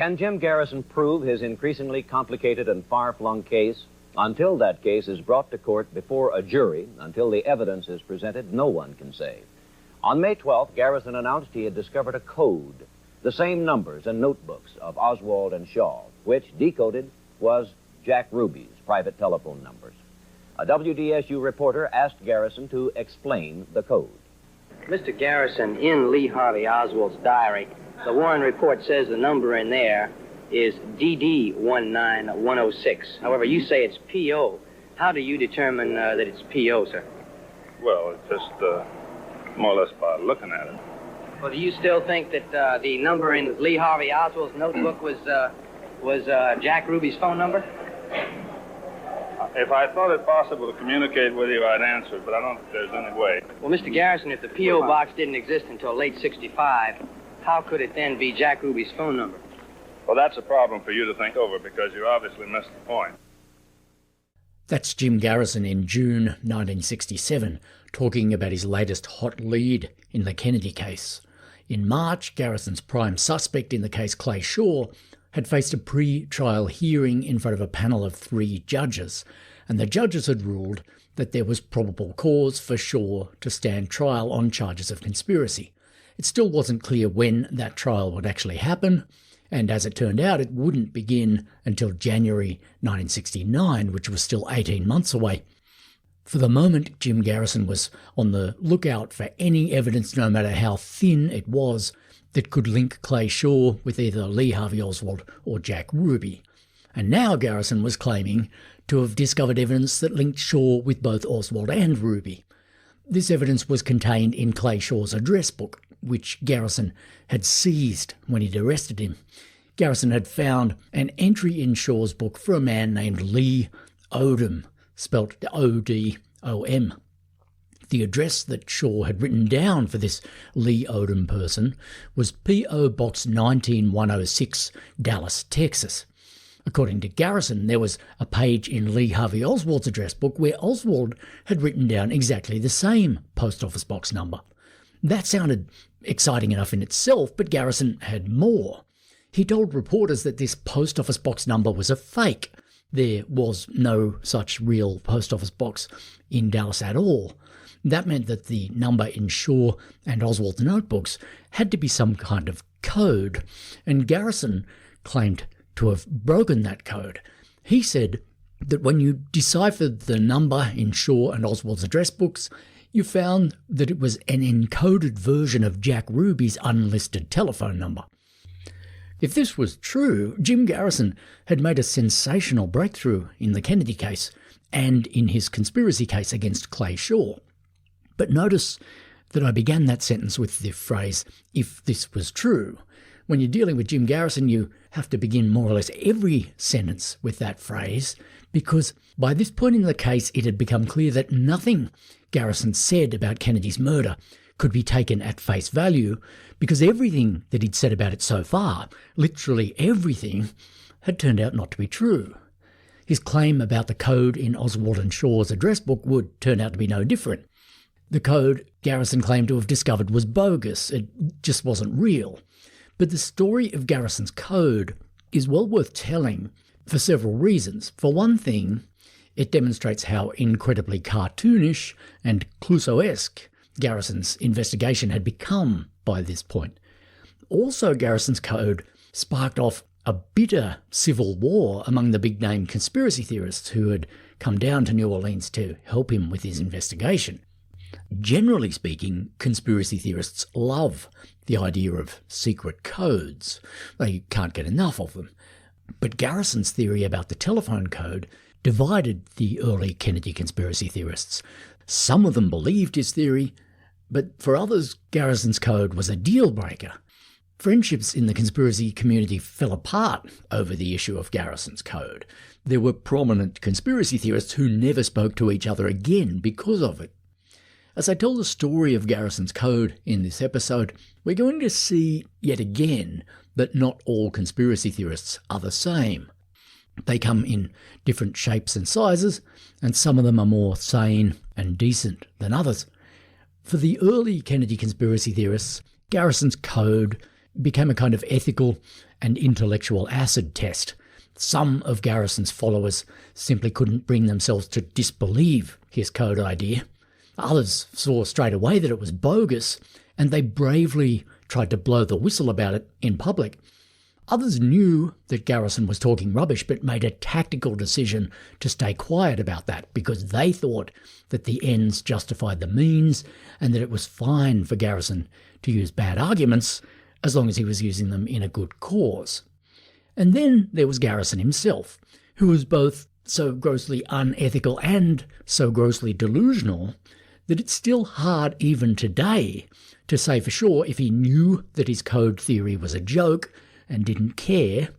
Can Jim Garrison prove his increasingly complicated and far-flung case? Until that case is brought to court before a jury, until the evidence is presented, no one can say. On May 12th, Garrison announced he had discovered a code, the same numbers and notebooks of Oswald and Shaw, which, decoded, was Jack Ruby's private telephone numbers. A WDSU reporter asked Garrison to explain the code. Mr. Garrison, in Lee Harvey Oswald's diary, the Warren report says the number in there is DD19106. However, you say it's PO. How do you determine that it's PO, sir? Well, it's just more or less by looking at it. Well, do you still think that the number in Lee Harvey Oswald's notebook was Jack Ruby's phone number? If I thought it possible to communicate with you, I'd answer it, but I don't think there's any way. Well, Mr. Garrison, if the P.O. box didn't exist until late '65, how could it then be Jack Ruby's phone number? Well, that's a problem for you to think over because you obviously missed the point. That's Jim Garrison in June 1967, talking about his latest hot lead in the Kennedy case. In March, Garrison's prime suspect in the case, Clay Shaw, had faced a pre-trial hearing in front of a panel of 3 judges, and the judges had ruled that there was probable cause for Shaw to stand trial on charges of conspiracy. It still wasn't clear when that trial would actually happen, and as it turned out, it wouldn't begin until January 1969, which was still 18 months away. For the moment, Jim Garrison was on the lookout for any evidence, no matter how thin it was, that could link Clay Shaw with either Lee Harvey Oswald or Jack Ruby. And now Garrison was claiming to have discovered evidence that linked Shaw with both Oswald and Ruby. This evidence was contained in Clay Shaw's address book, which Garrison had seized when he'd arrested him. Garrison had found an entry in Shaw's book for a man named Lee Odom, spelt O-D-O-M. The address that Shaw had written down for this Lee Odom person was P.O. Box 19106, Dallas, Texas. According to Garrison, there was a page in Lee Harvey Oswald's address book where Oswald had written down exactly the same post office box number. That sounded exciting enough in itself, but Garrison had more. He told reporters that this post office box number was a fake. There was no such real post office box in Dallas at all. That meant that the number in Shaw and Oswald's notebooks had to be some kind of code, and Garrison claimed to have broken that code. He said that when you deciphered the number in Shaw and Oswald's address books, you found that it was an encoded version of Jack Ruby's unlisted telephone number. If this was true, Jim Garrison had made a sensational breakthrough in the Kennedy case and in his conspiracy case against Clay Shaw. But notice that I began that sentence with the phrase, if this was true. When you're dealing with Jim Garrison, you have to begin more or less every sentence with that phrase, because by this point in the case, it had become clear that nothing Garrison said about Kennedy's murder could be taken at face value, because everything that he'd said about it so far, literally everything, had turned out not to be true. His claim about the code in Oswald and Shaw's address book would turn out to be no different. The code Garrison claimed to have discovered was bogus. It just wasn't real. But the story of Garrison's code is well worth telling for several reasons. For one thing, it demonstrates how incredibly cartoonish and Clouseau-esque Garrison's investigation had become by this point. Also, Garrison's code sparked off a bitter civil war among the big-name conspiracy theorists who had come down to New Orleans to help him with his investigation. Generally speaking, conspiracy theorists love the idea of secret codes. They can't get enough of them. But Garrison's theory about the telephone code divided the early Kennedy conspiracy theorists. Some of them believed his theory, but for others, Garrison's code was a deal-breaker. Friendships in the conspiracy community fell apart over the issue of Garrison's code. There were prominent conspiracy theorists who never spoke to each other again because of it. As I tell the story of Garrison's code in this episode, we're going to see yet again that not all conspiracy theorists are the same. They come in different shapes and sizes, and some of them are more sane and decent than others. For the early Kennedy conspiracy theorists, Garrison's code became a kind of ethical and intellectual acid test. Some of Garrison's followers simply couldn't bring themselves to disbelieve his code idea. Others saw straight away that it was bogus, and they bravely tried to blow the whistle about it in public. Others knew that Garrison was talking rubbish, but made a tactical decision to stay quiet about that because they thought that the ends justified the means and that it was fine for Garrison to use bad arguments as long as he was using them in a good cause. And then there was Garrison himself, who was both so grossly unethical and so grossly delusional that it's still hard even today to say for sure if he knew that his code theory was a joke and didn't care,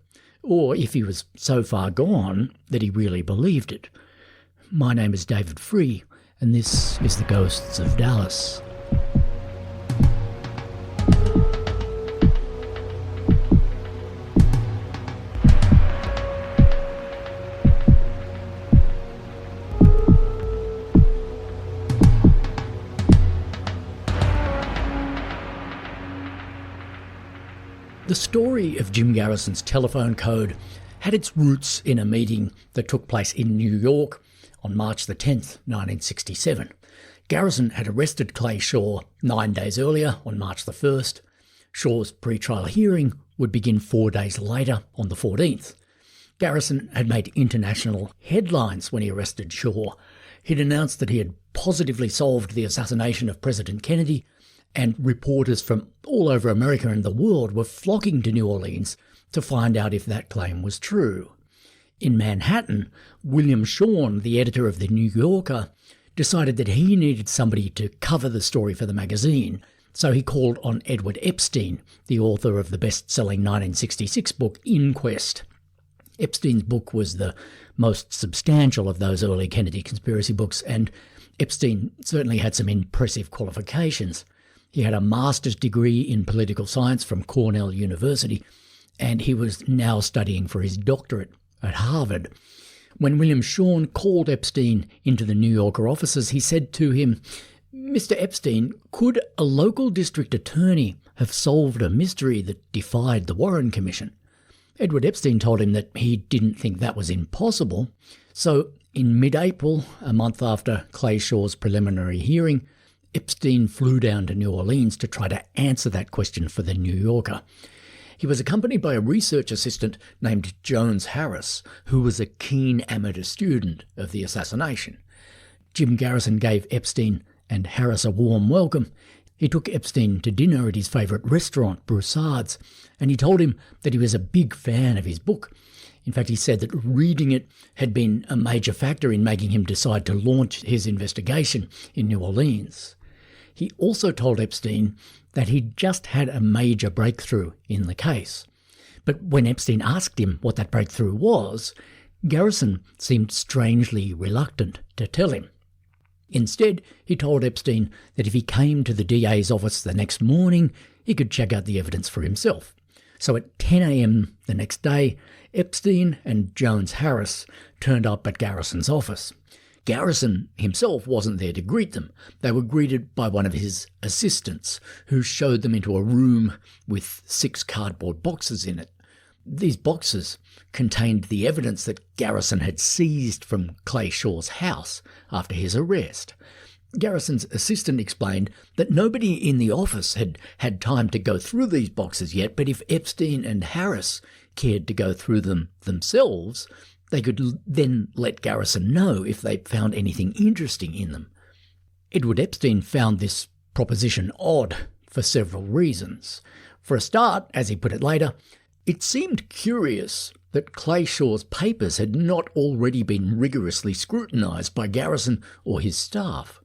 or if he was so far gone that he really believed it. My name is David Free, and this is The Ghosts of Dallas. The story of Jim Garrison's telephone code had its roots in a meeting that took place in New York on March the 10th, 1967. Garrison had arrested Clay Shaw 9 days earlier on March the 1st. Shaw's pre-trial hearing would begin 4 days later on the 14th. Garrison had made international headlines when he arrested Shaw. He'd announced that he had positively solved the assassination of President Kennedy, and reporters from all over America and the world were flocking to New Orleans to find out if that claim was true. In Manhattan, William Shawn, the editor of The New Yorker, decided that he needed somebody to cover the story for the magazine, so he called on Edward Epstein, the author of the best-selling 1966 book Inquest. Epstein's book was the most substantial of those early Kennedy conspiracy books, and Epstein certainly had some impressive qualifications. He had a master's degree in political science from Cornell University, and he was now studying for his doctorate at Harvard. When William Shawn called Epstein into the New Yorker offices, he said to him, "Mr. Epstein, could a local district attorney have solved a mystery that defied the Warren Commission?" Edward Epstein told him that he didn't think that was impossible. So in mid-April, a month after Clay Shaw's preliminary hearing, Epstein flew down to New Orleans to try to answer that question for The New Yorker. He was accompanied by a research assistant named Jones Harris, who was a keen amateur student of the assassination. Jim Garrison gave Epstein and Harris a warm welcome. He took Epstein to dinner at his favourite restaurant, Broussard's, and he told him that he was a big fan of his book. In fact, he said that reading it had been a major factor in making him decide to launch his investigation in New Orleans. He also told Epstein that he'd just had a major breakthrough in the case. But when Epstein asked him what that breakthrough was, Garrison seemed strangely reluctant to tell him. Instead, he told Epstein that if he came to the DA's office the next morning, he could check out the evidence for himself. So at 10 a.m. the next day, Epstein and Jones Harris turned up at Garrison's office. Garrison himself wasn't there to greet them. They were greeted by one of his assistants, who showed them into a room with 6 cardboard boxes in it. These boxes contained the evidence that Garrison had seized from Clay Shaw's house after his arrest. Garrison's assistant explained that nobody in the office had had time to go through these boxes yet, but if Epstein and Harris cared to go through them themselves, they could then let Garrison know if they found anything interesting in them. Edward Epstein found this proposition odd for several reasons. For a start, as he put it later, it seemed curious that Clay Shaw's papers had not already been rigorously scrutinised by Garrison or his staff.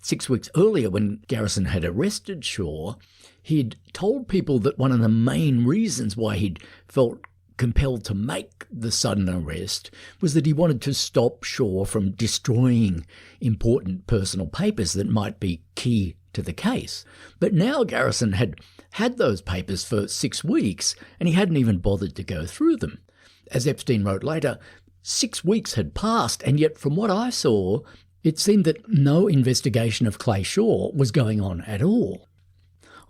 6 weeks earlier, when Garrison had arrested Shaw, he'd told people that one of the main reasons why he'd felt compelled to make the sudden arrest was that he wanted to stop Shaw from destroying important personal papers that might be key to the case. But now Garrison had had those papers for 6 weeks, and he hadn't even bothered to go through them. As Epstein wrote later, 6 weeks had passed, and yet from what I saw, it seemed that no investigation of Clay Shaw was going on at all.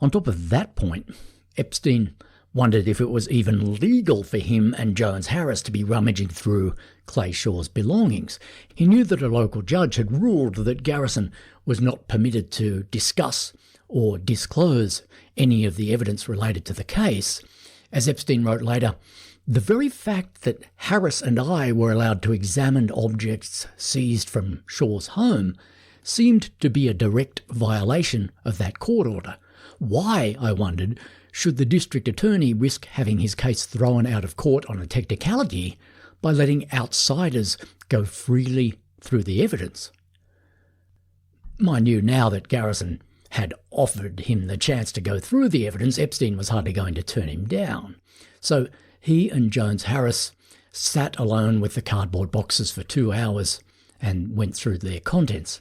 On top of that point, Epstein wondered if it was even legal for him and Jones Harris to be rummaging through Clay Shaw's belongings. He knew that a local judge had ruled that Garrison was not permitted to discuss or disclose any of the evidence related to the case. As Epstein wrote later, the very fact that Harris and I were allowed to examine objects seized from Shaw's home seemed to be a direct violation of that court order. Why, I wondered, should the district attorney risk having his case thrown out of court on a technicality by letting outsiders go freely through the evidence? Mind you, now that Garrison had offered him the chance to go through the evidence, Epstein was hardly going to turn him down. So he and Jones Harris sat alone with the cardboard boxes for 2 hours and went through their contents.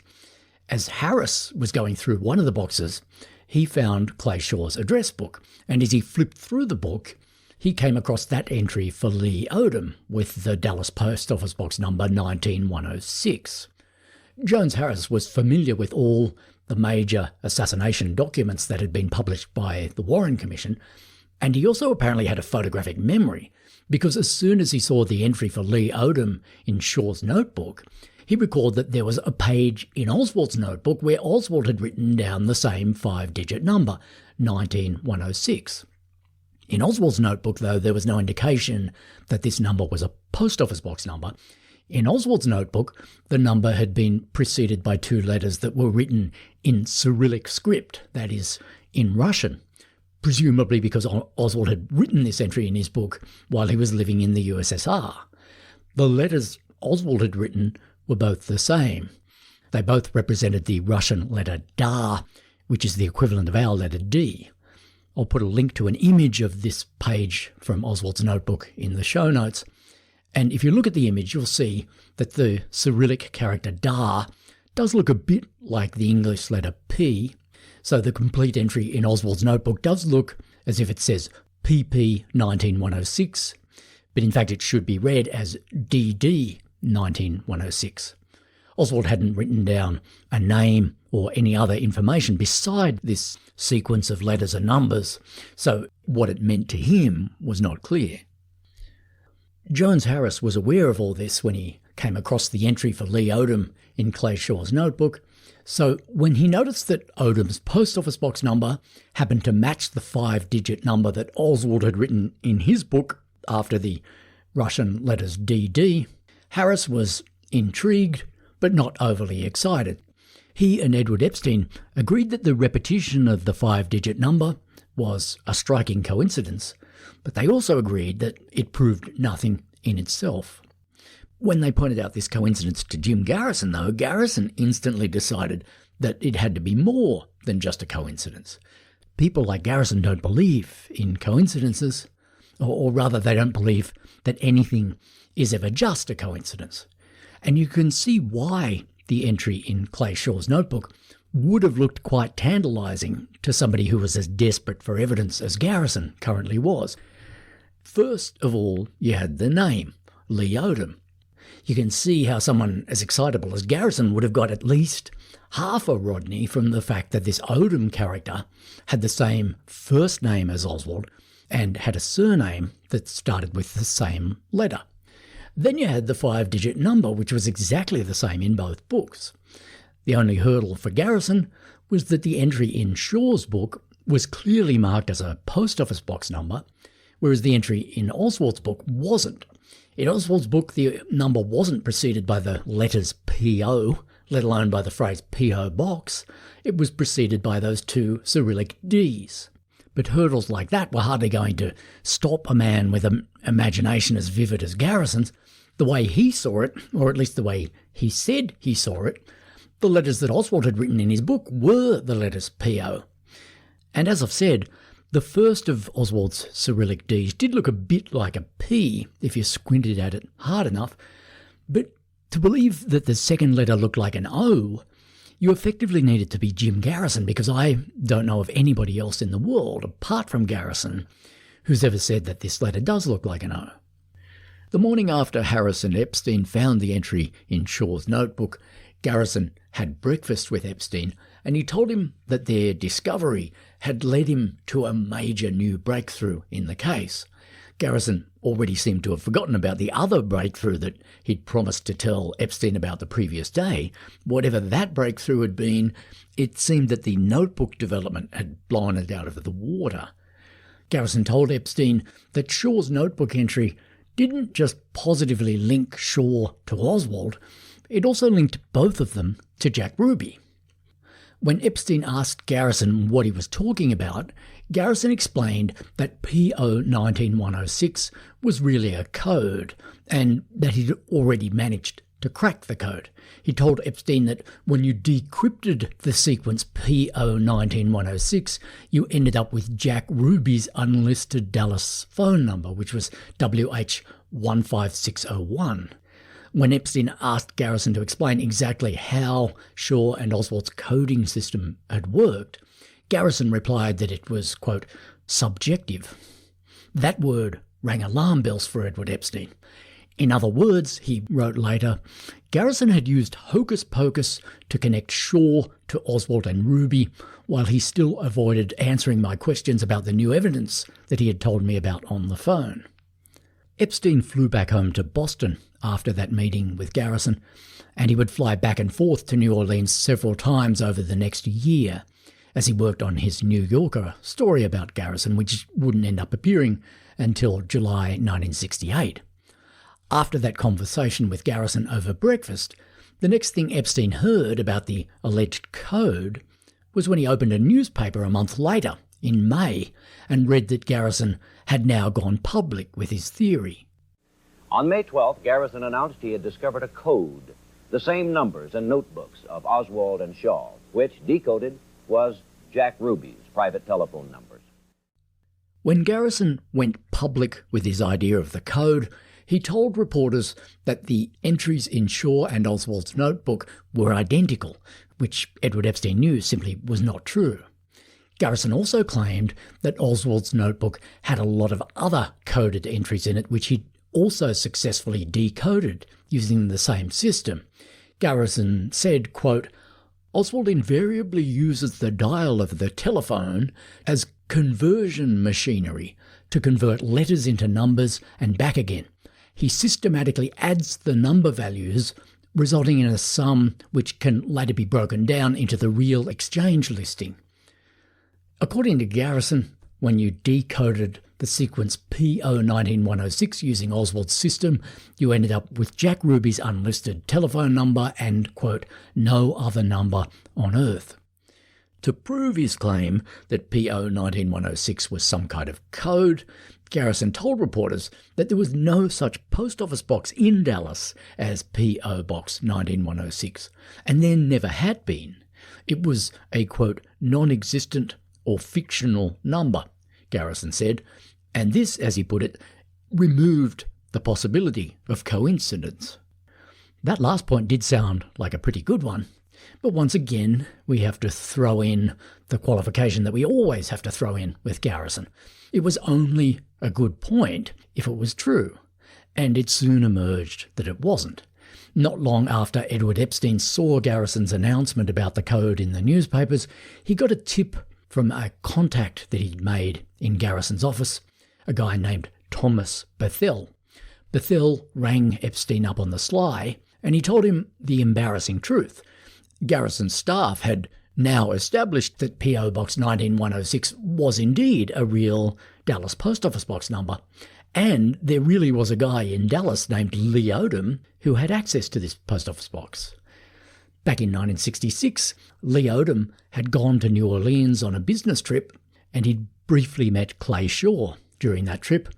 As Harris was going through one of the boxes, he found Clay Shaw's address book, and as he flipped through the book, he came across that entry for Lee Odom with the Dallas Post Office box number 19106. Jones Harris was familiar with all the major assassination documents that had been published by the Warren Commission, and he also apparently had a photographic memory, because as soon as he saw the entry for Lee Odom in Shaw's notebook, he recalled that there was a page in Oswald's notebook where Oswald had written down the same 5-digit number, 19106. In Oswald's notebook, though, there was no indication that this number was a post office box number. In Oswald's notebook, the number had been preceded by 2 letters that were written in Cyrillic script, that is, in Russian, presumably because Oswald had written this entry in his book while he was living in the USSR. The letters Oswald had written were both the same. They both represented the Russian letter Da, which is the equivalent of our letter D. I'll put a link to an image of this page from Oswald's notebook in the show notes. And if you look at the image, you'll see that the Cyrillic character Da does look a bit like the English letter P. So the complete entry in Oswald's notebook does look as if it says PP 19106, but in fact it should be read as DD 19106. Oswald hadn't written down a name or any other information beside this sequence of letters and numbers, so what it meant to him was not clear. Jones Harris was aware of all this when he came across the entry for Lee Odom in Clay Shaw's notebook, so when he noticed that Odom's post office box number happened to match the 5-digit number that Oswald had written in his book after the Russian letters DD, Harris was intrigued but not overly excited. He and Edward Epstein agreed that the repetition of the 5-digit number was a striking coincidence, but they also agreed that it proved nothing in itself. When they pointed out this coincidence to Jim Garrison, though, Garrison instantly decided that it had to be more than just a coincidence. People like Garrison don't believe in coincidences, or rather they don't believe that anything is ever just a coincidence. And you can see why the entry in Clay Shaw's notebook would have looked quite tantalising to somebody who was as desperate for evidence as Garrison currently was. First of all, you had the name, Lee Odom. You can see how someone as excitable as Garrison would have got at least half a Rodney from the fact that this Odom character had the same first name as Oswald and had a surname that started with the same letter. Then you had the 5-digit number, which was exactly the same in both books. The only hurdle for Garrison was that the entry in Shaw's book was clearly marked as a post office box number, whereas the entry in Oswald's book wasn't. In Oswald's book, the number wasn't preceded by the letters PO, let alone by the phrase PO box. It was preceded by those 2 Cyrillic Ds. But hurdles like that were hardly going to stop a man with an imagination as vivid as Garrison's. The way he saw it, or at least the way he said he saw it, the letters that Oswald had written in his book were the letters PO. And as I've said, the first of Oswald's Cyrillic Ds did look a bit like a P if you squinted at it hard enough, but to believe that the second letter looked like an O, you effectively needed to be Jim Garrison, because I don't know of anybody else in the world, apart from Garrison, who's ever said that this letter does look like an O. The morning after Harris and Epstein found the entry in Shaw's notebook, Garrison had breakfast with Epstein, and he told him that their discovery had led him to a major new breakthrough in the case. Garrison already seemed to have forgotten about the other breakthrough that he'd promised to tell Epstein about the previous day. Whatever that breakthrough had been, it seemed that the notebook development had blown it out of the water. Garrison told Epstein that Shaw's notebook entry didn't just positively link Shaw to Oswald, it also linked both of them to Jack Ruby. When Epstein asked Garrison what he was talking about, Garrison explained that PO 19106 was really a code, and that he'd already managed to crack the code. He told Epstein that when you decrypted the sequence PO 19106, you ended up with Jack Ruby's unlisted Dallas phone number, which was WH15601. When Epstein asked Garrison to explain exactly how Shaw and Oswald's coding system had worked, Garrison replied that it was, quote, subjective. That word rang alarm bells for Edward Epstein. In other words, he wrote later, Garrison had used hocus pocus to connect Shaw to Oswald and Ruby, while he still avoided answering my questions about the new evidence that he had told me about on the phone. Epstein flew back home to Boston after that meeting with Garrison, and he would fly back and forth to New Orleans several times over the next year as he worked on his New Yorker story about Garrison, which wouldn't end up appearing until July 1968. After that conversation with Garrison over breakfast, the next thing Epstein heard about the alleged code was when he opened a newspaper a month later, in May, and read that Garrison had now gone public with his theory. On May 12th, Garrison announced he had discovered a code, the same numbers and notebooks of Oswald and Shaw, which, decoded, was Jack Ruby's private telephone numbers. When Garrison went public with his idea of the code, he told reporters that the entries in Shaw and Oswald's notebook were identical, which Edward Epstein knew simply was not true. Garrison also claimed that Oswald's notebook had a lot of other coded entries in it, which he'd also successfully decoded using the same system. Garrison said, quote, Oswald invariably uses the dial of the telephone as conversion machinery to convert letters into numbers and back again. He systematically adds the number values, resulting in a sum which can later be broken down into the real exchange listing. According to Garrison, when you decoded the sequence PO 19106 using Oswald's system, you ended up with Jack Ruby's unlisted telephone number and, quote, no other number on Earth. To prove his claim that PO 19106 was some kind of code, Garrison told reporters that there was no such post office box in Dallas as PO Box 19106, and there never had been. It was a, quote, non-existent or fictional number, Garrison said, and this, as he put it, removed the possibility of coincidence. That last point did sound like a pretty good one, but once again we have to throw in the qualification that we always have to throw in with Garrison. It was only a good point if it was true, and it soon emerged that it wasn't. Not long after Edward Epstein saw Garrison's announcement about the code in the newspapers, he got a tip from a contact that he'd made in Garrison's office, a guy named Thomas Bethel. Bethel rang Epstein up on the sly, and he told him the embarrassing truth. Garrison's staff had now established that P.O. Box 19106 was indeed a real Dallas post office box number, and there really was a guy in Dallas named Lee Odom who had access to this post office box. Back in 1966, Lee Odom had gone to New Orleans on a business trip, and he'd briefly met Clay Shaw during that trip,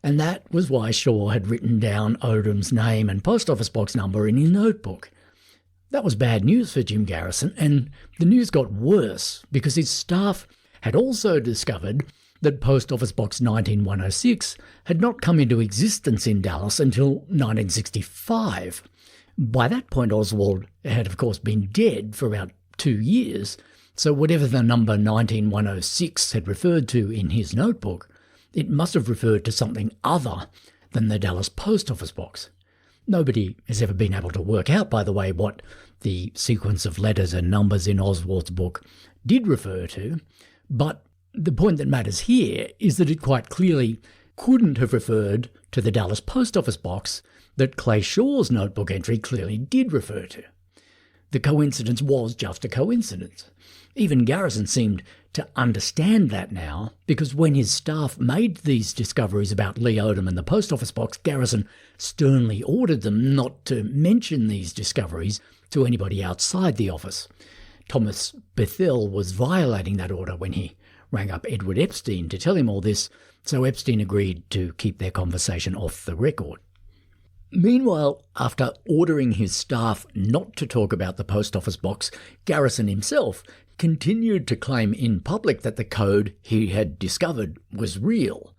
and that was why Shaw had written down Odom's name and post office box number in his notebook. That was bad news for Jim Garrison, and the news got worse because his staff had also discovered that Post Office Box 19106 had not come into existence in Dallas until 1965. By that point, Oswald had, of course, been dead for about 2 years, so whatever the number 19106 had referred to in his notebook, it must have referred to something other than the Dallas Post Office Box. Nobody has ever been able to work out, by the way, what the sequence of letters and numbers in Oswald's book did refer to, but the point that matters here is that it quite clearly couldn't have referred to the Dallas post office box that Clay Shaw's notebook entry clearly did refer to. The coincidence was just a coincidence. Even Garrison seemed to understand that now, because when his staff made these discoveries about Lee Odom and the post office box, Garrison sternly ordered them not to mention these discoveries to anybody outside the office. Thomas Bethel was violating that order when he rang up Edward Epstein to tell him all this, so Epstein agreed to keep their conversation off the record. Meanwhile, after ordering his staff not to talk about the post office box, Garrison himself continued to claim in public that the code he had discovered was real.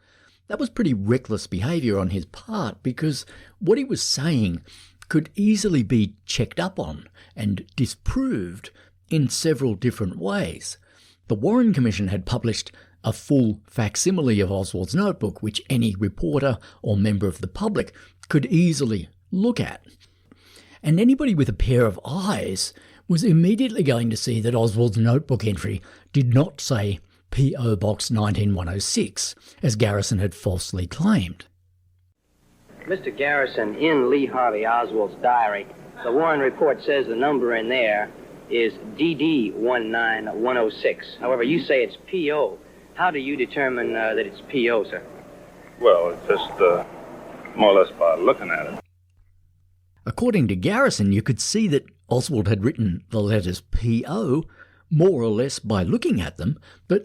That was pretty reckless behaviour on his part, because what he was saying could easily be checked up on and disproved in several different ways. The Warren Commission had published a full facsimile of Oswald's notebook, which any reporter or member of the public could easily look at. And anybody with a pair of eyes was immediately going to see that Oswald's notebook entry did not say P.O. Box 19106, as Garrison had falsely claimed. Mr. Garrison, in Lee Harvey Oswald's diary, the Warren report says the number in there is DD 19106. However, you say it's P.O. How do you determine that it's P.O., sir? Well, it's just more or less by looking at it. According to Garrison, you could see that Oswald had written the letters P.O. more or less by looking at them, but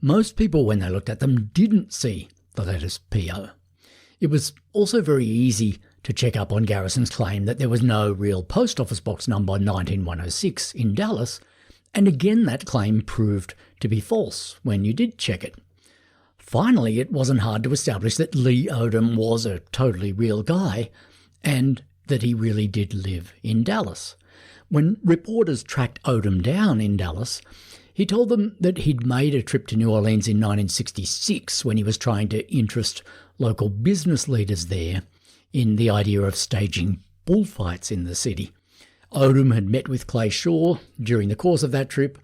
most people, when they looked at them, didn't see the letters P.O. It was also very easy to check up on Garrison's claim that there was no real post office box number 19106 in Dallas, and again that claim proved to be false when you did check it. Finally, it wasn't hard to establish that Lee Odom was a totally real guy, and that he really did live in Dallas. When reporters tracked Odom down in Dallas, he told them that he'd made a trip to New Orleans in 1966 when he was trying to interest local business leaders there in the idea of staging bullfights in the city. Odom had met with Clay Shaw during the course of that trip,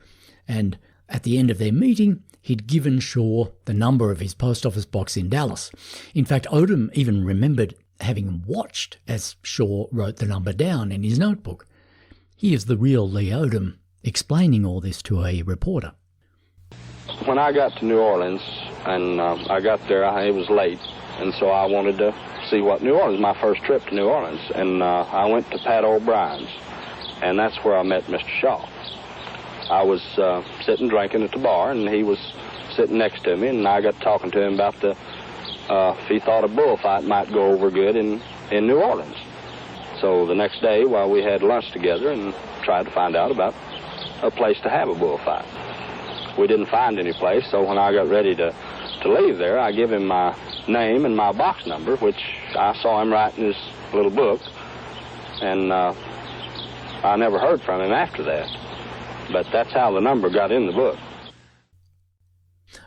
and at the end of their meeting, he'd given Shaw the number of his post office box in Dallas. In fact, Odom even remembered having watched as Shaw wrote the number down in his notebook. Here's the real Lee Odom explaining all this to a reporter. When I got to New Orleans, and I got there, it was late, and so I wanted to see what New Orleans, my first trip to New Orleans, and I went to Pat O'Brien's, and that's where I met Mr. Shaw. I was sitting drinking at the bar, and he was sitting next to me, and I got talking to him about if he thought a bullfight might go over good in New Orleans. So the next day, while we had lunch together and tried to find out about a place to have a bullfight. We didn't find any place, so when I got ready to leave there, I give him my name and my box number, which I saw him write in his little book, and I never heard from him after that. But that's how the number got in the book.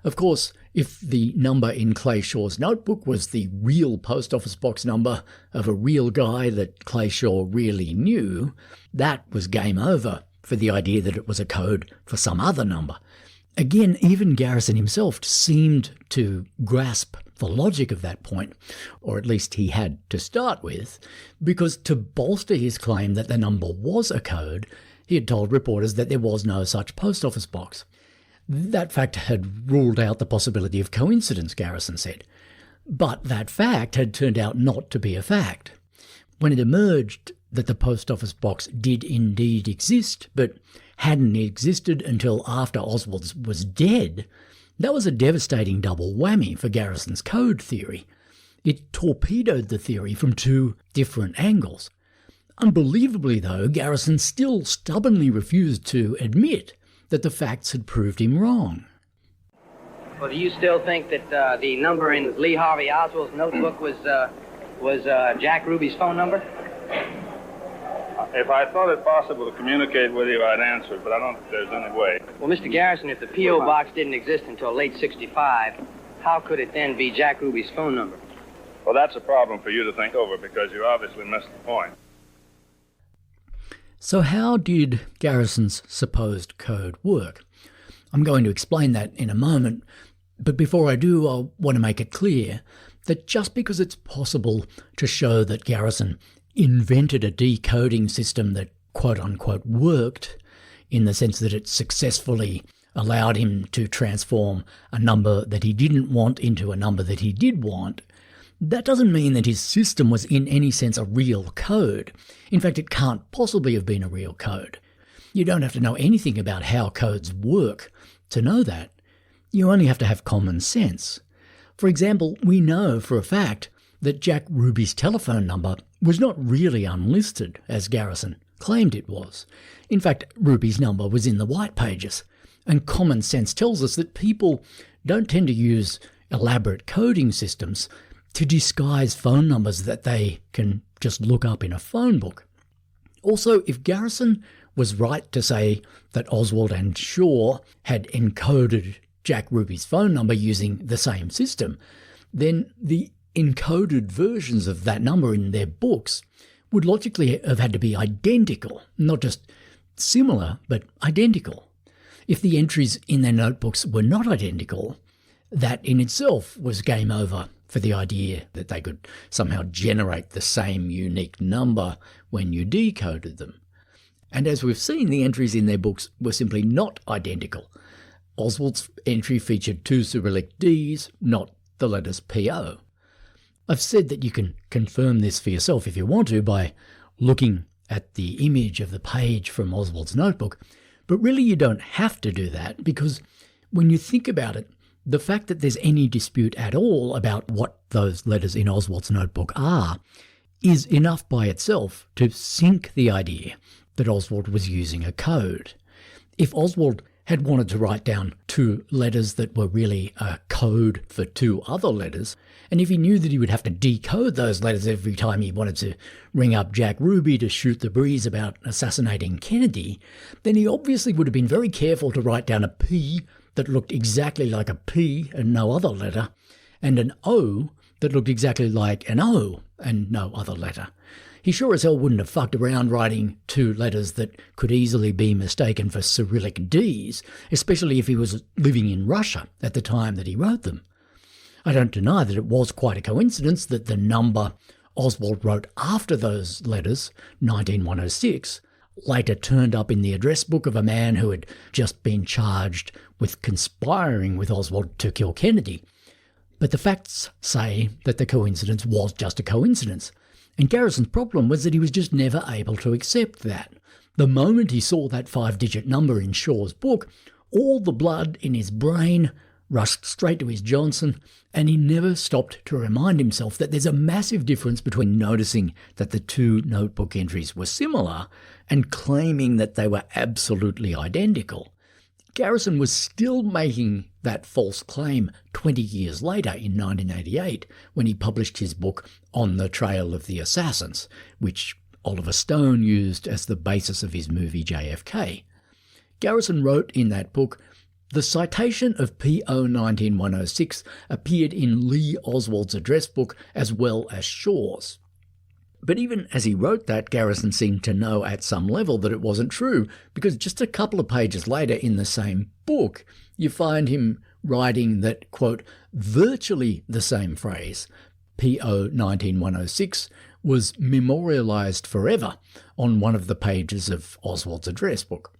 Of course, if the number in Clay Shaw's notebook was the real post office box number of a real guy that Clay Shaw really knew, that was game over for the idea that it was a code for some other number. Again, even Garrison himself seemed to grasp the logic of that point, or at least he had to start with, because to bolster his claim that the number was a code, he had told reporters that there was no such post office box. That fact had ruled out the possibility of coincidence, Garrison said. But that fact had turned out not to be a fact. When it emerged that the post office box did indeed exist, but hadn't existed until after Oswald was dead, that was a devastating double whammy for Garrison's code theory. It torpedoed the theory from two different angles. Unbelievably, though, Garrison still stubbornly refused to admit that the facts had proved him wrong. Well, do you still think that the number in Lee Harvey Oswald's notebook was Jack Ruby's phone number? If I thought it possible to communicate with you, I'd answer, but I don't think there's any way. Well, Mr. Garrison, if the P.O. box didn't exist until late '65, how could it then be Jack Ruby's phone number? Well, that's a problem for you to think over because you obviously missed the point. So how did Garrison's supposed code work? I'm going to explain that in a moment, but before I do, I want to make it clear that just because it's possible to show that Garrison invented a decoding system that quote-unquote worked, in the sense that it successfully allowed him to transform a number that he didn't want into a number that he did want, that doesn't mean that his system was in any sense a real code. In fact, it can't possibly have been a real code. You don't have to know anything about how codes work to know that. You only have to have common sense. For example, we know for a fact that Jack Ruby's telephone number was not really unlisted, as Garrison claimed it was. In fact, Ruby's number was in the white pages, and common sense tells us that people don't tend to use elaborate coding systems to disguise phone numbers that they can just look up in a phone book. Also, if Garrison was right to say that Oswald and Shaw had encoded Jack Ruby's phone number using the same system, then the encoded versions of that number in their books would logically have had to be identical, not just similar, but identical. If the entries in their notebooks were not identical, that in itself was game over for the idea that they could somehow generate the same unique number when you decoded them. And as we've seen, the entries in their books were simply not identical. Oswald's entry featured 2 Cyrillic Ds, not the letters PO. I've said that you can confirm this for yourself if you want to by looking at the image of the page from Oswald's notebook, but really you don't have to do that, because when you think about it, the fact that there's any dispute at all about what those letters in Oswald's notebook are is enough by itself to sink the idea that Oswald was using a code. If Oswald had wanted to write down 2 letters that were really a code for 2 other letters, and if he knew that he would have to decode those letters every time he wanted to ring up Jack Ruby to shoot the breeze about assassinating Kennedy, then he obviously would have been very careful to write down a P that looked exactly like a P and no other letter, and an O that looked exactly like an O and no other letter. He sure as hell wouldn't have fucked around writing 2 letters that could easily be mistaken for Cyrillic Ds, especially if he was living in Russia at the time that he wrote them. I don't deny that it was quite a coincidence that the number Oswald wrote after those letters, 19106, later turned up in the address book of a man who had just been charged with conspiring with Oswald to kill Kennedy. But the facts say that the coincidence was just a coincidence. And Garrison's problem was that he was just never able to accept that. The moment he saw that 5-digit number in Shaw's book, all the blood in his brain rushed straight to his Johnson, and he never stopped to remind himself that there's a massive difference between noticing that the 2 notebook entries were similar and claiming that they were absolutely identical. Garrison was still making that false claim 20 years later in 1988 when he published his book On the Trail of the Assassins, which Oliver Stone used as the basis of his movie JFK. Garrison wrote in that book, "The citation of PO 19106 appeared in Lee Oswald's address book as well as Shaw's." But even as he wrote that, Garrison seemed to know at some level that it wasn't true, because just a couple of pages later in the same book, you find him writing that, quote, virtually the same phrase, PO 19106, was memorialized forever on one of the pages of Oswald's address book.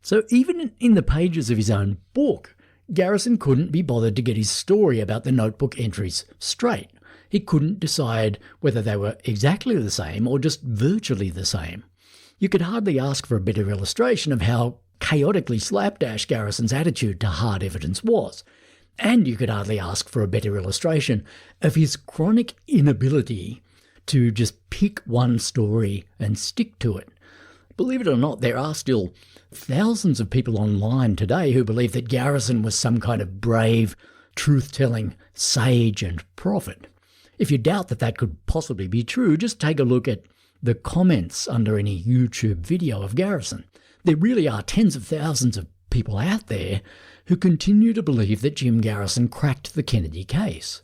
So even in the pages of his own book, Garrison couldn't be bothered to get his story about the notebook entries straight. He couldn't decide whether they were exactly the same or just virtually the same. You could hardly ask for a better illustration of how chaotically slapdash Garrison's attitude to hard evidence was. And you could hardly ask for a better illustration of his chronic inability to just pick one story and stick to it. Believe it or not, there are still thousands of people online today who believe that Garrison was some kind of brave, truth-telling sage and prophet. If you doubt that that could possibly be true, just take a look at the comments under any YouTube video of Garrison. There really are tens of thousands of people out there who continue to believe that Jim Garrison cracked the Kennedy case.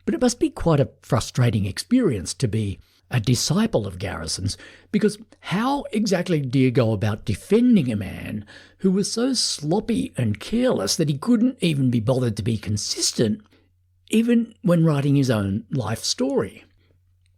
But it must be quite a frustrating experience to be a disciple of Garrison's, because how exactly do you go about defending a man who was so sloppy and careless that he couldn't even be bothered to be consistent, even when writing his own life story?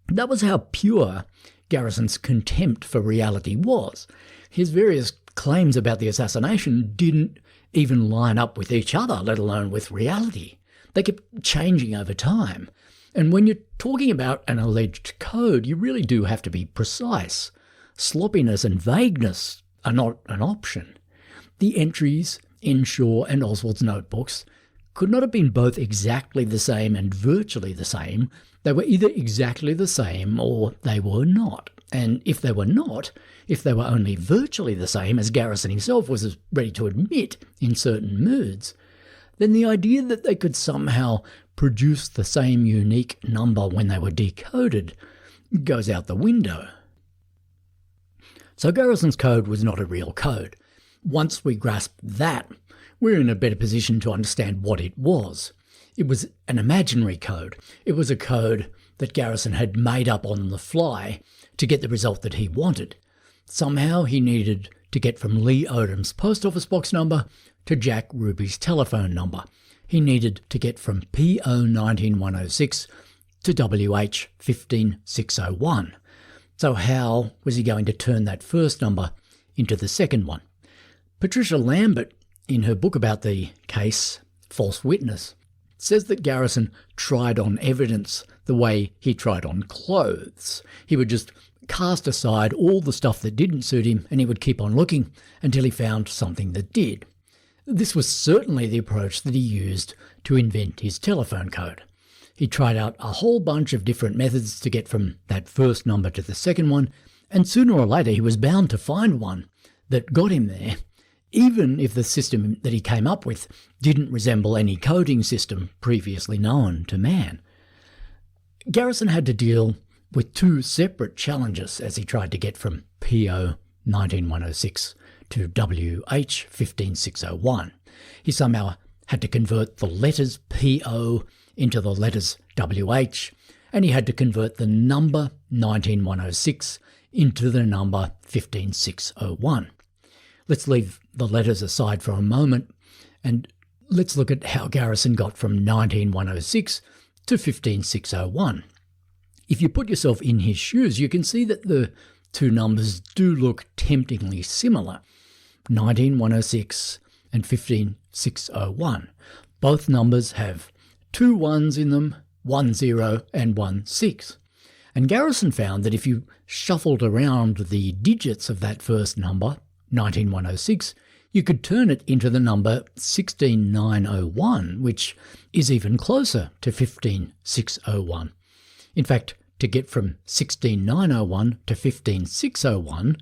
That was how pure Garrison's contempt for reality was. His various claims about the assassination didn't even line up with each other, let alone with reality. They kept changing over time. And when you're talking about an alleged code, you really do have to be precise. Sloppiness and vagueness are not an option. The entries in Shaw and Oswald's notebooks could not have been both exactly the same and virtually the same. They were either exactly the same or they were not. And if they were not, if they were only virtually the same, as Garrison himself was ready to admit in certain moods, then the idea that they could somehow produce the same unique number when they were decoded goes out the window. So Garrison's code was not a real code. Once we grasp that, we're in a better position to understand what it was. It was an imaginary code. It was a code that Garrison had made up on the fly to get the result that he wanted. Somehow he needed to get from Lee Odom's post office box number to Jack Ruby's telephone number. He needed to get from PO 19106 to WH 15601. So how was he going to turn that first number into the second one? Patricia Lambert, in her book about the case, False Witness, says that Garrison tried on evidence the way he tried on clothes. He would just cast aside all the stuff that didn't suit him and he would keep on looking until he found something that did. This was certainly the approach that he used to invent his telephone code. He tried out a whole bunch of different methods to get from that first number to the second one, and sooner or later he was bound to find one that got him there, even if the system that he came up with didn't resemble any coding system previously known to man. Garrison had to deal with two separate challenges as he tried to get from PO 19106 to WH 15601. He somehow had to convert the letters PO into the letters WH, and he had to convert the number 19106 into the number 15601. Let's leave the letters aside for a moment, and let's look at how Garrison got from 19106 to 15601. If you put yourself in his shoes, you can see that the two numbers do look temptingly similar. 19106 and 15601. Both numbers have two ones in them, 10 and 16. And Garrison found that if you shuffled around the digits of that first number, 19106, you could turn it into the number 16901, which is even closer to 15601. In fact, to get from 16901 to 15601,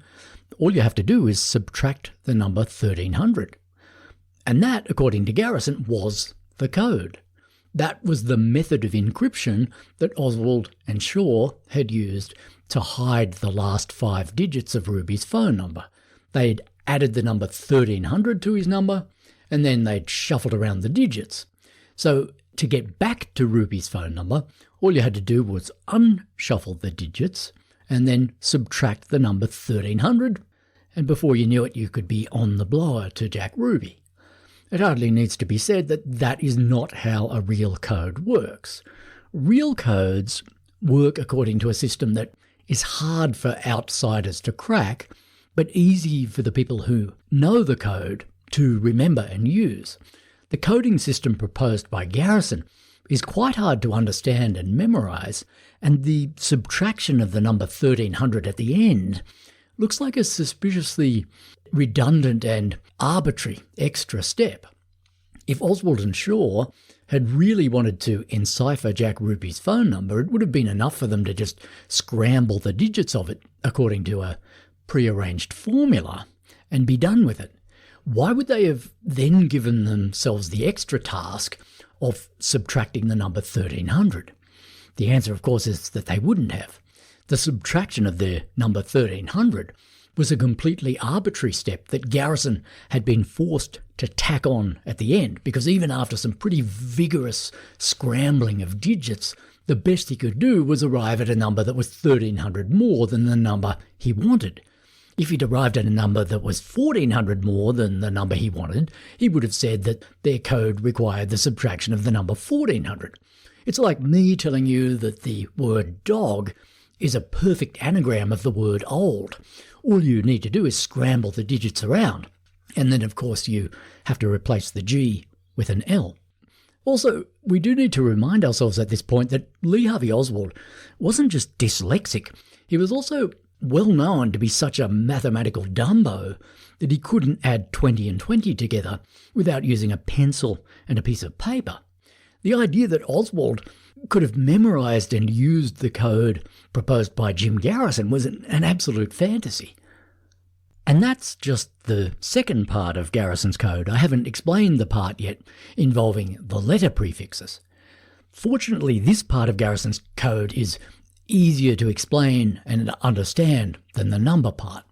all you have to do is subtract the number 1300. And that, according to Garrison, was the code. That was the method of encryption that Oswald and Shaw had used to hide the last 5 digits of Ruby's phone number. They'd added the number 1300 to his number, and then they'd shuffled around the digits. So to get back to Ruby's phone number, all you had to do was unshuffle the digits and then subtract the number 1300, and before you knew it, you could be on the blower to Jack Ruby. It hardly needs to be said that that is not how a real code works. Real codes work according to a system that is hard for outsiders to crack, but easy for the people who know the code to remember and use. The coding system proposed by Garrison is quite hard to understand and memorize, and the subtraction of the number 1300 at the end looks like a suspiciously redundant and arbitrary extra step. If Oswald and Shaw had really wanted to encipher Jack Ruby's phone number, it would have been enough for them to just scramble the digits of it according to a prearranged formula and be done with it. Why would they have then given themselves the extra task of subtracting the number 1300? The answer, of course, is that they wouldn't have. The subtraction of the number 1300 was a completely arbitrary step that Garrison had been forced to tack on at the end, because even after some pretty vigorous scrambling of digits, the best he could do was arrive at a number that was 1,300 more than the number he wanted. If he'd arrived at a number that was 1,400 more than the number he wanted, he would have said that their code required the subtraction of the number 1,400. It's like me telling you that the word dog is a perfect anagram of the word old. All you need to do is scramble the digits around. And then, of course, you have to replace the G with an L. Also, we do need to remind ourselves at this point that Lee Harvey Oswald wasn't just dyslexic. He was also well known to be such a mathematical dumbo that he couldn't add 20 and 20 together without using a pencil and a piece of paper. The idea that Oswald could have memorized and used the code proposed by Jim Garrison was an absolute fantasy. And that's just the second part of Garrison's code. I haven't explained the part yet involving the letter prefixes. Fortunately, this part of Garrison's code is easier to explain and understand than the number part.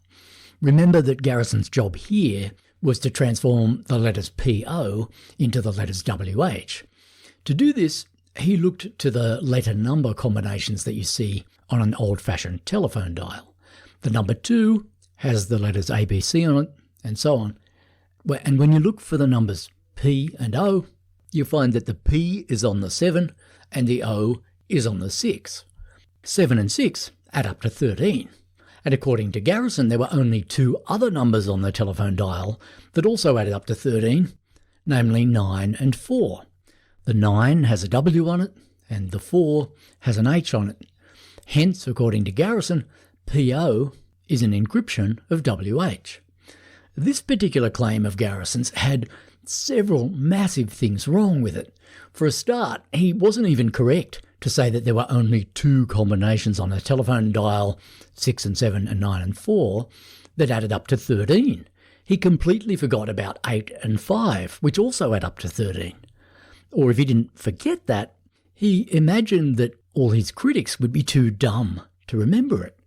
Remember that Garrison's job here was to transform the letters PO into the letters WH. To do this, he looked to the letter-number combinations that you see on an old-fashioned telephone dial. The number 2 has the letters ABC on it, and so on. And when you look for the numbers P and O, you find that the P is on the 7 and the O is on the 6. 7 and 6 add up to 13. And according to Garrison, there were only 2 other numbers on the telephone dial that also added up to 13, namely 9 and 4. The 9 has a W on it, and the 4 has an H on it. Hence, according to Garrison, PO is an encryption of WH. This particular claim of Garrison's had several massive things wrong with it. For a start, he wasn't even correct to say that there were only 2 combinations on a telephone dial, 6 and 7 and 9 and 4, that added up to 13. He completely forgot about 8 and 5, which also add up to 13. Or if he didn't forget that, he imagined that all his critics would be too dumb to remember it.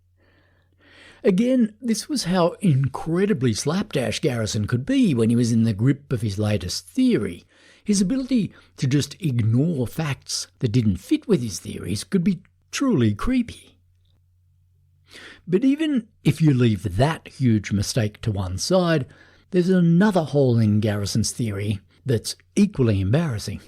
Again, this was how incredibly slapdash Garrison could be when he was in the grip of his latest theory. His ability to just ignore facts that didn't fit with his theories could be truly creepy. But even if you leave that huge mistake to one side, there's another hole in Garrison's theory that's equally embarrassing.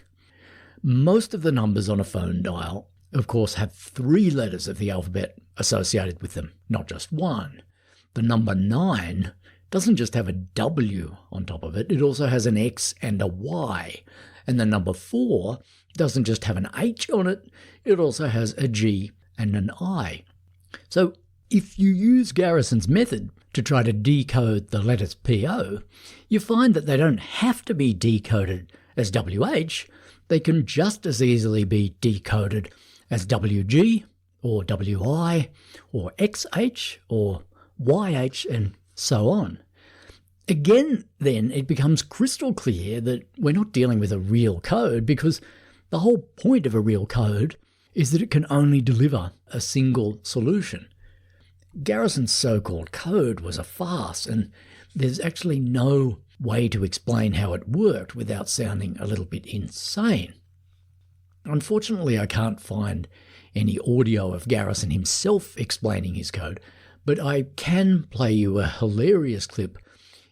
Most of the numbers on a phone dial, of course, have 3 letters of the alphabet associated with them, not just 1. The number 9 doesn't just have a W on top of it, it also has an X and a Y. And the number 4 doesn't just have an H on it, it also has a G and an I. So if you use Garrison's method to try to decode the letters PO, you find that they don't have to be decoded as WH, they can just as easily be decoded as WG or WI or XH or YH and so on. Again, then, it becomes crystal clear that we're not dealing with a real code, because the whole point of a real code is that it can only deliver a single solution. Garrison's so-called code was a farce, and there's actually no way to explain how it worked without sounding a little bit insane. Unfortunately, I can't find any audio of Garrison himself explaining his code, but I can play you a hilarious clip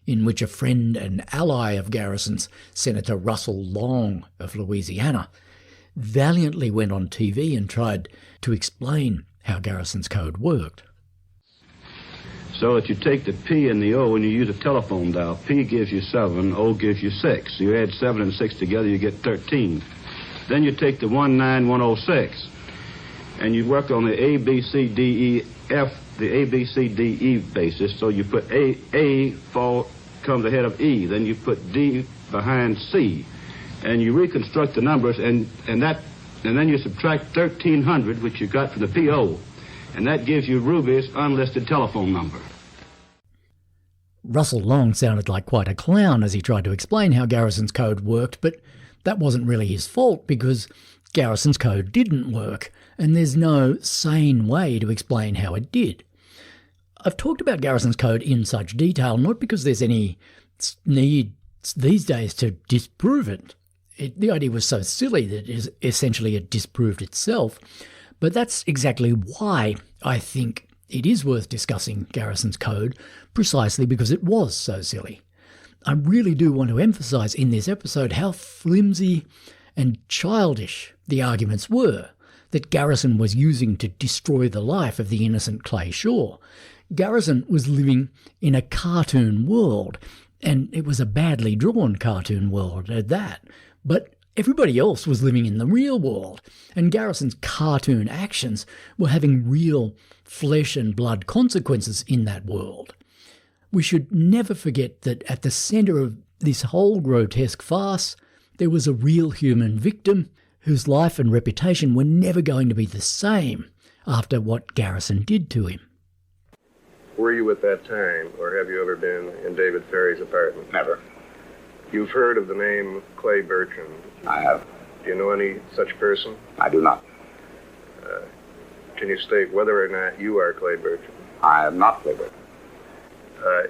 in which a friend and ally of Garrison's, Senator Russell Long of Louisiana, valiantly went on TV and tried to explain how Garrison's code worked. So that you take the P and the O and you use a telephone dial. P gives you 7, O gives you 6. So you add 7 and 6 together, you get 13. Then you take the 19106 and you work on the A, B, C, D, E, F, the A, B, C, D, E basis. So you put A comes ahead of E. Then you put D behind C. And you reconstruct the numbers and then you subtract 1300, which you got from the PO. And that gives you Ruby's unlisted telephone number. Russell Long sounded like quite a clown as he tried to explain how Garrison's code worked, but that wasn't really his fault because Garrison's code didn't work, and there's no sane way to explain how it did. I've talked about Garrison's code in such detail, not because there's any need these days to disprove it. The idea was so silly that essentially it disproved itself. But that's exactly why I think it is worth discussing Garrison's code, precisely because it was so silly. I really do want to emphasise in this episode how flimsy and childish the arguments were that Garrison was using to destroy the life of the innocent Clay Shaw. Garrison was living in a cartoon world, and it was a badly drawn cartoon world at that. But everybody else was living in the real world, and Garrison's cartoon actions were having real flesh and blood consequences in that world. We should never forget that at the centre of this whole grotesque farce, there was a real human victim whose life and reputation were never going to be the same after what Garrison did to him. Were you at that time, or have you ever been in David Ferry's apartment? Never. You've heard of the name Clay Bertrand. I have. Do you know any such person? I do not. Can you state whether or not you are Clay Bertrand? I am not Clay Bertrand.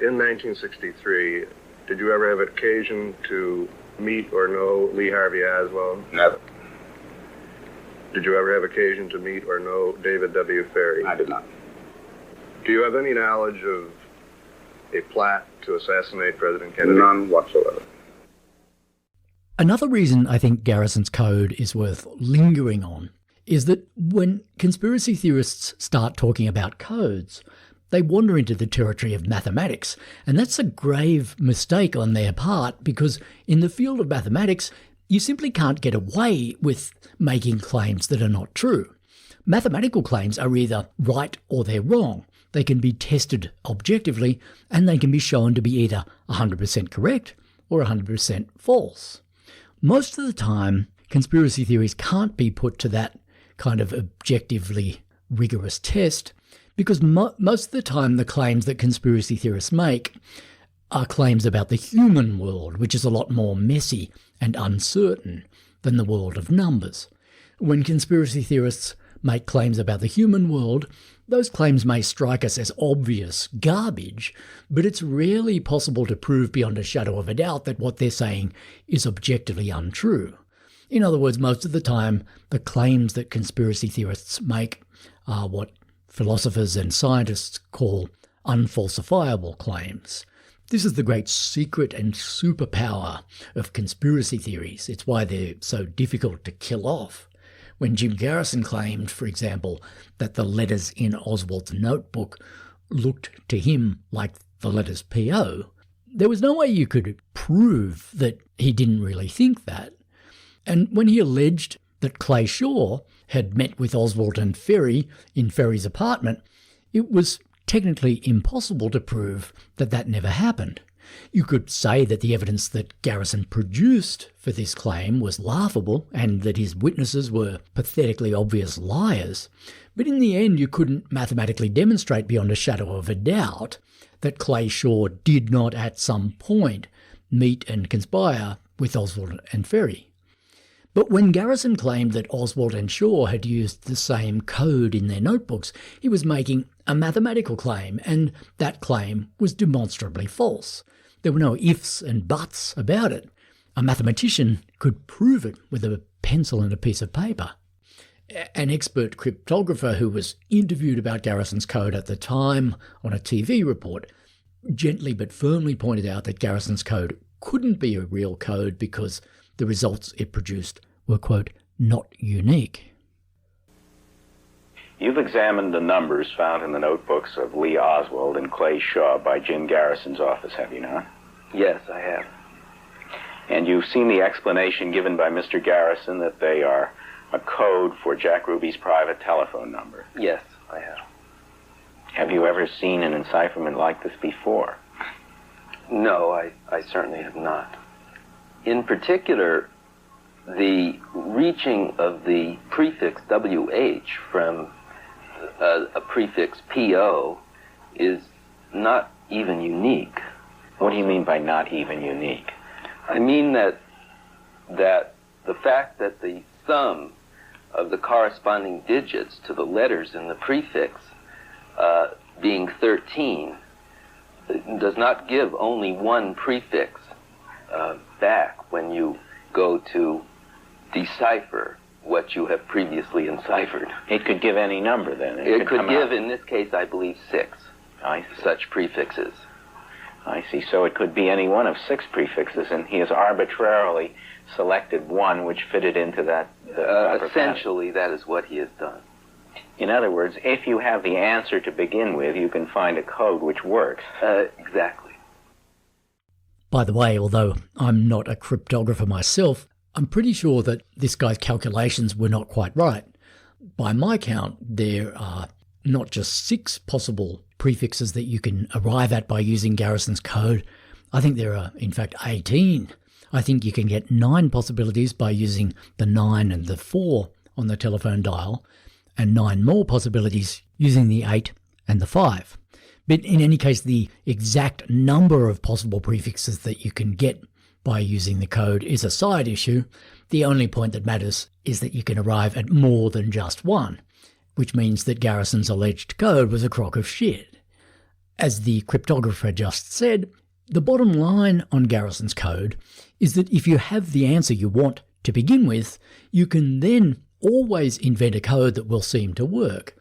In 1963, did you ever have occasion to meet or know Lee Harvey Oswald? Never. Did you ever have occasion to meet or know David W. Ferry? I did not. Do you have any knowledge of a plot to assassinate President Kennedy? None whatsoever. Another reason I think Garrison's code is worth lingering on is that when conspiracy theorists start talking about codes, they wander into the territory of mathematics, and that's a grave mistake on their part, because in the field of mathematics, you simply can't get away with making claims that are not true. Mathematical claims are either right or they're wrong. They can be tested objectively, and they can be shown to be either 100% correct or 100% false. Most of the time, conspiracy theories can't be put to that kind of objectively rigorous test, because most of the time the claims that conspiracy theorists make are claims about the human world, which is a lot more messy and uncertain than the world of numbers. When conspiracy theorists make claims about the human world, those claims may strike us as obvious garbage, but it's rarely possible to prove beyond a shadow of a doubt that what they're saying is objectively untrue. In other words, most of the time, the claims that conspiracy theorists make are what philosophers and scientists call unfalsifiable claims. This is the great secret and superpower of conspiracy theories. It's why they're so difficult to kill off. When Jim Garrison claimed, for example, that the letters in Oswald's notebook looked to him like the letters P.O., there was no way you could prove that he didn't really think that. And when he alleged that Clay Shaw had met with Oswald and Ferry in Ferry's apartment, it was technically impossible to prove that that never happened. You could say that the evidence that Garrison produced for this claim was laughable and that his witnesses were pathetically obvious liars, but in the end you couldn't mathematically demonstrate beyond a shadow of a doubt that Clay Shaw did not at some point meet and conspire with Oswald and Ferry. But when Garrison claimed that Oswald and Shaw had used the same code in their notebooks, he was making a mathematical claim, and that claim was demonstrably false. There were no ifs and buts about it. A mathematician could prove it with a pencil and a piece of paper. An expert cryptographer who was interviewed about Garrison's code at the time on a TV report gently but firmly pointed out that Garrison's code couldn't be a real code because the results it produced were, quote, not unique. You've examined the numbers found in the notebooks of Lee Oswald and Clay Shaw by Jim Garrison's office, have you not? Yes, I have. And you've seen the explanation given by Mr. Garrison that they are a code for Jack Ruby's private telephone number? Yes, I have. Have you ever seen an encipherment like this before? No, I certainly have not. In particular, the reaching of the prefix WH from a prefix PO is not even unique. What do you mean by not even unique? I mean that the fact that the sum of the corresponding digits to the letters in the prefix being 13 does not give only one prefix back when you go to decipher what you have previously enciphered. It could give any number then. It could give, in this case, I believe, 6 such prefixes. I see. So it could be any one of 6 prefixes, and he has arbitrarily selected one which fitted into that. Essentially, that is what he has done. In other words, if you have the answer to begin with, you can find a code which works. Exactly. By the way, although I'm not a cryptographer myself, I'm pretty sure that this guy's calculations were not quite right. By my count, there are not just 6 possible prefixes that you can arrive at by using Garrison's code. I think there are, in fact, 18. I think you can get 9 possibilities by using the 9 and the 4 on the telephone dial, and 9 more possibilities using the 8 and the 5. But in any case, the exact number of possible prefixes that you can get by using the code is a side issue. The only point that matters is that you can arrive at more than just one, which means that Garrison's alleged code was a crock of shit. As the cryptographer just said, the bottom line on Garrison's code is that if you have the answer you want to begin with, you can then always invent a code that will seem to work.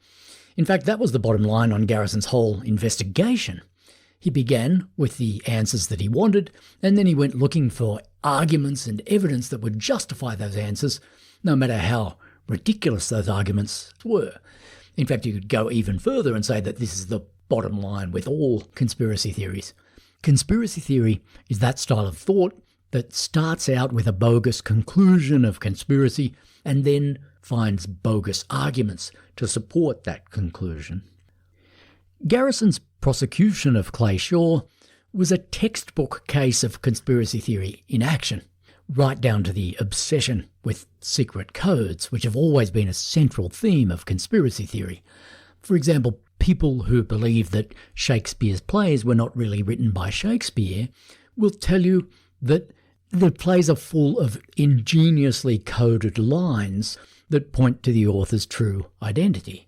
In fact, that was the bottom line on Garrison's whole investigation. He began with the answers that he wanted, and then he went looking for arguments and evidence that would justify those answers, no matter how ridiculous those arguments were. In fact, you could go even further and say that this is the bottom line with all conspiracy theories. Conspiracy theory is that style of thought that starts out with a bogus conclusion of conspiracy and then finds bogus arguments to support that conclusion. Garrison's prosecution of Clay Shaw was a textbook case of conspiracy theory in action, right down to the obsession with secret codes, which have always been a central theme of conspiracy theory. For example, people who believe that Shakespeare's plays were not really written by Shakespeare will tell you that the plays are full of ingeniously coded lines that point to the author's true identity.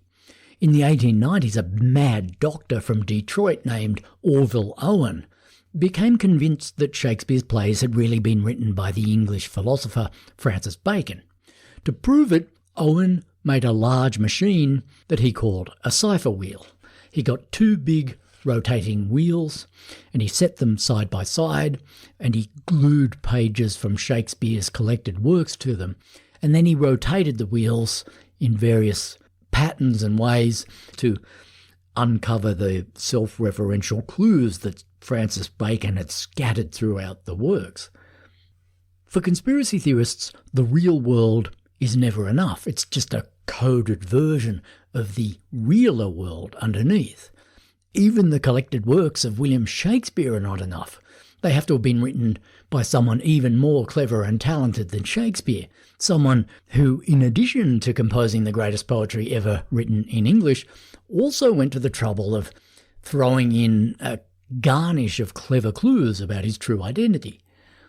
In the 1890s, a mad doctor from Detroit named Orville Owen became convinced that Shakespeare's plays had really been written by the English philosopher Francis Bacon. To prove it, Owen made a large machine that he called a cipher wheel. He got 2 big rotating wheels, and he set them side by side, and he glued pages from Shakespeare's collected works to them, and then he rotated the wheels in various patterns and ways to uncover the self-referential clues that Francis Bacon had scattered throughout the works. For conspiracy theorists, the real world is never enough. It's just a coded version of the realer world underneath. Even the collected works of William Shakespeare are not enough. They have to have been written by someone even more clever and talented than Shakespeare, someone who, in addition to composing the greatest poetry ever written in English, also went to the trouble of throwing in a garnish of clever clues about his true identity,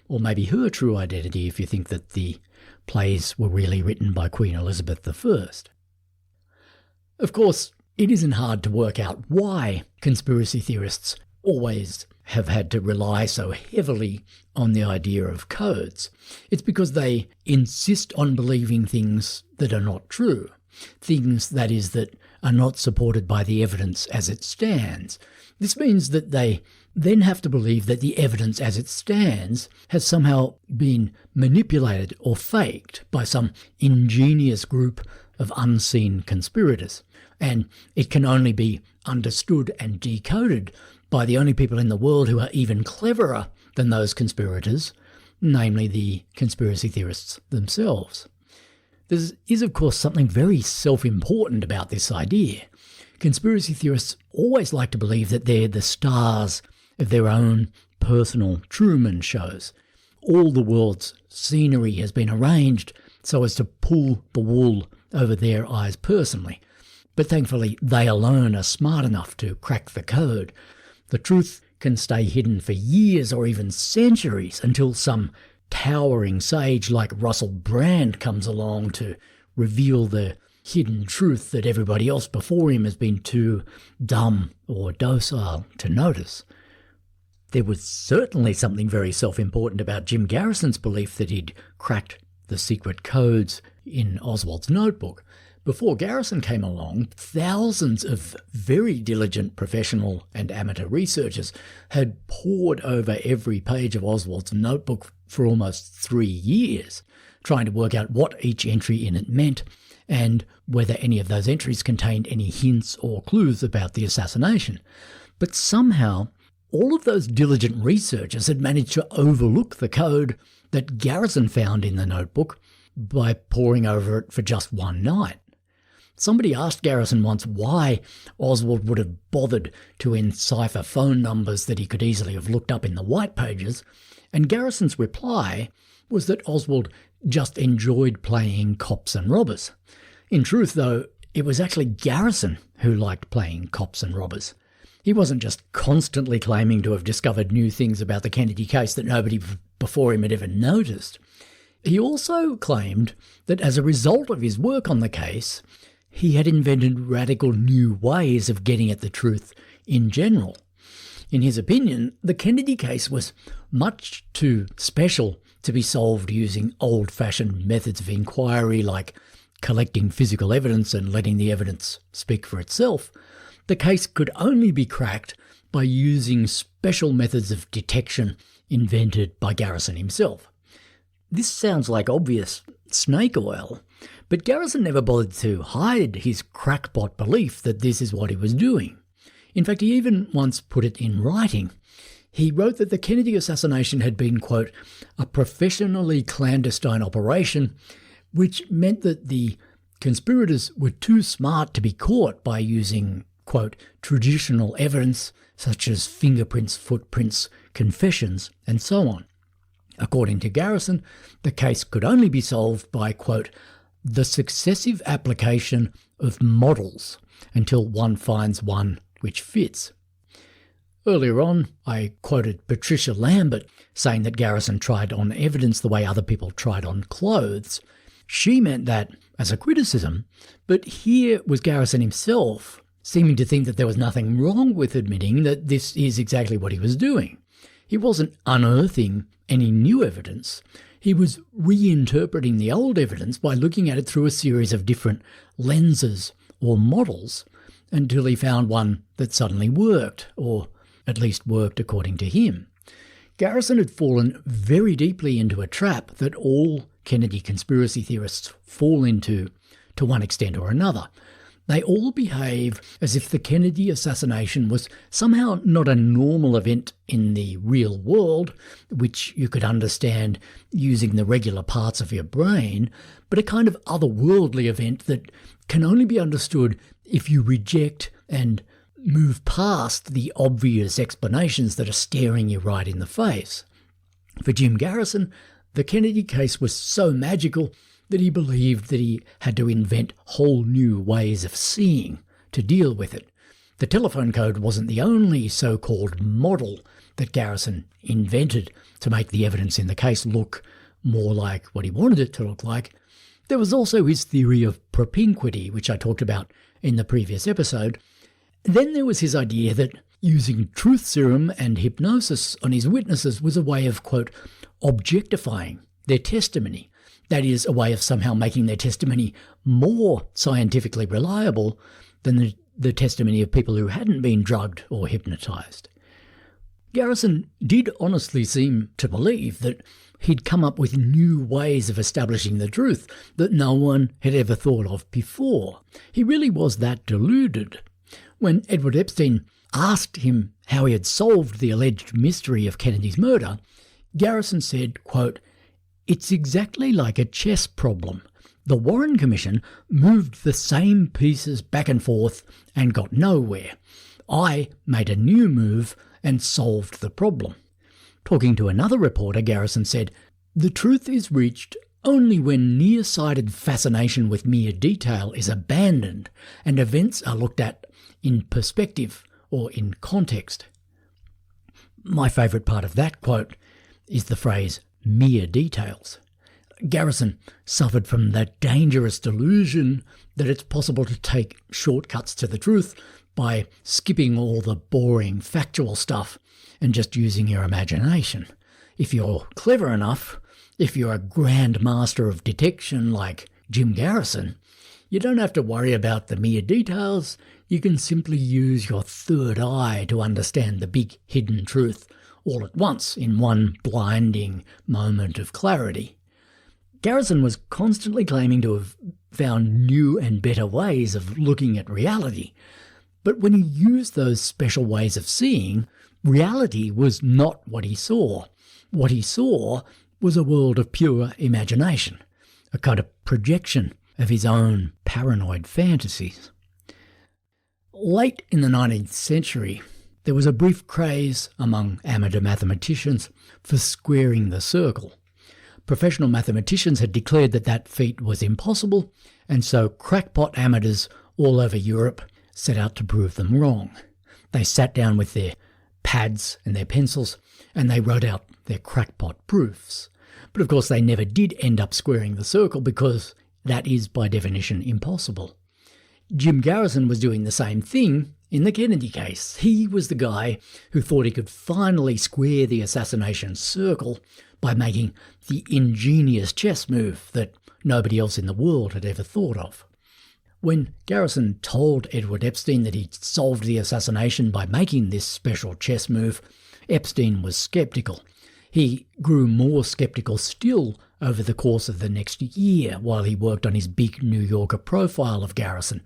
or maybe her true identity if you think that the plays were really written by Queen Elizabeth I. Of course, it isn't hard to work out why conspiracy theorists always have had to rely so heavily on the idea of codes. It's because they insist on believing things that are not true, things, that is, that are not supported by the evidence as it stands. This means that they then have to believe that the evidence as it stands has somehow been manipulated or faked by some ingenious group of unseen conspirators, and it can only be understood and decoded by the only people in the world who are even cleverer than those conspirators, namely the conspiracy theorists themselves. There is, of course, something very self-important about this idea. Conspiracy theorists always like to believe that they're the stars of their own personal Truman shows. All the world's scenery has been arranged so as to pull the wool over their eyes personally. But thankfully, they alone are smart enough to crack the code. The truth can stay hidden for years or even centuries until some towering sage like Russell Brand comes along to reveal the hidden truth that everybody else before him has been too dumb or docile to notice. There was certainly something very self-important about Jim Garrison's belief that he'd cracked the secret codes in Oswald's notebook. Before Garrison came along, thousands of very diligent professional and amateur researchers had pored over every page of Oswald's notebook for almost 3 years, trying to work out what each entry in it meant and whether any of those entries contained any hints or clues about the assassination. But somehow, all of those diligent researchers had managed to overlook the code that Garrison found in the notebook by poring over it for just one night. Somebody asked Garrison once why Oswald would have bothered to encipher phone numbers that he could easily have looked up in the white pages, and Garrison's reply was that Oswald just enjoyed playing cops and robbers. In truth, though, it was actually Garrison who liked playing cops and robbers. He wasn't just constantly claiming to have discovered new things about the Kennedy case that nobody before him had ever noticed. He also claimed that as a result of his work on the case, he had invented radical new ways of getting at the truth in general. In his opinion, the Kennedy case was much too special to be solved using old-fashioned methods of inquiry like collecting physical evidence and letting the evidence speak for itself. The case could only be cracked by using special methods of detection invented by Garrison himself. This sounds like obvious snake oil, but Garrison never bothered to hide his crackpot belief that this is what he was doing. In fact, he even once put it in writing. He wrote that the Kennedy assassination had been, quote, a professionally clandestine operation, which meant that the conspirators were too smart to be caught by using, quote, traditional evidence such as fingerprints, footprints, confessions, and so on. According to Garrison, the case could only be solved by, quote, the successive application of models until one finds one which fits. Earlier on, I quoted Patricia Lambert saying that Garrison tried on evidence the way other people tried on clothes. She meant that as a criticism, but here was Garrison himself seeming to think that there was nothing wrong with admitting that this is exactly what he was doing. He wasn't unearthing any new evidence. He was reinterpreting the old evidence by looking at it through a series of different lenses or models until he found one that suddenly worked, or at least worked according to him. Garrison had fallen very deeply into a trap that all Kennedy conspiracy theorists fall into to one extent or another. They all behave as if the Kennedy assassination was somehow not a normal event in the real world, which you could understand using the regular parts of your brain, but a kind of otherworldly event that can only be understood if you reject and move past the obvious explanations that are staring you right in the face. For Jim Garrison, the Kennedy case was so magical that he believed that he had to invent whole new ways of seeing to deal with it. The telephone code wasn't the only so-called model that Garrison invented to make the evidence in the case look more like what he wanted it to look like. There was also his theory of propinquity, which I talked about in the previous episode. Then there was his idea that using truth serum and hypnosis on his witnesses was a way of, quote, objectifying their testimony. That is, a way of somehow making their testimony more scientifically reliable than the testimony of people who hadn't been drugged or hypnotized. Garrison did honestly seem to believe that he'd come up with new ways of establishing the truth that no one had ever thought of before. He really was that deluded. When Edward Epstein asked him how he had solved the alleged mystery of Kennedy's murder, Garrison said, quote, it's exactly like a chess problem. The Warren Commission moved the same pieces back and forth and got nowhere. I made a new move and solved the problem. Talking to another reporter, Garrison said, the truth is reached only when nearsighted fascination with mere detail is abandoned and events are looked at in perspective or in context. My favourite part of that quote is the phrase mere details. Garrison suffered from that dangerous delusion that it's possible to take shortcuts to the truth by skipping all the boring factual stuff and just using your imagination. If you're clever enough, if you're a grand master of detection like Jim Garrison, you don't have to worry about the mere details. You can simply use your third eye to understand the big hidden truth all at once in one blinding moment of clarity. Garrison was constantly claiming to have found new and better ways of looking at reality. But when he used those special ways of seeing, reality was not what he saw. What he saw was a world of pure imagination, a kind of projection of his own paranoid fantasies. Late in the 19th century, there was a brief craze among amateur mathematicians for squaring the circle. Professional mathematicians had declared that that feat was impossible, and so crackpot amateurs all over Europe set out to prove them wrong. They sat down with their pads and their pencils, and they wrote out their crackpot proofs. But of course they never did end up squaring the circle because that is by definition impossible. Jim Garrison was doing the same thing in the Kennedy case. He was the guy who thought he could finally square the assassination circle by making the ingenious chess move that nobody else in the world had ever thought of. When Garrison told Edward Epstein that he'd solved the assassination by making this special chess move, Epstein was sceptical. He grew more sceptical still over the course of the next year while he worked on his big New Yorker profile of Garrison.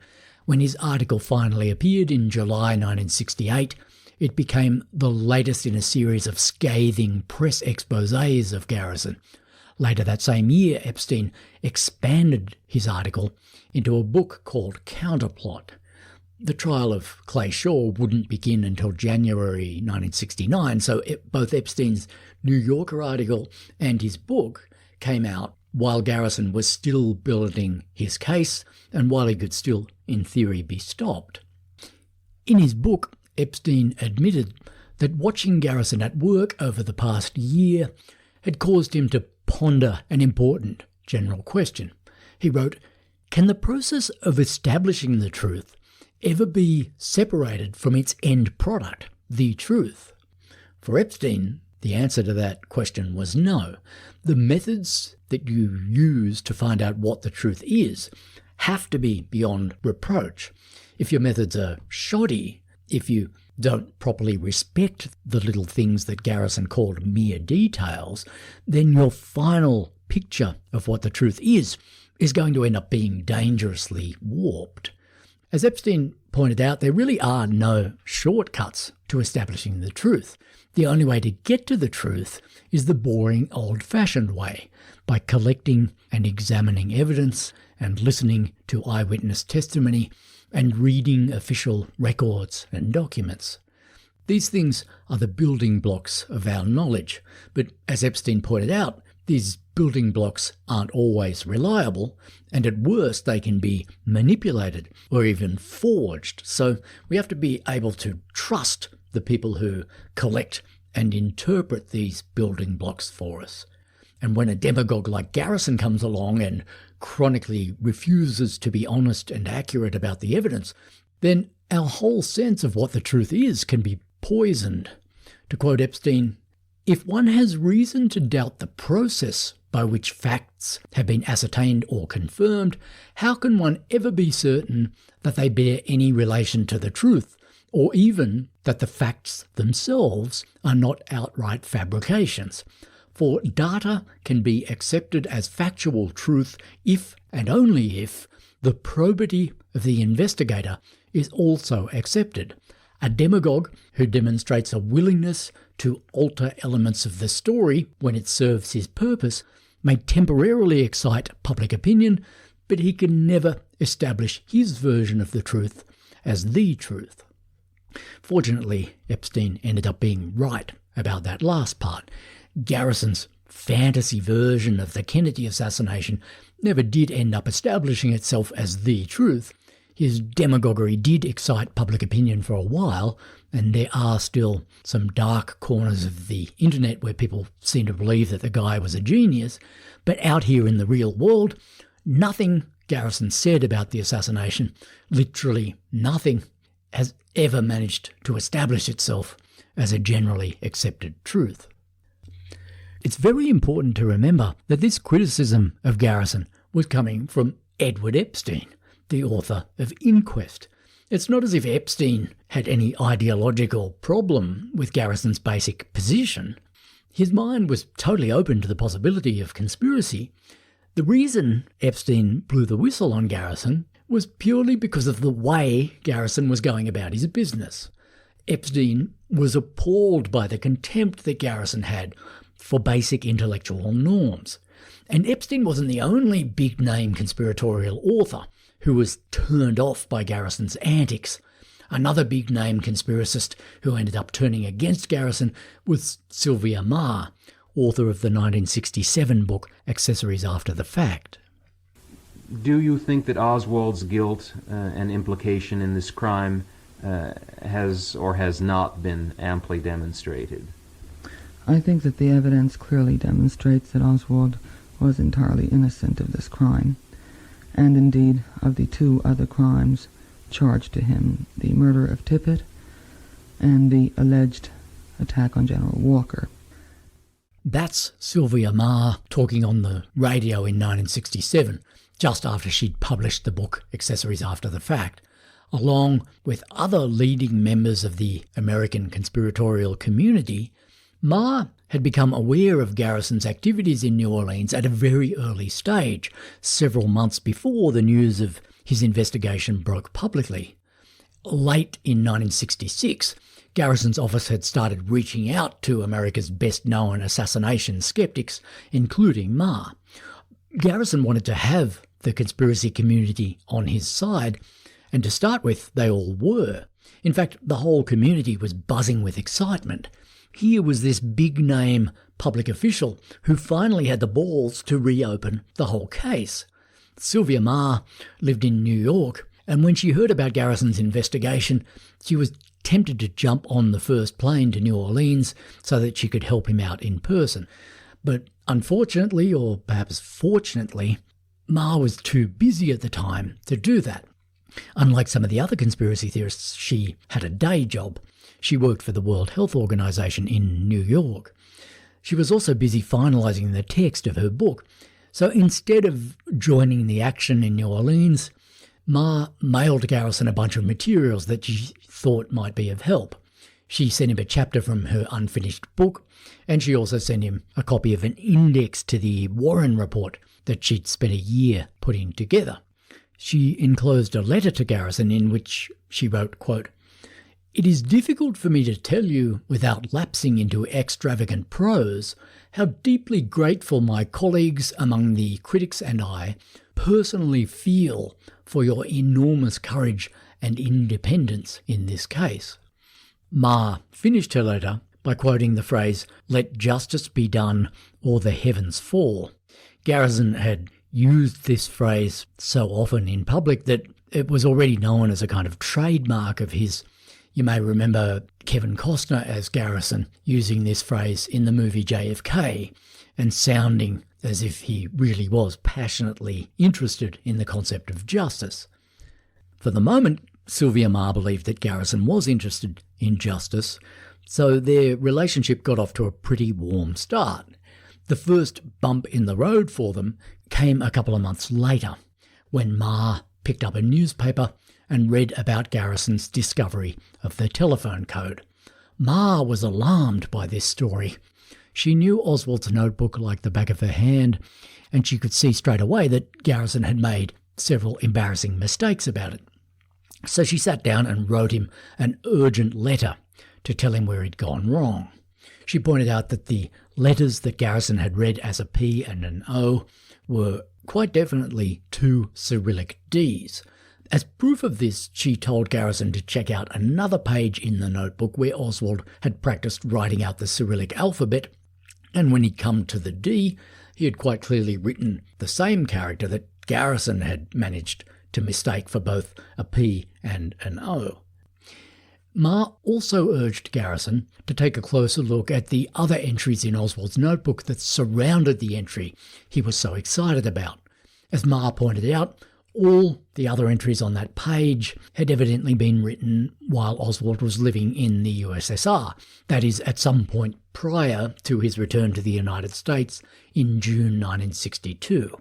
When his article finally appeared in July 1968, it became the latest in a series of scathing press exposés of Garrison. Later that same year, Epstein expanded his article into a book called Counterplot. The trial of Clay Shaw wouldn't begin until January 1969, so both Epstein's New Yorker article and his book came out while Garrison was still building his case and while he could still, in theory, be stopped. In his book, Epstein admitted that watching Garrison at work over the past year had caused him to ponder an important general question. He wrote, "Can the process of establishing the truth ever be separated from its end product, the truth?" For Epstein, the answer to that question was no. The methods that you use to find out what the truth is have to be beyond reproach. If your methods are shoddy, if you don't properly respect the little things that Garrison called mere details, then your final picture of what the truth is going to end up being dangerously warped. As Epstein pointed out, there really are no shortcuts to establishing the truth. The only way to get to the truth is the boring, old-fashioned way, by collecting and examining evidence and listening to eyewitness testimony and reading official records and documents. These things are the building blocks of our knowledge, but as Epstein pointed out, these building blocks aren't always reliable, and at worst they can be manipulated or even forged. So we have to be able to trust the people who collect and interpret these building blocks for us. And when a demagogue like Garrison comes along and chronically refuses to be honest and accurate about the evidence, then our whole sense of what the truth is can be poisoned. To quote Epstein, "If one has reason to doubt the process by which facts have been ascertained or confirmed, how can one ever be certain that they bear any relation to the truth, or even that the facts themselves are not outright fabrications? For data can be accepted as factual truth if and only if the probity of the investigator is also accepted. A demagogue who demonstrates a willingness to alter elements of the story when it serves his purpose may temporarily excite public opinion, but he can never establish his version of the truth as the truth." Fortunately, Epstein ended up being right about that last part. Garrison's fantasy version of the Kennedy assassination never did end up establishing itself as the truth. His demagoguery did excite public opinion for a while, and there are still some dark corners of the internet where people seem to believe that the guy was a genius. But out here in the real world, nothing Garrison said about the assassination, literally nothing, has ever managed to establish itself as a generally accepted truth. It's very important to remember that this criticism of Garrison was coming from Edward Epstein, the author of Inquest. It's not as if Epstein had any ideological problem with Garrison's basic position. His mind was totally open to the possibility of conspiracy. The reason Epstein blew the whistle on Garrison was purely because of the way Garrison was going about his business. Epstein was appalled by the contempt that Garrison had for basic intellectual norms. And Epstein wasn't the only big-name conspiratorial author who was turned off by Garrison's antics. Another big-name conspiracist who ended up turning against Garrison was Sylvia Meagher, author of the 1967 book Accessories After the Fact. Do you think that Oswald's guilt and implication in this crime has or has not been amply demonstrated? I think that the evidence clearly demonstrates that Oswald was entirely innocent of this crime, and indeed of the two other crimes charged to him, the murder of Tippit and the alleged attack on General Walker. That's Sylvia Meagher talking on the radio in 1967, just after she'd published the book Accessories After the Fact, along with other leading members of the American conspiratorial community. Meagher had become aware of Garrison's activities in New Orleans at a very early stage, several months before the news of his investigation broke publicly. Late in 1966, Garrison's office had started reaching out to America's best-known assassination skeptics, including Meagher. Garrison wanted to have the conspiracy community on his side, and to start with, they all were. In fact, the whole community was buzzing with excitement. Here was this big-name public official who finally had the balls to reopen the whole case. Sylvia Meagher lived in New York, and when she heard about Garrison's investigation, she was tempted to jump on the first plane to New Orleans so that she could help him out in person. But unfortunately, or perhaps fortunately, Meagher was too busy at the time to do that. Unlike some of the other conspiracy theorists, she had a day job. She worked for the World Health Organization in New York. She was also busy finalizing the text of her book. So instead of joining the action in New Orleans, Meagher mailed Garrison a bunch of materials that she thought might be of help. She sent him a chapter from her unfinished book, and she also sent him a copy of an index to the Warren Report that she'd spent a year putting together. She enclosed a letter to Garrison in which she wrote, quote, "It is difficult for me to tell you, without lapsing into extravagant prose, how deeply grateful my colleagues among the critics and I personally feel for your enormous courage and independence in this case." Meagher finished her letter by quoting the phrase, "Let justice be done or the heavens fall." Garrison had used this phrase so often in public that it was already known as a kind of trademark of his. You may remember Kevin Costner as Garrison using this phrase in the movie JFK and sounding as if he really was passionately interested in the concept of justice. For the moment, Sylvia Meagher believed that Garrison was interested in justice, so their relationship got off to a pretty warm start. The first bump in the road for them came a couple of months later, when Meagher picked up a newspaper and read about Garrison's discovery of the telephone code. Meagher was alarmed by this story. She knew Oswald's notebook like the back of her hand, and she could see straight away that Garrison had made several embarrassing mistakes about it. So she sat down and wrote him an urgent letter to tell him where he'd gone wrong. She pointed out that the letters that Garrison had read as a P and an O were quite definitely two Cyrillic Ds. As proof of this, she told Garrison to check out another page in the notebook where Oswald had practiced writing out the Cyrillic alphabet, and when he'd come to the D, he had quite clearly written the same character that Garrison had managed to mistake for both a P and an O. Ma also urged Garrison to take a closer look at the other entries in Oswald's notebook that surrounded the entry he was so excited about. As Ma pointed out, all the other entries on that page had evidently been written while Oswald was living in the USSR, that is, at some point prior to his return to the United States in June 1962.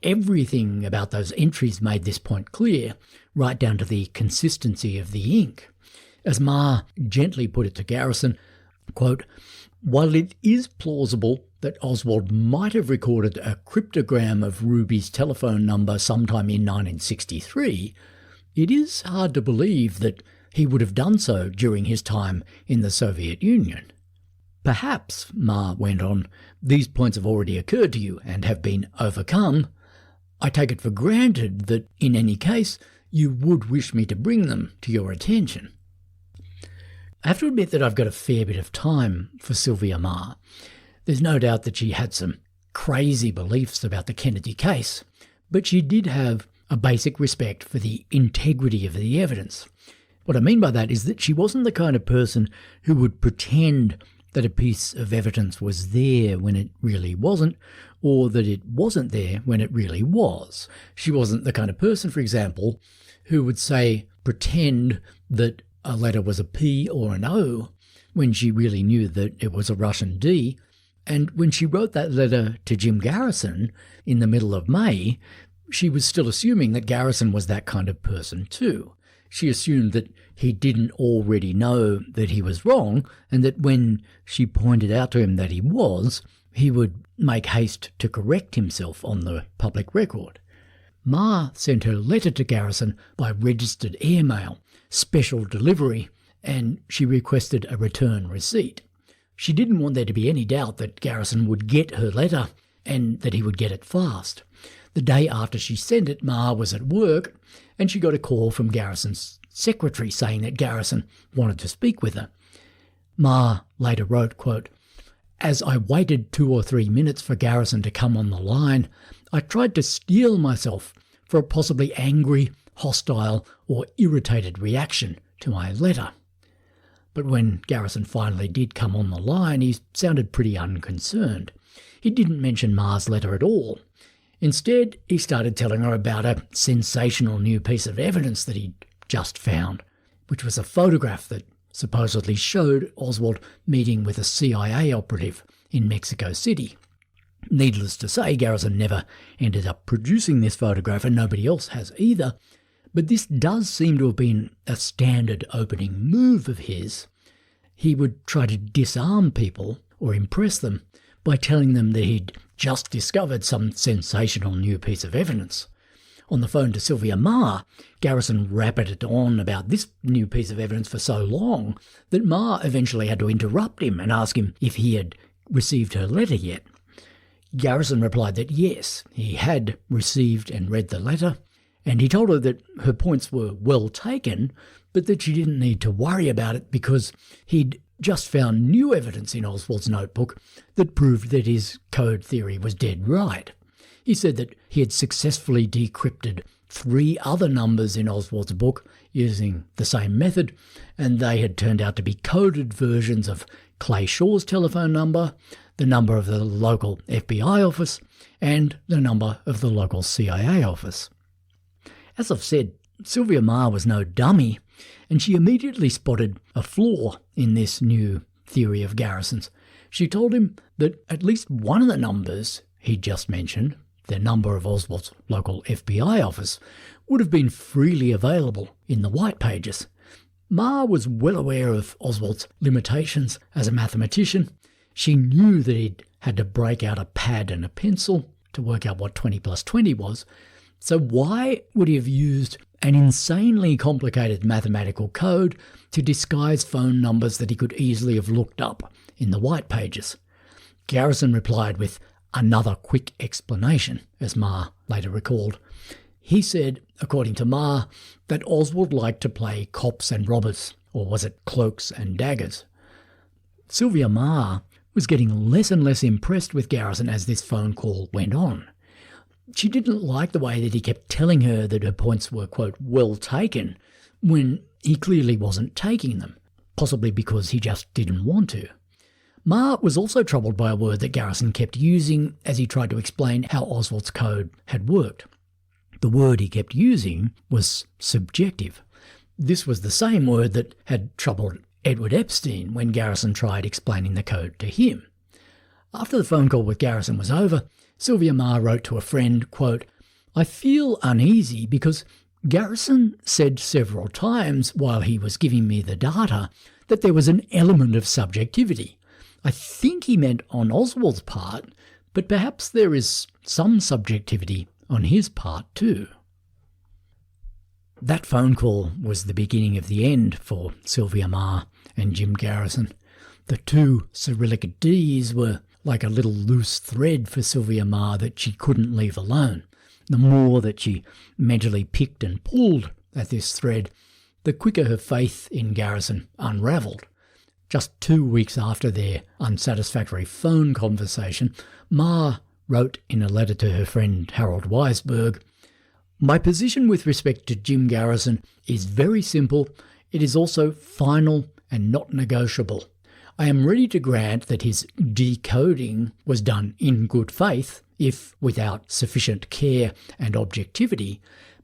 Everything about those entries made this point clear, right down to the consistency of the ink. As Ma gently put it to Garrison, quote, "While it is plausible that Oswald might have recorded a cryptogram of Ruby's telephone number sometime in 1963, it is hard to believe that he would have done so during his time in the Soviet Union. Perhaps," Ma went on, "these points have already occurred to you and have been overcome. I take it for granted that, in any case, you would wish me to bring them to your attention." I have to admit that I've got a fair bit of time for Sylvia Ma. There's no doubt that she had some crazy beliefs about the Kennedy case, but she did have a basic respect for the integrity of the evidence. What I mean by that is that she wasn't the kind of person who would pretend that a piece of evidence was there when it really wasn't, or that it wasn't there when it really was. She wasn't the kind of person, for example, who would pretend that a letter was a P or an O when she really knew that it was a Russian D. And when she wrote that letter to Jim Garrison in the middle of May, she was still assuming that Garrison was that kind of person too. She assumed that he didn't already know that he was wrong, and that when she pointed out to him that he was, he would make haste to correct himself on the public record. Ma sent her letter to Garrison by registered airmail, special delivery, and she requested a return receipt. She didn't want there to be any doubt that Garrison would get her letter and that he would get it fast. The day after she sent it, Ma was at work, and she got a call from Garrison's secretary saying that Garrison wanted to speak with her. Ma later wrote, quote, "As I waited 2 or 3 minutes for Garrison to come on the line, I tried to steel myself for a possibly angry, hostile, or irritated reaction to my letter. But when Garrison finally did come on the line, he sounded pretty unconcerned. He didn't mention Ma's letter at all. Instead, he started telling her about a sensational new piece of evidence that he'd just found, which was a photograph that supposedly showed Oswald meeting with a CIA operative in Mexico City. Needless to say, Garrison never ended up producing this photograph, and nobody else has either. But this does seem to have been a standard opening move of his. He would try to disarm people or impress them by telling them that he'd just discovered some sensational new piece of evidence. On the phone to Sylvia Ma, Garrison rabbited on about this new piece of evidence for so long that Ma eventually had to interrupt him and ask him if he had received her letter yet. Garrison replied that yes, he had received and read the letter, and he told her that her points were well taken, but that she didn't need to worry about it because he'd just found new evidence in Oswald's notebook that proved that his code theory was dead right. He said that he had successfully decrypted 3 other numbers in Oswald's book using the same method, and they had turned out to be coded versions of Clay Shaw's telephone number, the number of the local FBI office, and the number of the local CIA office. As I've said, Sylvia Ma was no dummy, and she immediately spotted a flaw in this new theory of Garrison's. She told him that at least one of the numbers he'd just mentioned, the number of Oswald's local FBI office, would have been freely available in the white pages. Ma was well aware of Oswald's limitations as a mathematician. She knew that he'd had to break out a pad and a pencil to work out what 20 plus 20 was. So why would he have used an insanely complicated mathematical code to disguise phone numbers that he could easily have looked up in the white pages? Garrison replied with another quick explanation, as Ma later recalled. He said, according to Ma, that Oswald liked to play cops and robbers, or was it cloaks and daggers? Sylvia Ma was getting less and less impressed with Garrison as this phone call went on. She didn't like the way that he kept telling her that her points were, quote, well taken, when he clearly wasn't taking them, possibly because he just didn't want to. Ma was also troubled by a word that Garrison kept using as he tried to explain how Oswald's code had worked. The word he kept using was subjective. This was the same word that had troubled Edward Epstein when Garrison tried explaining the code to him. After the phone call with Garrison was over, Sylvia Ma wrote to a friend, quote, "I feel uneasy because Garrison said several times while he was giving me the data that there was an element of subjectivity. I think he meant on Oswald's part, but perhaps there is some subjectivity on his part too." That phone call was the beginning of the end for Sylvia Ma and Jim Garrison. The two Cyrillic Ds were like a little loose thread for Sylvia Ma that she couldn't leave alone. The more that she mentally picked and pulled at this thread, the quicker her faith in Garrison unravelled. Just 2 weeks after their unsatisfactory phone conversation, Ma wrote in a letter to her friend Harold Weisberg, "My position with respect to Jim Garrison is very simple. It is also final and not negotiable. I am ready to grant that his decoding was done in good faith, if without sufficient care and objectivity,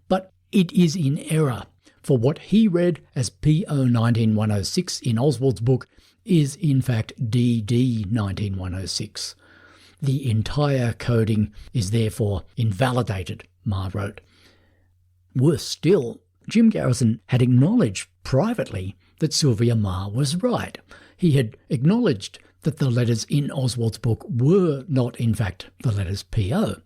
but it is in error, for what he read as PO 19106 in Oswald's book is in fact DD 19106. The entire coding is therefore invalidated," Ma wrote. Worse still, Jim Garrison had acknowledged privately that Sylvia Ma was right. He had acknowledged that the letters in Oswald's book were not in fact the letters PO.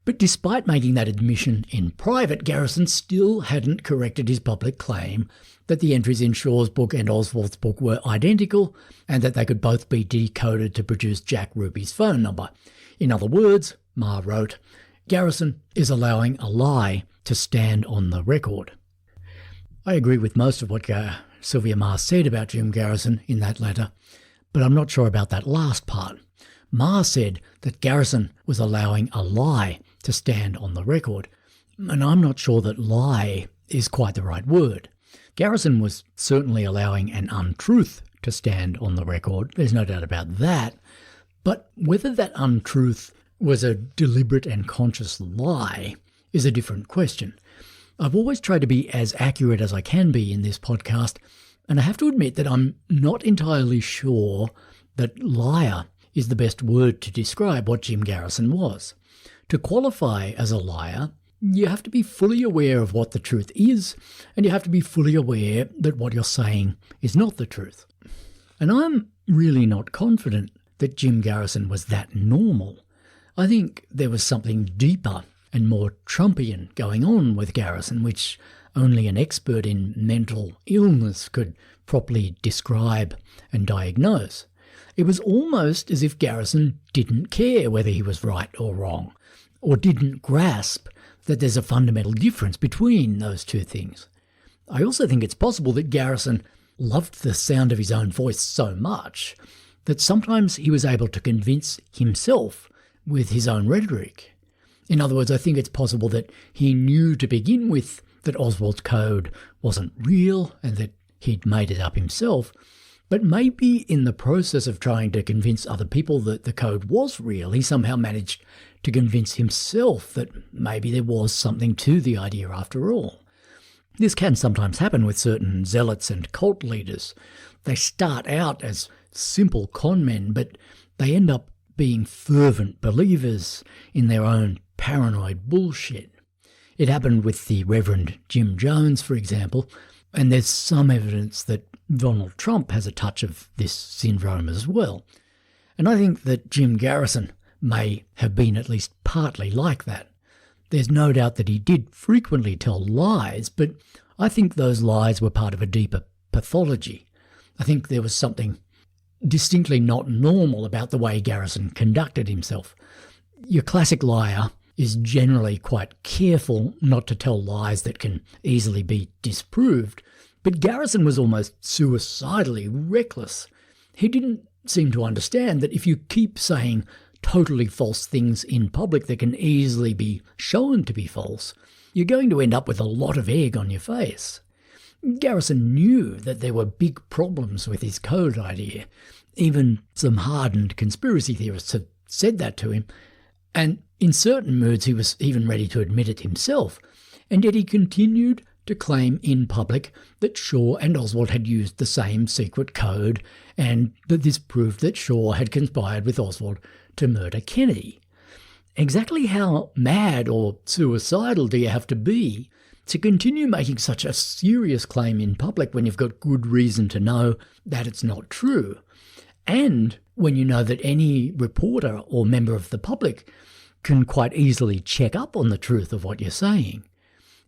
But despite making that admission in private, Garrison still hadn't corrected his public claim that the entries in Shaw's book and Oswald's book were identical and that they could both be decoded to produce Jack Ruby's phone number. In other words, Ma wrote, Garrison is allowing a lie to stand on the record. I agree with most of what Sylvia Ma said about Jim Garrison in that letter, but I'm not sure about that last part. Ma said that Garrison was allowing a lie to stand on the record, and I'm not sure that lie is quite the right word. Garrison was certainly allowing an untruth to stand on the record, there's no doubt about that, but whether that untruth was a deliberate and conscious lie is a different question. I've always tried to be as accurate as I can be in this podcast, and I have to admit that I'm not entirely sure that liar is the best word to describe what Jim Garrison was. To qualify as a liar, you have to be fully aware of what the truth is, and you have to be fully aware that what you're saying is not the truth. And I'm really not confident that Jim Garrison was that normal. I think there was something deeper and more Trumpian going on with Garrison, which only an expert in mental illness could properly describe and diagnose. It was almost as if Garrison didn't care whether he was right or wrong, or didn't grasp that there's a fundamental difference between those two things. I also think it's possible that Garrison loved the sound of his own voice so much that sometimes he was able to convince himself with his own rhetoric. In other words, I think it's possible that he knew to begin with that Oswald's code wasn't real and that he'd made it up himself, but maybe in the process of trying to convince other people that the code was real, he somehow managed to convince himself that maybe there was something to the idea after all. This can sometimes happen with certain zealots and cult leaders. They start out as simple con men, but they end up being fervent believers in their own paranoid bullshit. It happened with the Reverend Jim Jones, for example, and there's some evidence that Donald Trump has a touch of this syndrome as well. And I think that Jim Garrison may have been at least partly like that. There's no doubt that he did frequently tell lies, but I think those lies were part of a deeper pathology. I think there was something distinctly not normal about the way Garrison conducted himself. Your classic liar is generally quite careful not to tell lies that can easily be disproved, but Garrison was almost suicidally reckless. He didn't seem to understand that if you keep saying totally false things in public that can easily be shown to be false, you're going to end up with a lot of egg on your face. Garrison knew that there were big problems with his code idea. Even some hardened conspiracy theorists had said that to him, and in certain moods he was even ready to admit it himself, and yet he continued to claim in public that Shaw and Oswald had used the same secret code, and that this proved that Shaw had conspired with Oswald to murder Kennedy. Exactly how mad or suicidal do you have to be to continue making such a serious claim in public when you've got good reason to know that it's not true, and when you know that any reporter or member of the public can quite easily check up on the truth of what you're saying?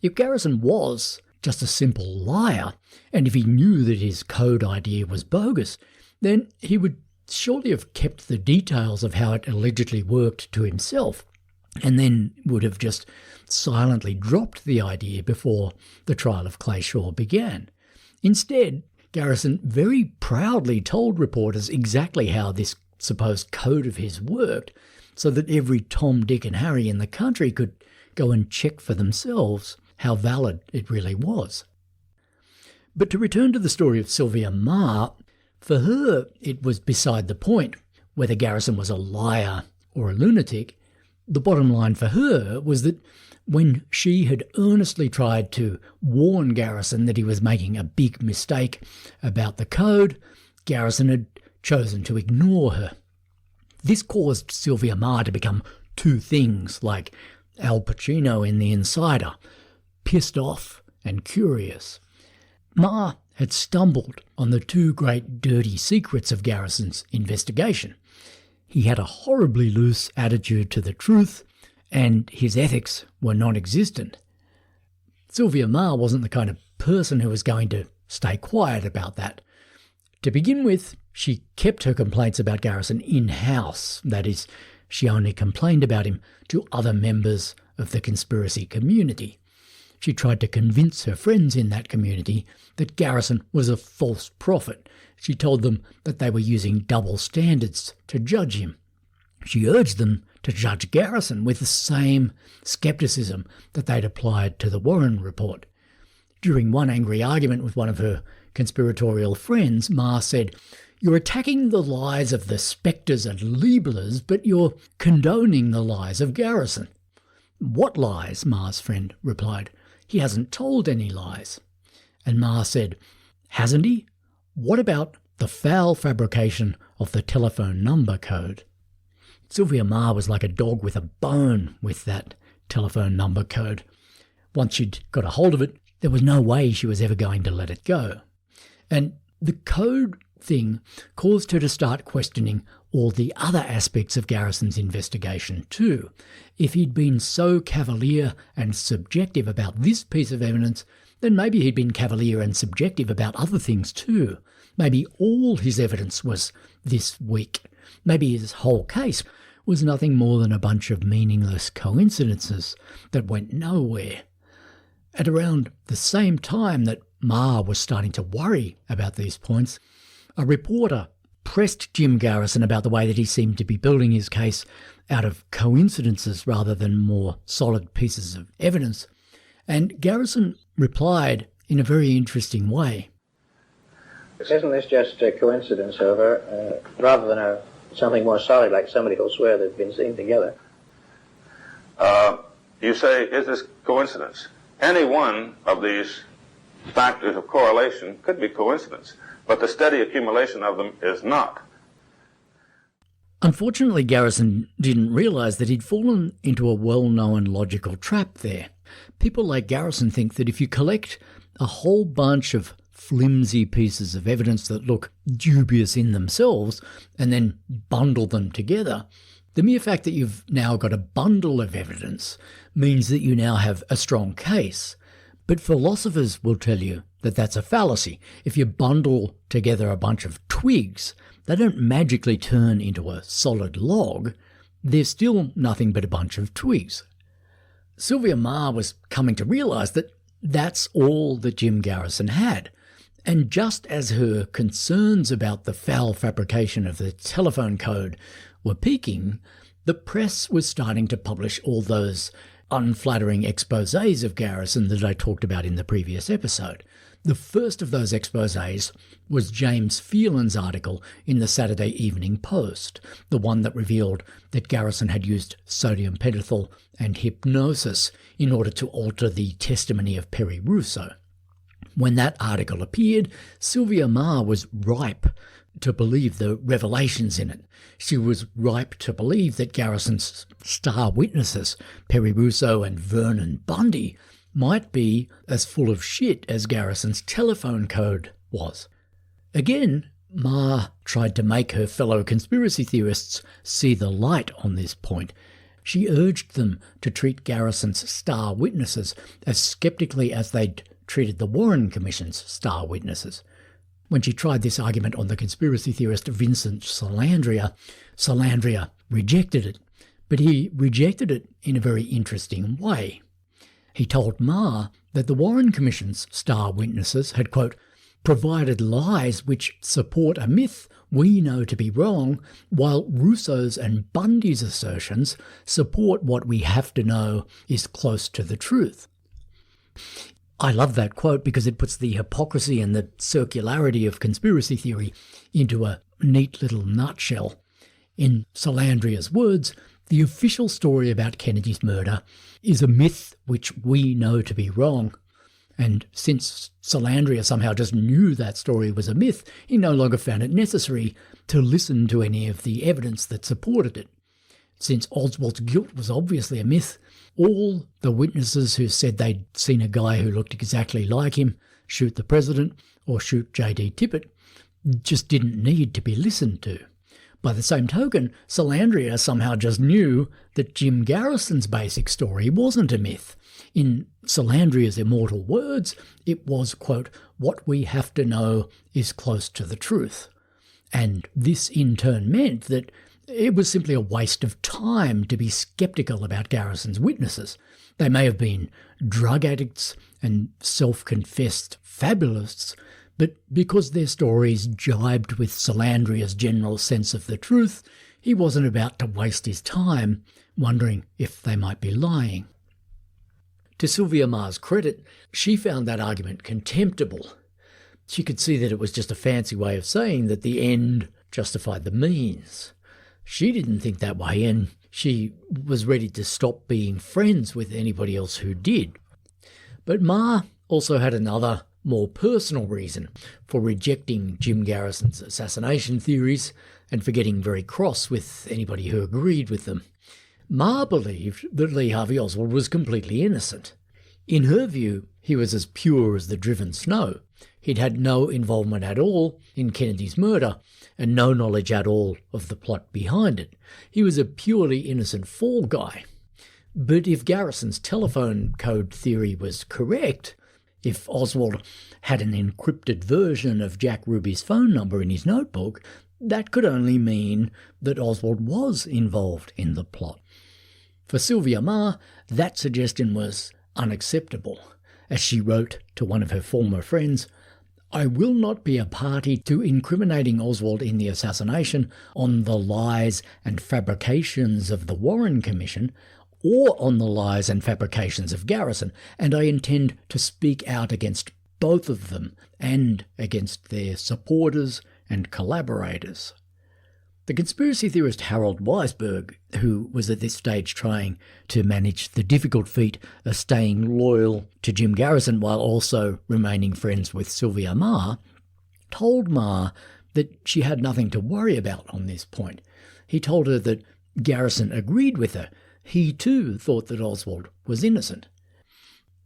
If Garrison was just a simple liar, and if he knew that his code idea was bogus, then he would surely have kept the details of how it allegedly worked to himself, and then would have just silently dropped the idea before the trial of Clay Shaw began. Instead, Garrison very proudly told reporters exactly how this supposed code of his worked, so that every Tom, Dick and Harry in the country could go and check for themselves how valid it really was. But to return to the story of Sylvia Meagher, for her it was beside the point whether Garrison was a liar or a lunatic. The bottom line for her was that when she had earnestly tried to warn Garrison that he was making a big mistake about the code, Garrison had chosen to ignore her. This caused Sylvia Meagher to become two things like Al Pacino in The Insider, pissed off and curious. Meagher had stumbled on the two great dirty secrets of Garrison's investigation. He had a horribly loose attitude to the truth, and his ethics were non-existent. Sylvia Meagher wasn't the kind of person who was going to stay quiet about that. To begin with, she kept her complaints about Garrison in-house. That is, she only complained about him to other members of the conspiracy community. She tried to convince her friends in that community that Garrison was a false prophet. She told them that they were using double standards to judge him. She urged them to judge Garrison with the same scepticism that they'd applied to the Warren report. During one angry argument with one of her conspiratorial friends, Meagher said, "You're attacking the lies of the Spectors and Lieblers, but you're condoning the lies of Garrison." "What lies?" Meagher's friend replied. "He hasn't told any lies." And Meagher said, "Hasn't he? What about the foul fabrication of the telephone number code?" Sylvia Meagher was like a dog with a bone with that telephone number code. Once she'd got a hold of it, there was no way she was ever going to let it go. And the code thing caused her to start questioning all the other aspects of Garrison's investigation too. If he'd been so cavalier and subjective about this piece of evidence, then maybe he'd been cavalier and subjective about other things too. Maybe all his evidence was this weak. Maybe his whole case was nothing more than a bunch of meaningless coincidences that went nowhere. At around the same time that Meagher was starting to worry about these points, a reporter pressed Jim Garrison about the way that he seemed to be building his case out of coincidences rather than more solid pieces of evidence, and Garrison replied in a very interesting way. Isn't this just a coincidence, however, rather than something more solid, like somebody who'll swear they've been seen together? You say, is this coincidence? Any one of these factors of correlation could be coincidence, but the steady accumulation of them is not. Unfortunately, Garrison didn't realise that he'd fallen into a well-known logical trap there. People like Garrison think that if you collect a whole bunch of flimsy pieces of evidence that look dubious in themselves and then bundle them together, the mere fact that you've now got a bundle of evidence means that you now have a strong case. But philosophers will tell you that that's a fallacy. If you bundle together a bunch of twigs, they don't magically turn into a solid log. They're still nothing but a bunch of twigs. Sylvia Meagher was coming to realise that that's all that Jim Garrison had. And just as her concerns about the foul fabrication of the telephone code were peaking, the press was starting to publish all those unflattering exposés of Garrison that I talked about in the previous episode. The first of those exposés was James Phelan's article in the Saturday Evening Post, the one that revealed that Garrison had used sodium pentothal and hypnosis in order to alter the testimony of Perry Russo. When that article appeared, Sylvia Meagher was ripe to believe the revelations in it. She was ripe to believe that Garrison's star witnesses, Perry Russo and Vernon Bundy, might be as full of shit as Garrison's telephone code was. Again, Meagher tried to make her fellow conspiracy theorists see the light on this point. She urged them to treat Garrison's star witnesses as skeptically as they'd treated the Warren Commission's star witnesses. When she tried this argument on the conspiracy theorist Vincent Salandria, Salandria rejected it, but he rejected it in a very interesting way. He told Meagher that the Warren Commission's star witnesses had, quote, provided lies which support a myth we know to be wrong, while Russo's and Bundy's assertions support what we have to know is close to the truth. I love that quote because it puts the hypocrisy and the circularity of conspiracy theory into a neat little nutshell. In Salandria's words, the official story about Kennedy's murder is a myth which we know to be wrong. And since Salandria somehow just knew that story was a myth, he no longer found it necessary to listen to any of the evidence that supported it. Since Oswald's guilt was obviously a myth, all the witnesses who said they'd seen a guy who looked exactly like him shoot the president or shoot J.D. Tippit just didn't need to be listened to. By the same token, Salandria somehow just knew that Jim Garrison's basic story wasn't a myth. In Salandria's immortal words, it was, quote, what we have to know is close to the truth. And this in turn meant that it was simply a waste of time to be sceptical about Garrison's witnesses. They may have been drug addicts and self-confessed fabulists, but because their stories jibed with Salandria's general sense of the truth, he wasn't about to waste his time wondering if they might be lying. To Sylvia Meagher's credit, she found that argument contemptible. She could see that it was just a fancy way of saying that the end justified the means. She didn't think that way, and she was ready to stop being friends with anybody else who did. But Meagher also had another, more personal reason for rejecting Jim Garrison's assassination theories and for getting very cross with anybody who agreed with them. Meagher believed that Lee Harvey Oswald was completely innocent. In her view, he was as pure as the driven snow. He'd had no involvement at all in Kennedy's murder and no knowledge at all of the plot behind it. He was a purely innocent fall guy. But if Garrison's telephone code theory was correct, if Oswald had an encrypted version of Jack Ruby's phone number in his notebook, that could only mean that Oswald was involved in the plot. For Sylvia Meagher, that suggestion was unacceptable. As she wrote to one of her former friends, I will not be a party to incriminating Oswald in the assassination on the lies and fabrications of the Warren Commission or on the lies and fabrications of Garrison, and I intend to speak out against both of them and against their supporters and collaborators. The conspiracy theorist Harold Weisberg, who was at this stage trying to manage the difficult feat of staying loyal to Jim Garrison while also remaining friends with Sylvia Meagher, told Meagher that she had nothing to worry about on this point. He told her that Garrison agreed with her. He too thought that Oswald was innocent.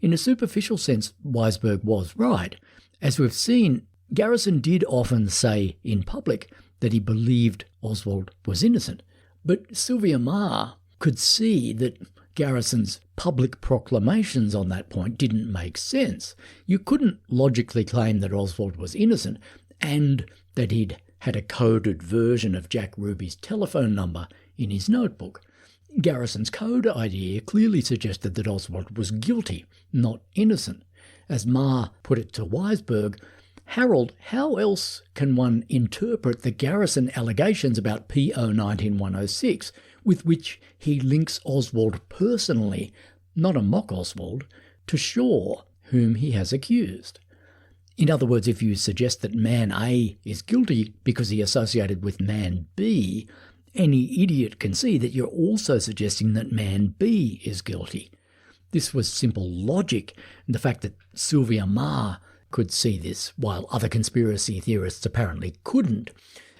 In a superficial sense, Weisberg was right. As we've seen, Garrison did often say in public that he believed Oswald was innocent. But Sylvia Meagher could see that Garrison's public proclamations on that point didn't make sense. You couldn't logically claim that Oswald was innocent and that he'd had a coded version of Jack Ruby's telephone number in his notebook. Garrison's code idea clearly suggested that Oswald was guilty, not innocent. As Meagher put it to Weisberg, Harold, how else can one interpret the Garrison allegations about PO 19106, with which he links Oswald personally, not a mock Oswald, to Shaw, whom he has accused? In other words, if you suggest that man A is guilty because he associated with man B, any idiot can see that you're also suggesting that man B is guilty. This was simple logic, and the fact that Sylvia Meagher could see this while other conspiracy theorists apparently couldn't,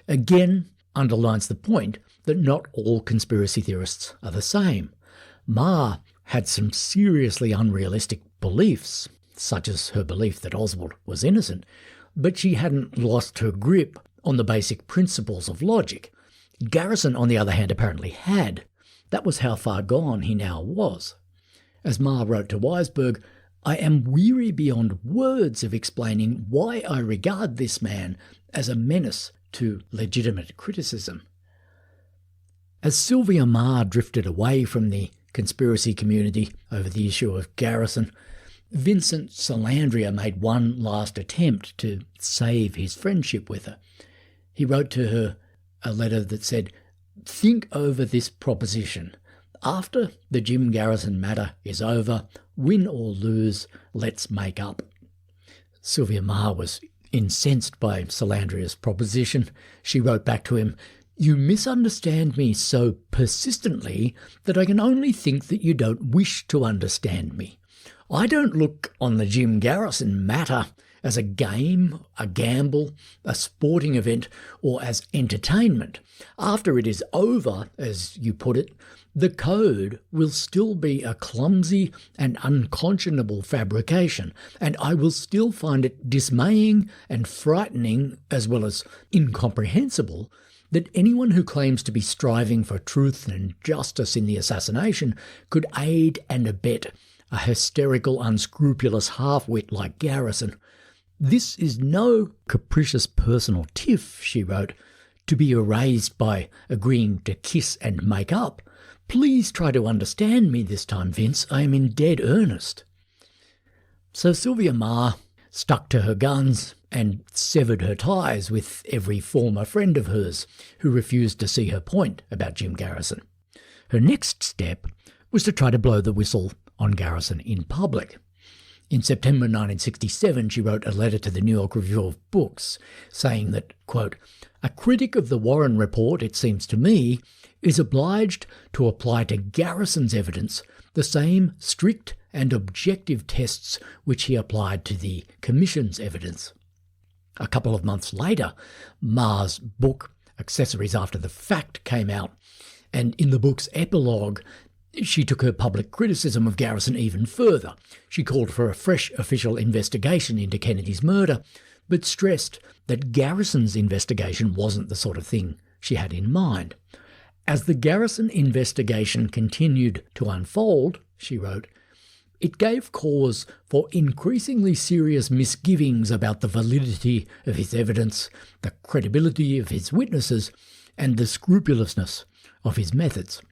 again underlines the point that not all conspiracy theorists are the same. Meagher had some seriously unrealistic beliefs, such as her belief that Oswald was innocent, but she hadn't lost her grip on the basic principles of logic. Garrison, on the other hand, apparently had. That was how far gone he now was. As Meagher wrote to Weisberg, "I am weary beyond words of explaining why I regard this man as a menace to legitimate criticism." As Sylvia Meagher drifted away from the conspiracy community over the issue of Garrison, Vincent Salandria made one last attempt to save his friendship with her. He wrote to her a letter that said, "Think over this proposition. After the Jim Garrison matter is over, win or lose, let's make up." Sylvia Meagher was incensed by Salandria's proposition. She wrote back to him, "You misunderstand me so persistently that I can only think that you don't wish to understand me. I don't look on the Jim Garrison matter as a game, a gamble, a sporting event, or as entertainment. After it is over, as you put it, the code will still be a clumsy and unconscionable fabrication, and I will still find it dismaying and frightening, as well as incomprehensible, that anyone who claims to be striving for truth and justice in the assassination could aid and abet a hysterical, unscrupulous half-wit like Garrison. This is no capricious personal tiff," she wrote, "to be erased by agreeing to kiss and make up. Please try to understand me this time, Vince. I am in dead earnest." So Sylvia Meagher stuck to her guns and severed her ties with every former friend of hers who refused to see her point about Jim Garrison. Her next step was to try to blow the whistle on Garrison in public. In September 1967, she wrote a letter to the New York Review of Books saying that, quote, "A critic of the Warren Report, it seems to me, is obliged to apply to Garrison's evidence the same strict and objective tests which he applied to the Commission's evidence." A couple of months later, Meagher's book, Accessories After the Fact, came out, and in the book's epilogue, she took her public criticism of Garrison even further. She called for a fresh official investigation into Kennedy's murder, but stressed that Garrison's investigation wasn't the sort of thing she had in mind. As the Garrison investigation continued to unfold, she wrote, "It gave cause for increasingly serious misgivings about the validity of his evidence, the credibility of his witnesses, and the scrupulousness of his methods."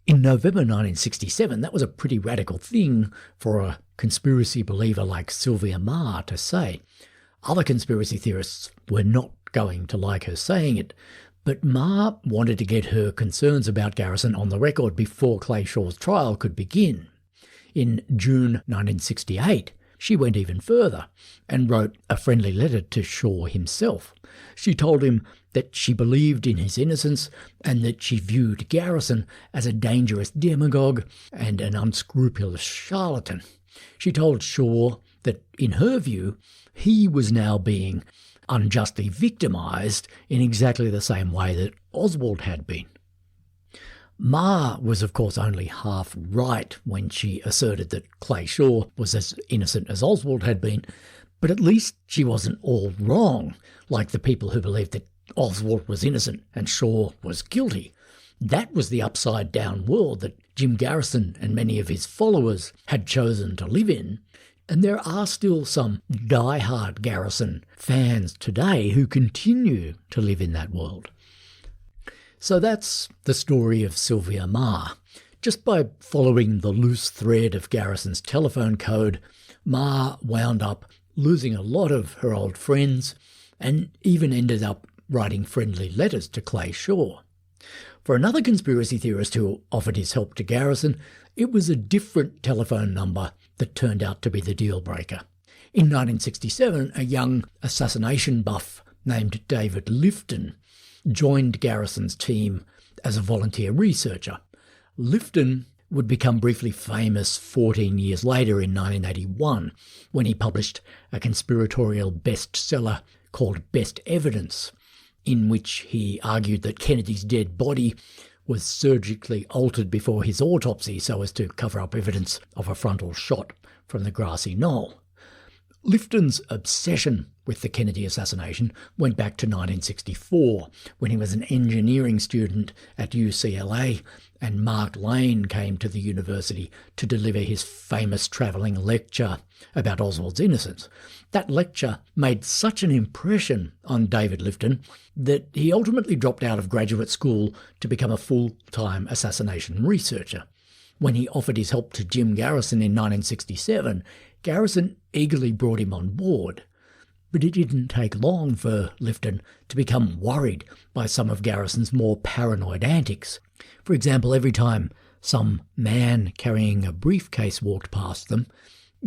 In November 1967, that was a pretty radical thing for a conspiracy believer like Sylvia Meagher to say. Other conspiracy theorists were not going to like her saying it, but Meagher wanted to get her concerns about Garrison on the record before Clay Shaw's trial could begin. In June 1968, she went even further and wrote a friendly letter to Shaw himself. She told him that she believed in his innocence and that she viewed Garrison as a dangerous demagogue and an unscrupulous charlatan. She told Shaw that, in her view, he was now being unjustly victimised in exactly the same way that Oswald had been. Meagher was, of course, only half right when she asserted that Clay Shaw was as innocent as Oswald had been, but at least she wasn't all wrong, like the people who believed that Oswald was innocent and Shaw was guilty. That was the upside-down world that Jim Garrison and many of his followers had chosen to live in, and there are still some die-hard Garrison fans today who continue to live in that world. So that's the story of Sylvia Meagher. Just by following the loose thread of Garrison's telephone code, Meagher wound up losing a lot of her old friends, and even ended up writing friendly letters to Clay Shaw. For another conspiracy theorist who offered his help to Garrison, it was a different telephone number that turned out to be the deal-breaker. In 1967, a young assassination buff named David Lifton joined Garrison's team as a volunteer researcher. Lifton would become briefly famous 14 years later in 1981 when he published a conspiratorial bestseller called Best Evidence, in which he argued that Kennedy's dead body was surgically altered before his autopsy so as to cover up evidence of a frontal shot from the grassy knoll. Lifton's obsession with the Kennedy assassination went back to 1964, when he was an engineering student at UCLA and Mark Lane came to the university to deliver his famous travelling lecture about Oswald's innocence. That lecture made such an impression on David Lifton that he ultimately dropped out of graduate school to become a full-time assassination researcher. When he offered his help to Jim Garrison in 1967, Garrison eagerly brought him on board. But it didn't take long for Lifton to become worried by some of Garrison's more paranoid antics. For example, every time some man carrying a briefcase walked past them,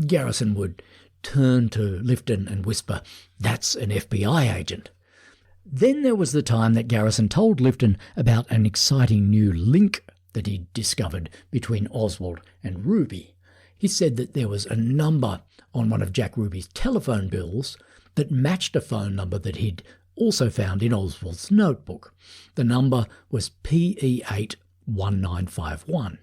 Garrison would turn to Lifton and whisper, "That's an FBI agent." Then there was the time that Garrison told Lifton about an exciting new link that he'd discovered between Oswald and Ruby. He said that there was a number on one of Jack Ruby's telephone bills that matched a phone number that he'd also found in Oswald's notebook. The number was PE81951.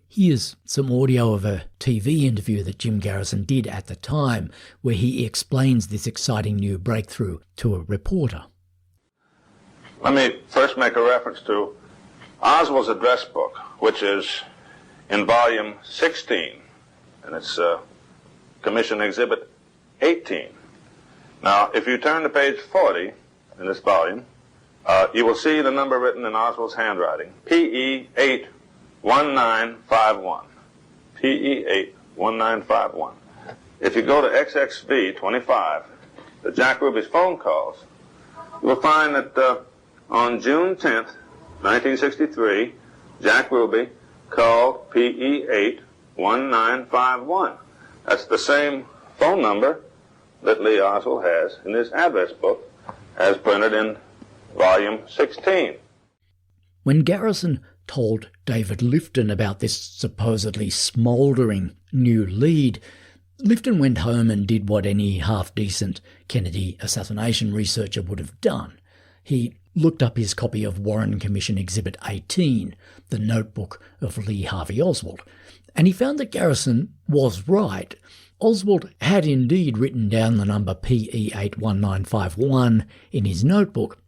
Here's some audio of a TV interview that Jim Garrison did at the time, where he explains this exciting new breakthrough to a reporter. Let me first make a reference to Oswald's address book, which is in volume 16, and it's Commission Exhibit 18. Now, if you turn to page 40 in this volume, you will see the number written in Oswald's handwriting, PE81951. PE81951. If you go to XXV25, the Jack Ruby's phone calls, you will find that on June 10th, 1963, Jack Ruby called PE81951. That's the same phone number that Lee Oswald has in his address book, as printed in volume 16. When Garrison told David Lifton about this supposedly smouldering new lead, Lifton went home and did what any half-decent Kennedy assassination researcher would have done. He looked up his copy of Warren Commission Exhibit 18, the notebook of Lee Harvey Oswald, and he found that Garrison was right. Oswald had indeed written down the number PE81951 in his notebook,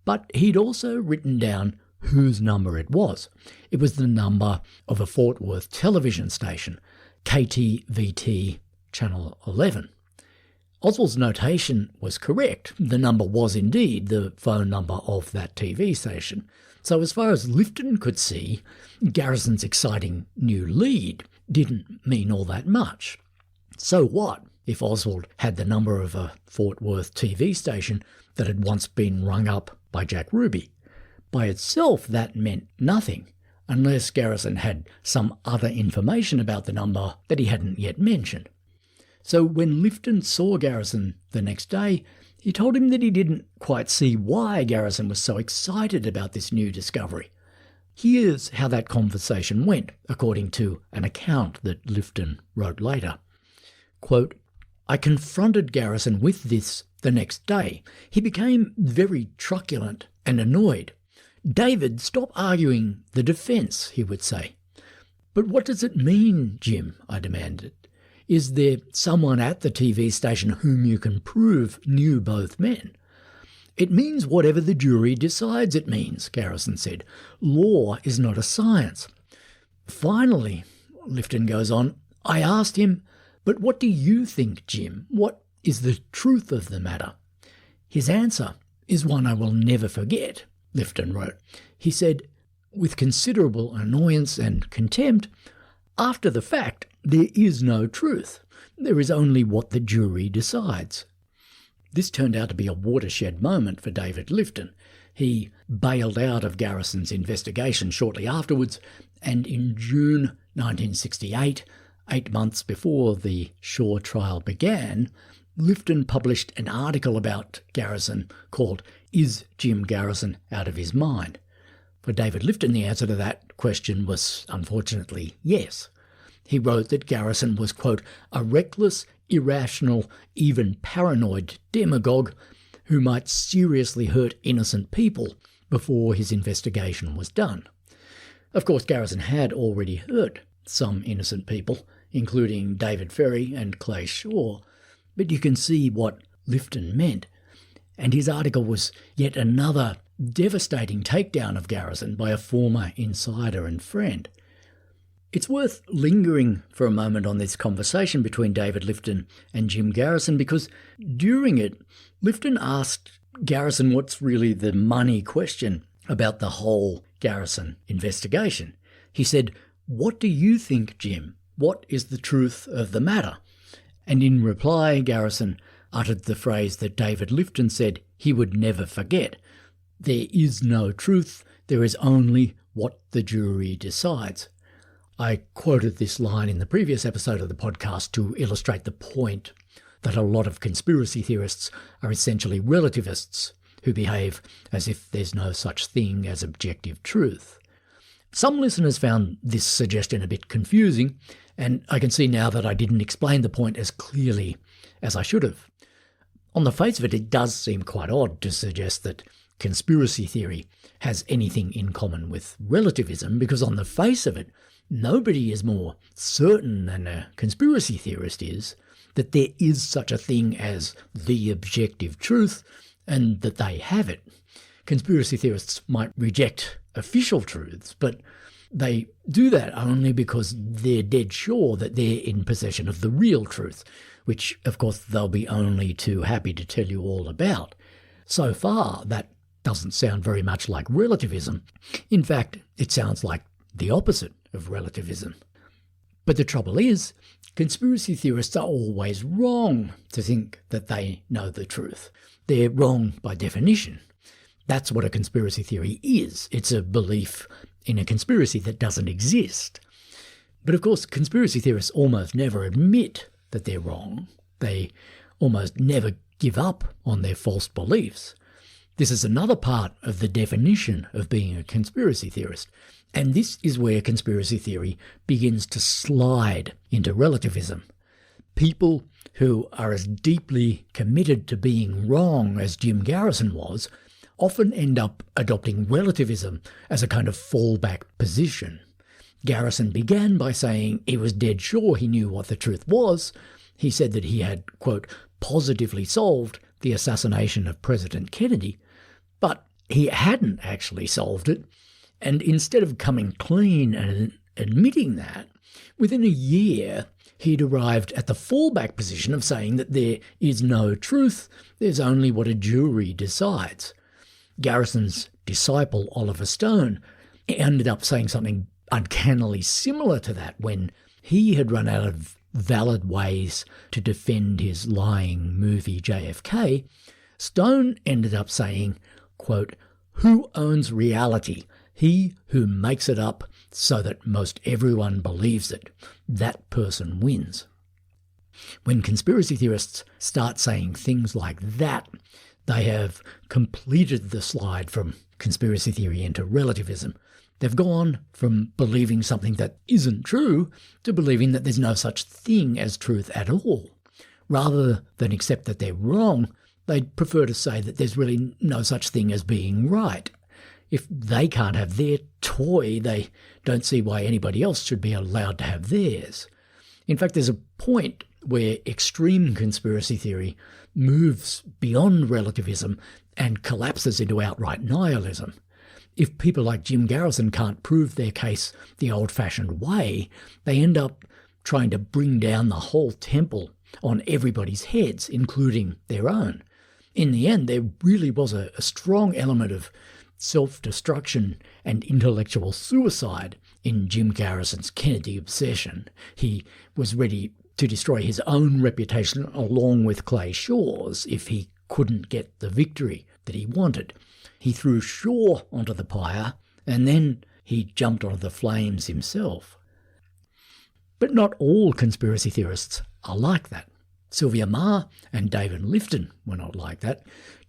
but he'd also written down whose number it was. It was the number of a Fort Worth television station, KTVT Channel 11. Oswald's notation was correct. The number was indeed the phone number of that TV station. So as far as Lifton could see, Garrison's exciting new lead didn't mean all that much. So what if Oswald had the number of a Fort Worth TV station that had once been rung up by Jack Ruby? By itself, that meant nothing, unless Garrison had some other information about the number that he hadn't yet mentioned. So when Lifton saw Garrison the next day, he told him that he didn't quite see why Garrison was so excited about this new discovery. Here's how that conversation went, according to an account that Lifton wrote later. Quote, "I confronted Garrison with this the next day. He became very truculent and annoyed. 'David, stop arguing the defence,' he would say. 'But what does it mean, Jim?' I demanded. 'Is there someone at the TV station whom you can prove knew both men?' 'It means whatever the jury decides it means,' Garrison said. 'Law is not a science.' Finally," Lifton goes on, "I asked him, 'But what do you think, Jim? What is the truth of the matter?' His answer is one I will never forget," Lifton wrote. He said, with considerable annoyance and contempt, "After the fact, there is no truth. There is only what the jury decides. This turned out to be a watershed moment for David Lifton. He bailed out of Garrison's investigation shortly afterwards, and in June 1968, 8 months before the Shaw trial began, Lifton published an article about Garrison called "Is Jim Garrison Out of His Mind?" For David Lifton, the answer to that question was, unfortunately, yes. He wrote that Garrison was, quote, "a reckless, irrational, even paranoid demagogue who might seriously hurt innocent people before his investigation was done." Of course, Garrison had already hurt some innocent people, including David Ferry and Clay Shaw, but you can see what Lifton meant. And his article was yet another devastating takedown of Garrison by a former insider and friend. It's worth lingering for a moment on this conversation between David Lifton and Jim Garrison, because during it, Lifton asked Garrison what's really the money question about the whole Garrison investigation. He said, "What do you think, Jim? What is the truth of the matter?" And in reply, Garrison uttered the phrase that David Lifton said he would never forget. "There is no truth, there is only what the jury decides." I quoted this line in the previous episode of the podcast to illustrate the point that a lot of conspiracy theorists are essentially relativists who behave as if there's no such thing as objective truth. Some listeners found this suggestion a bit confusing, and I can see now that I didn't explain the point as clearly as I should have. On the face of it, it does seem quite odd to suggest that conspiracy theory has anything in common with relativism, because on the face of it, nobody is more certain than a conspiracy theorist is that there is such a thing as the objective truth and that they have it. Conspiracy theorists might reject official truths, but they do that only because they're dead sure that they're in possession of the real truth, which, of course, they'll be only too happy to tell you all about. So far, that doesn't sound very much like relativism. In fact, it sounds like the opposite of relativism. But the trouble is, conspiracy theorists are always wrong to think that they know the truth. They're wrong by definition. That's what a conspiracy theory is. It's a belief in a conspiracy that doesn't exist. But of course, conspiracy theorists almost never admit that they're wrong. They almost never give up on their false beliefs. This is another part of the definition of being a conspiracy theorist. And this is where conspiracy theory begins to slide into relativism. People who are as deeply committed to being wrong as Jim Garrison was often end up adopting relativism as a kind of fallback position. Garrison began by saying he was dead sure he knew what the truth was. He said that he had, quote, positively solved the assassination of President Kennedy, but he hadn't actually solved it. And instead of coming clean and admitting that, within a year he'd arrived at the fallback position of saying that there is no truth, there's only what a jury decides. Garrison's disciple, Oliver Stone, ended up saying something uncannily similar to that when he had run out of valid ways to defend his lying movie JFK. Stone ended up saying, quote, "Who owns reality? He who makes it up so that most everyone believes it. That person wins." When conspiracy theorists start saying things like that, they have completed the slide from conspiracy theory into relativism. They've gone from believing something that isn't true to believing that there's no such thing as truth at all. Rather than accept that they're wrong, they'd prefer to say that there's really no such thing as being right. If they can't have their toy, they don't see why anybody else should be allowed to have theirs. In fact, there's a point where extreme conspiracy theory moves beyond relativism and collapses into outright nihilism. If people like Jim Garrison can't prove their case the old-fashioned way, they end up trying to bring down the whole temple on everybody's heads, including their own. In the end, there really was a strong element of self-destruction and intellectual suicide in Jim Garrison's Kennedy obsession. He was ready to destroy his own reputation along with Clay Shaw's if he couldn't get the victory that he wanted. He threw Shaw onto the pyre, and then he jumped onto the flames himself. But not all conspiracy theorists are like that. Sylvia Meagher and David Lifton were not like that.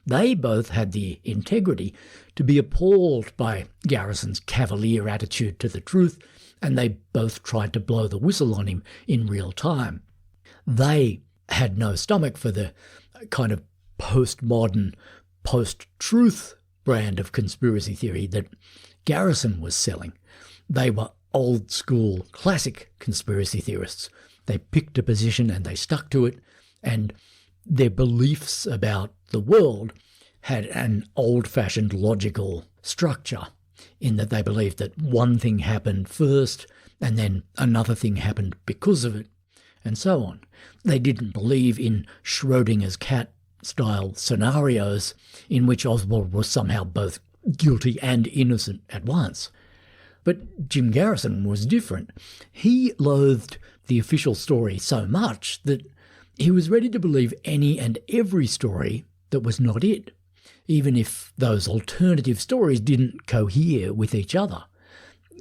They both had the integrity to be appalled by Garrison's cavalier attitude to the truth, and they both tried to blow the whistle on him in real time. They had no stomach for the kind of postmodern, post-truth brand of conspiracy theory that Garrison was selling. They were old-school, classic conspiracy theorists. They picked a position and they stuck to it, and their beliefs about the world had an old-fashioned logical structure in that they believed that one thing happened first and then another thing happened because of it, and so on. They didn't believe in Schrodinger's cat-style scenarios in which Oswald was somehow both guilty and innocent at once. But Jim Garrison was different. He loathed the official story so much that he was ready to believe any and every story that was not it, even if those alternative stories didn't cohere with each other.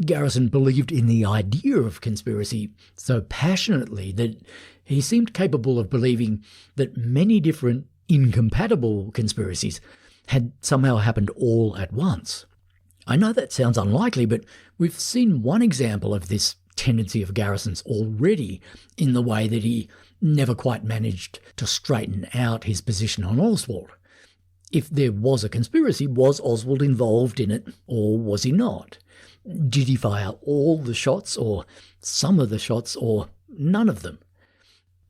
Garrison believed in the idea of conspiracy so passionately that he seemed capable of believing that many different incompatible conspiracies had somehow happened all at once. I know that sounds unlikely, but we've seen one example of this tendency of Garrison's already in the way that he never quite managed to straighten out his position on Oswald. If there was a conspiracy, was Oswald involved in it, or was he not? Did he fire all the shots, or some of the shots, or none of them?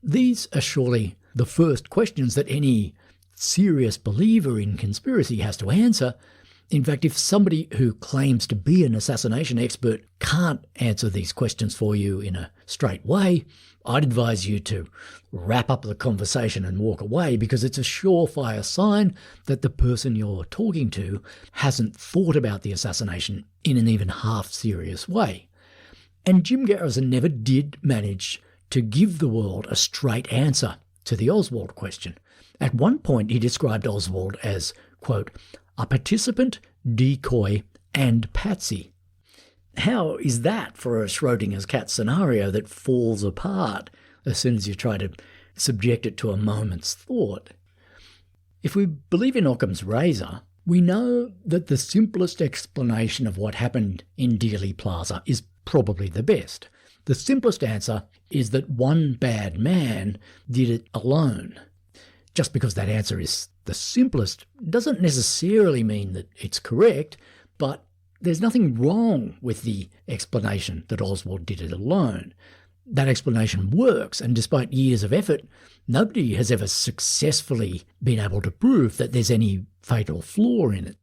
These are surely the first questions that any serious believer in conspiracy has to answer. In fact, if somebody who claims to be an assassination expert can't answer these questions for you in a straight way, I'd advise you to wrap up the conversation and walk away, because it's a surefire sign that the person you're talking to hasn't thought about the assassination in an even half-serious way. And Jim Garrison never did manage to give the world a straight answer to the Oswald question. At one point, he described Oswald as, quote, a participant, decoy, and patsy. How is that for a Schrodinger's cat scenario that falls apart as soon as you try to subject it to a moment's thought? If we believe in Occam's razor, we know that the simplest explanation of what happened in Dealey Plaza is probably the best. The simplest answer is that one bad man did it alone. Just because that answer is the simplest doesn't necessarily mean that it's correct, but there's nothing wrong with the explanation that Oswald did it alone. That explanation works, and despite years of effort, nobody has ever successfully been able to prove that there's any fatal flaw in it.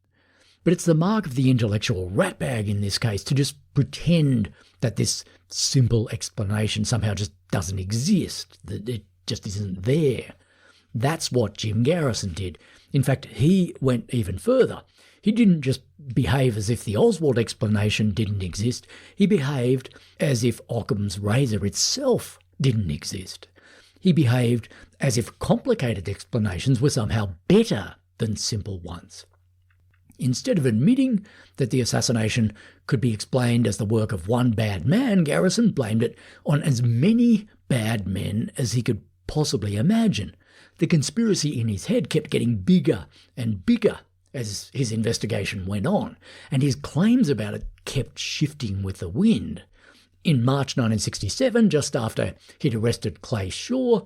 But it's the mark of the intellectual ratbag in this case to just pretend that this simple explanation somehow just doesn't exist, that it just isn't there. That's what Jim Garrison did. In fact, he went even further. He didn't just behave as if the Oswald explanation didn't exist. He behaved as if Occam's razor itself didn't exist. He behaved as if complicated explanations were somehow better than simple ones. Instead of admitting that the assassination could be explained as the work of one bad man, Garrison blamed it on as many bad men as he could possibly imagine. The conspiracy in his head kept getting bigger and bigger as his investigation went on, and his claims about it kept shifting with the wind. In March 1967, just after he'd arrested Clay Shaw,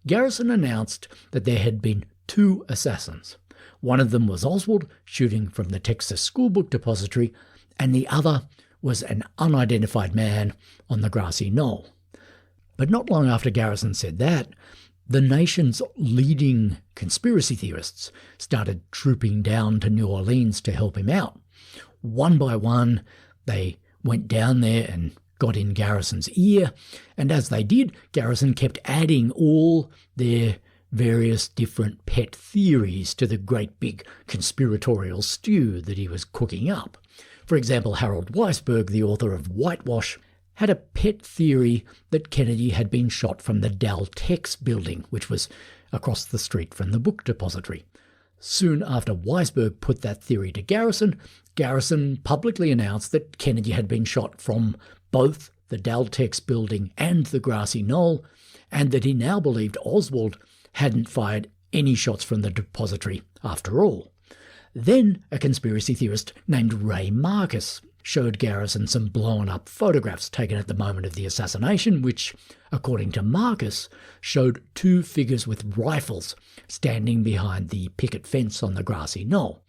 Garrison announced that there had been 2 assassins. One of them was Oswald, shooting from the Texas Schoolbook Depository, and the other was an unidentified man on the grassy knoll. But not long after Garrison said that, the nation's leading conspiracy theorists started trooping down to New Orleans to help him out. One by one, they went down there and got in Garrison's ear, and as they did, Garrison kept adding all their various different pet theories to the great big conspiratorial stew that he was cooking up. For example, Harold Weisberg, the author of Whitewash, had a pet theory that Kennedy had been shot from the Daltex building, which was across the street from the book depository. Soon after Weisberg put that theory to Garrison, Garrison publicly announced that Kennedy had been shot from both the Daltex building and the grassy knoll, and that he now believed Oswald hadn't fired any shots from the depository after all. Then a conspiracy theorist named Ray Marcus showed Garrison some blown-up photographs taken at the moment of the assassination, which, according to Marcus, showed two figures with rifles standing behind the picket fence on the grassy knoll.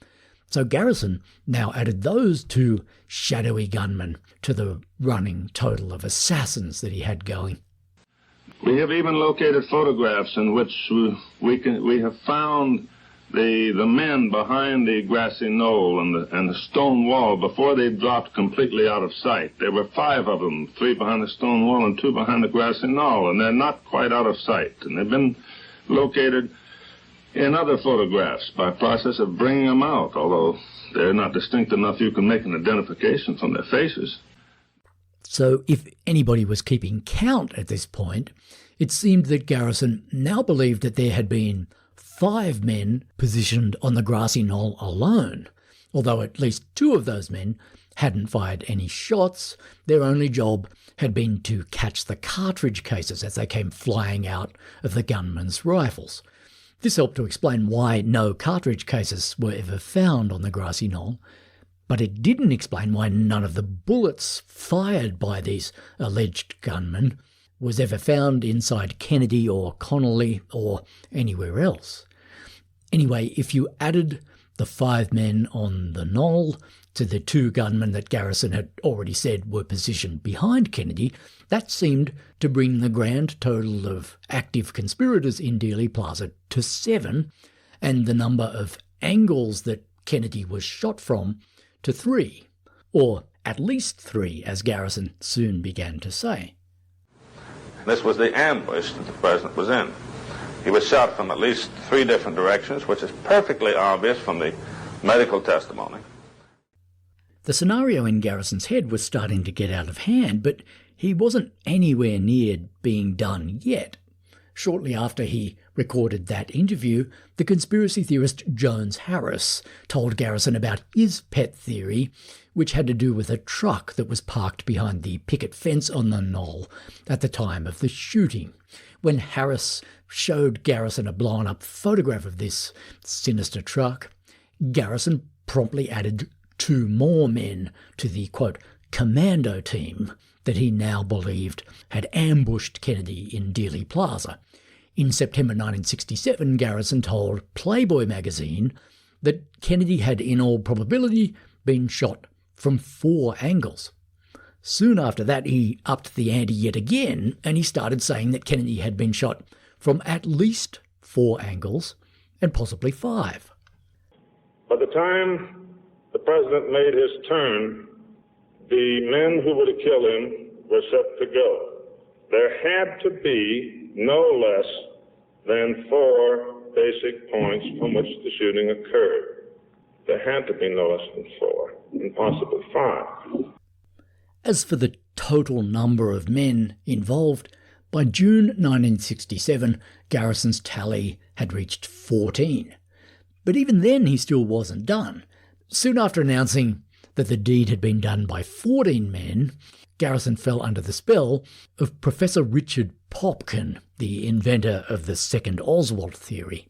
So Garrison now added those two shadowy gunmen to the running total of assassins that he had going. We have even located photographs in which we have found the men behind the grassy knoll and the stone wall before they dropped completely out of sight. There were 5 of them, 3 behind the stone wall and 2 behind the grassy knoll, and they're not quite out of sight. And they've been located in other photographs by process of bringing them out, although they're not distinct enough you can make an identification from their faces. So if anybody was keeping count at this point, it seemed that Garrison now believed that there had been 5 men positioned on the grassy knoll alone. Although at least 2 of those men hadn't fired any shots, their only job had been to catch the cartridge cases as they came flying out of the gunmen's rifles. This helped to explain why no cartridge cases were ever found on the grassy knoll, but it didn't explain why none of the bullets fired by these alleged gunmen was ever found inside Kennedy or Connolly or anywhere else. Anyway, if you added the 5 men on the knoll to the 2 gunmen that Garrison had already said were positioned behind Kennedy, that seemed to bring the grand total of active conspirators in Dealey Plaza to 7, and the number of angles that Kennedy was shot from to 3, or at least 3, as Garrison soon began to say. This was the ambush that the president was in. He was shot from at least 3 different directions, which is perfectly obvious from the medical testimony. The scenario in Garrison's head was starting to get out of hand, but he wasn't anywhere near being done yet. Shortly after he recorded that interview, the conspiracy theorist Jones Harris told Garrison about his pet theory, which had to do with a truck that was parked behind the picket fence on the knoll at the time of the shooting. When Harris showed Garrison a blown-up photograph of this sinister truck, Garrison promptly added 2 more men to the, quote, commando team that he now believed had ambushed Kennedy in Dealey Plaza. In September 1967, Garrison told Playboy magazine that Kennedy had in all probability been shot from 4 angles. Soon after that, he upped the ante yet again, and he started saying that Kennedy had been shot from at least 4 angles, and possibly 5. By the time the president made his turn, the men who were to kill him were set to go. There had to be no less than 4 basic points from which the shooting occurred. There had to be no less than 4, and possibly 5. As for the total number of men involved, by June 1967, Garrison's tally had reached 14. But even then he still wasn't done. Soon after announcing that the deed had been done by 14 men, Garrison fell under the spell of Professor Richard Popkin, the inventor of the second Oswald theory,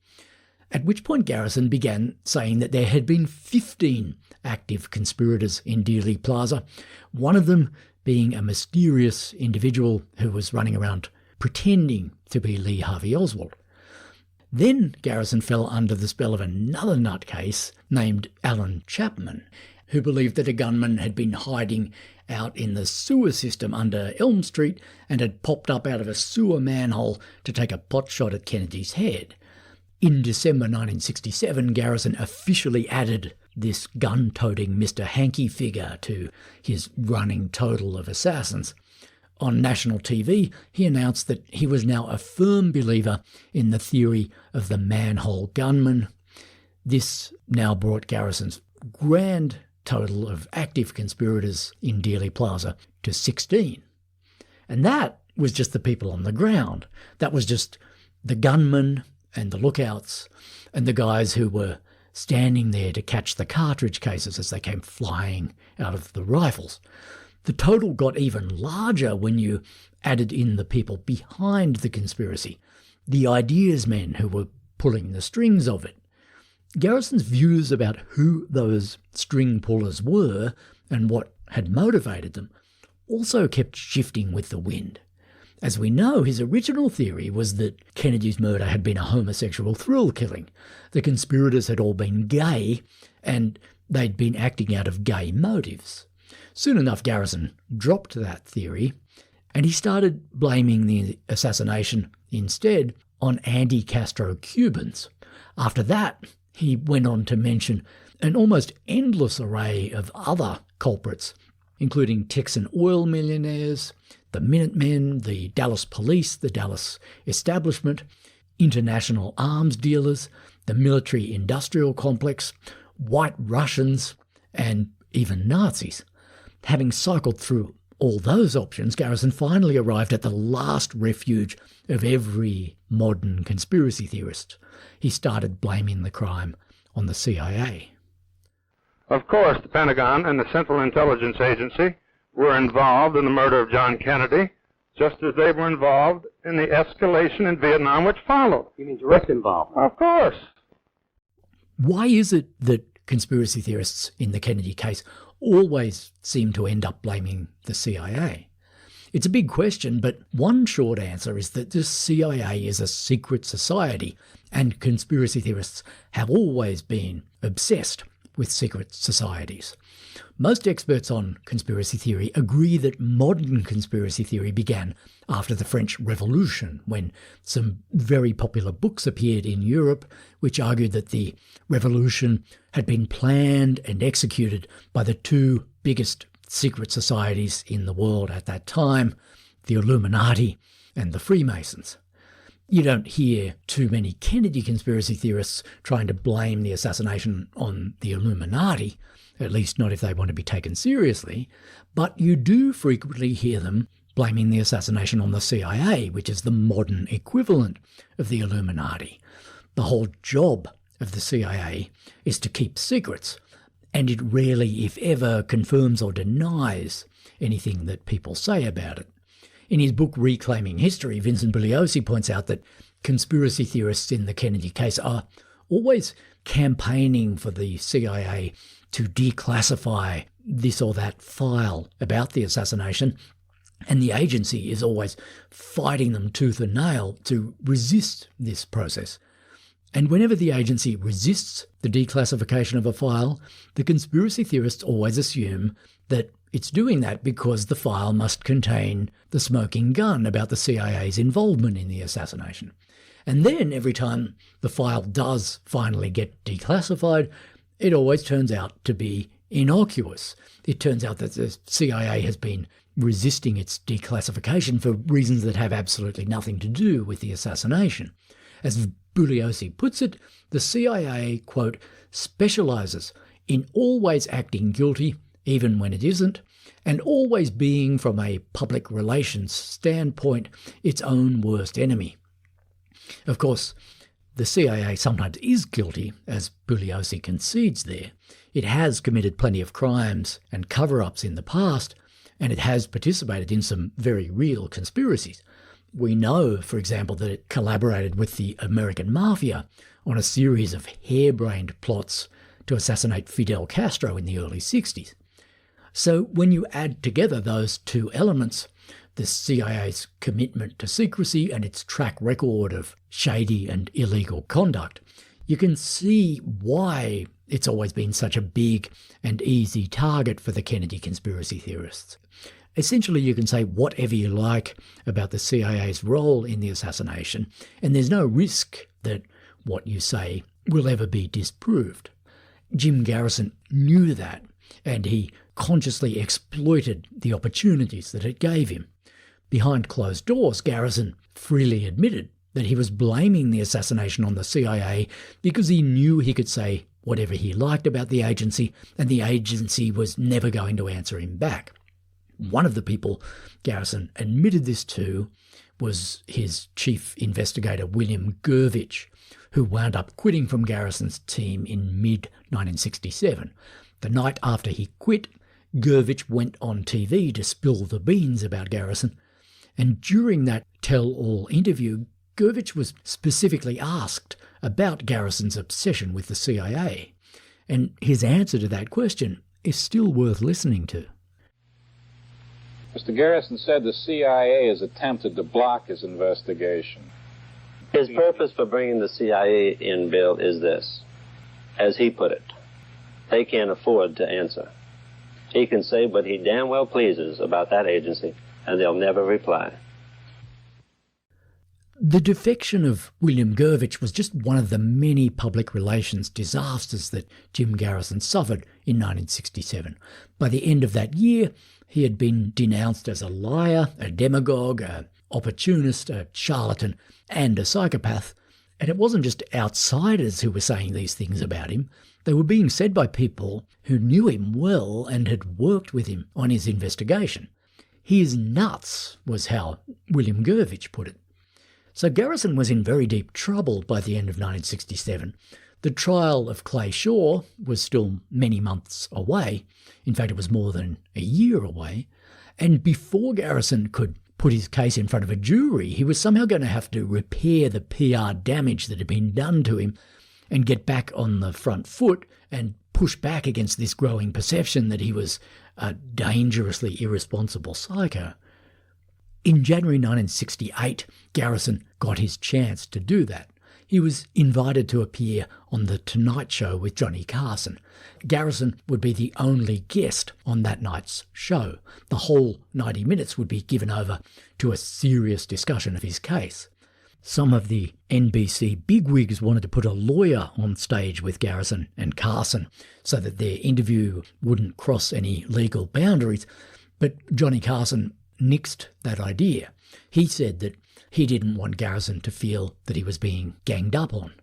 at which point Garrison began saying that there had been 15 active conspirators in Dealey Plaza, one of them being a mysterious individual who was running around pretending to be Lee Harvey Oswald. Then Garrison fell under the spell of another nutcase named Alan Chapman, who believed that a gunman had been hiding out in the sewer system under Elm Street and had popped up out of a sewer manhole to take a pot shot at Kennedy's head. In December 1967, Garrison officially added this gun-toting Mr. Hankey figure to his running total of assassins. On national TV, he announced that he was now a firm believer in the theory of the manhole gunman. This now brought Garrison's grand total of active conspirators in Dealey Plaza to 16. And that was just the people on the ground. That was just the gunmen and the lookouts and the guys who were standing there to catch the cartridge cases as they came flying out of the rifles. The total got even larger when you added in the people behind the conspiracy, the ideas men who were pulling the strings of it. Garrison's views about who those string pullers were and what had motivated them also kept shifting with the wind. As we know, his original theory was that Kennedy's murder had been a homosexual thrill killing. The conspirators had all been gay, and they'd been acting out of gay motives. Soon enough, Garrison dropped that theory, and he started blaming the assassination instead on anti-Castro Cubans. After that, he went on to mention an almost endless array of other culprits, including Texan oil millionaires, the Minutemen, the Dallas police, the Dallas establishment, international arms dealers, the military-industrial complex, white Russians, and even Nazis. Having cycled through all those options, Garrison finally arrived at the last refuge of every modern conspiracy theorist. He started blaming the crime on the CIA. Of course, the Pentagon and the Central Intelligence Agency were involved in the murder of John Kennedy, just as they were involved in the escalation in Vietnam which followed. You mean direct involvement? Of course. Why is it that conspiracy theorists in the Kennedy case always seem to end up blaming the CIA? It's a big question, but one short answer is that the CIA is a secret society, and conspiracy theorists have always been obsessed with secret societies. Most experts on conspiracy theory agree that modern conspiracy theory began after the French Revolution, when some very popular books appeared in Europe which argued that the revolution had been planned and executed by the two biggest secret societies in the world at that time, the Illuminati and the Freemasons. You don't hear too many Kennedy conspiracy theorists trying to blame the assassination on the Illuminati, at least not if they want to be taken seriously, but you do frequently hear them blaming the assassination on the CIA, which is the modern equivalent of the Illuminati. The whole job of the CIA is to keep secrets, and it rarely, if ever, confirms or denies anything that people say about it. In his book Reclaiming History, Vincent Bugliosi points out that conspiracy theorists in the Kennedy case are always campaigning for the CIA to declassify this or that file about the assassination, and the agency is always fighting them tooth and nail to resist this process. And whenever the agency resists the declassification of a file, the conspiracy theorists always assume that it's doing that because the file must contain the smoking gun about the CIA's involvement in the assassination. And then every time the file does finally get declassified, it always turns out to be innocuous. It turns out that the CIA has been resisting its declassification for reasons that have absolutely nothing to do with the assassination. As Bugliosi puts it, the CIA, quote, specializes in always acting guilty even when it isn't, and always being, from a public relations standpoint, its own worst enemy. Of course, the CIA sometimes is guilty, as Bugliosi concedes there. It has committed plenty of crimes and cover-ups in the past, and it has participated in some very real conspiracies. We know, for example, that it collaborated with the American Mafia on a series of harebrained plots to assassinate Fidel Castro in the early 60s. So when you add together those two elements, the CIA's commitment to secrecy and its track record of shady and illegal conduct, you can see why it's always been such a big and easy target for the Kennedy conspiracy theorists. Essentially, you can say whatever you like about the CIA's role in the assassination, and there's no risk that what you say will ever be disproved. Jim Garrison knew that, and he consciously exploited the opportunities that it gave him. Behind closed doors, Garrison freely admitted that he was blaming the assassination on the CIA because he knew he could say whatever he liked about the agency, and the agency was never going to answer him back. One of the people Garrison admitted this to was his chief investigator, William Gurvich, who wound up quitting from Garrison's team in mid-1967. The night after he quit, Gurvich went on TV to spill the beans about Garrison, and during that tell-all interview, Gurvich was specifically asked about Garrison's obsession with the CIA, and his answer to that question is still worth listening to. Mr. Garrison said the CIA has attempted to block his investigation. His purpose for bringing the CIA in, Bill, is this. As he put it, they can't afford to answer. He can say what he damn well pleases about that agency, and they'll never reply. The defection of William Gurvich was just one of the many public relations disasters that Jim Garrison suffered in 1967. By the end of that year, he had been denounced as a liar, a demagogue, an opportunist, a charlatan, and a psychopath. And it wasn't just outsiders who were saying these things about him. They were being said by people who knew him well and had worked with him on his investigation. He's nuts, was how William Gurvich put it. So Garrison was in very deep trouble by the end of 1967. The trial of Clay Shaw was still many months away. In fact, it was more than a year away. And before Garrison could put his case in front of a jury, he was somehow going to have to repair the PR damage that had been done to him and get back on the front foot and push back against this growing perception that he was a dangerously irresponsible psycho. In January 1968, Garrison got his chance to do that. He was invited to appear on The Tonight Show with Johnny Carson. Garrison would be the only guest on that night's show. The whole 90 minutes would be given over to a serious discussion of his case. Some of the NBC bigwigs wanted to put a lawyer on stage with Garrison and Carson so that their interview wouldn't cross any legal boundaries, but Johnny Carson nixed that idea. He said that he didn't want Garrison to feel that he was being ganged up on.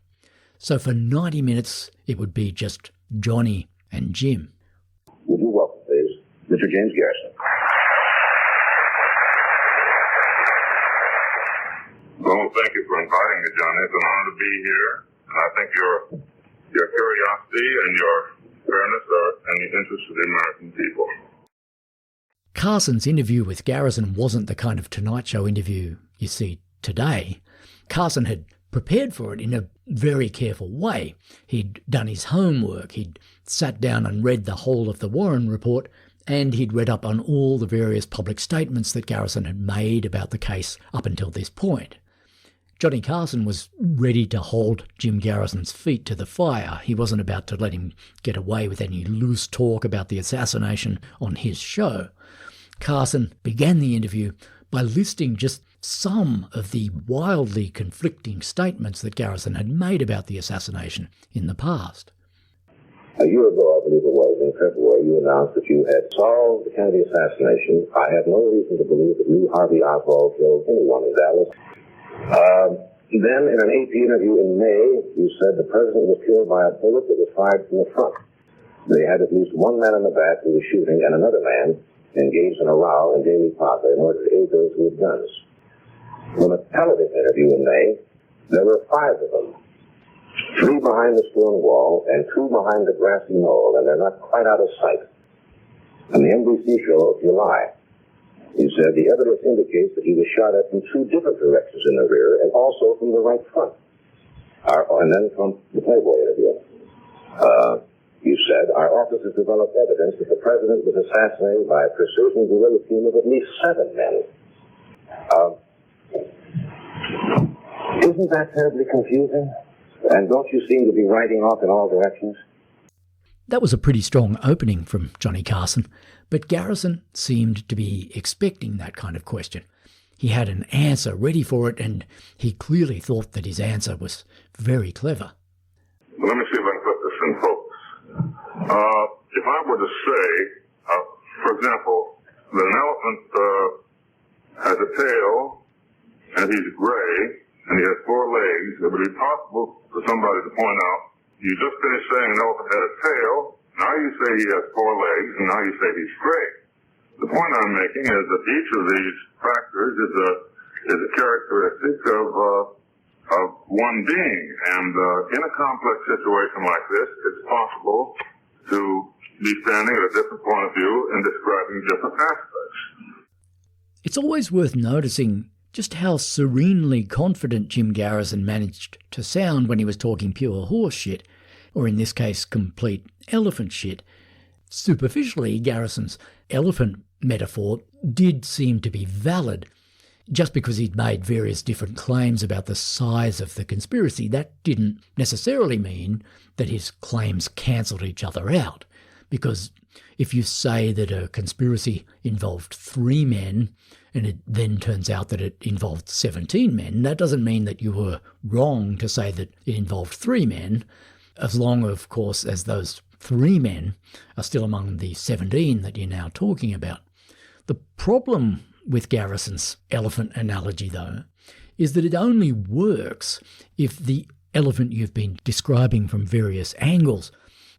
So for 90 minutes, it would be just Johnny and Jim. Would you welcome, please, Mr. James Garrison? Well, thank you for inviting me, Johnny. It's an honor to be here. And I think your curiosity and your fairness are in the interest of the American people. Carson's interview with Garrison wasn't the kind of Tonight Show interview you see today. Carson had prepared for it in a very careful way. He'd done his homework, he'd sat down and read the whole of the Warren report, and he'd read up on all the various public statements that Garrison had made about the case up until this point. Johnny Carson was ready to hold Jim Garrison's feet to the fire. He wasn't about to let him get away with any loose talk about the assassination on his show. Carson began the interview by listing just some of the wildly conflicting statements that Garrison had made about the assassination in the past. A year ago, I believe it was, in February, you announced that you had solved the Kennedy assassination. I have no reason to believe that Lee Harvey Oswald killed anyone in Dallas. Then, in an AP interview in May, you said the president was killed by a bullet that was fired from the front. They had at least one man in the back who was shooting and another man engaged in a row in Daley Plaza in order to aid those with guns. From a television interview in May, there were 5 of them. 3 behind the stone wall and 2 behind the grassy knoll, and they're not quite out of sight. On the NBC show of July, you said the evidence indicates that he was shot at from 2 different directions in the rear and also from the right front. And then from the Playboy interview. You said, our office has developed evidence that the president was assassinated by a precision guerrilla team of at least 7 men. Isn't that terribly confusing? And don't you seem to be riding off in all directions? That was a pretty strong opening from Johnny Carson, but Garrison seemed to be expecting that kind of question. He had an answer ready for it, and he clearly thought that his answer was very clever. Let me see if I can put this in focus. If I were to say, for example, that an elephant has a tail, and he's gray, and he has 4 legs, it would be possible for somebody to point out You just finished saying an elephant had a tail. Now you say he has 4 legs, and now you say he's straight. The point I'm making is that each of these factors is a characteristic of one being, and in a complex situation like this, it's possible to be standing at a different point of view and describing different aspects. It's always worth noticing just how serenely confident Jim Garrison managed to sound when he was talking pure horse shit, or in this case, complete elephant shit. Superficially, Garrison's elephant metaphor did seem to be valid. Just because he'd made various different claims about the size of the conspiracy, that didn't necessarily mean that his claims cancelled each other out. Because if you say that a conspiracy involved 3 men, and it then turns out that it involved 17 men, that doesn't mean that you were wrong to say that it involved 3 men, as long, of course, as those 3 men are still among the 17 that you're now talking about. The problem with Garrison's elephant analogy, though, is that it only works if the elephant you've been describing from various angles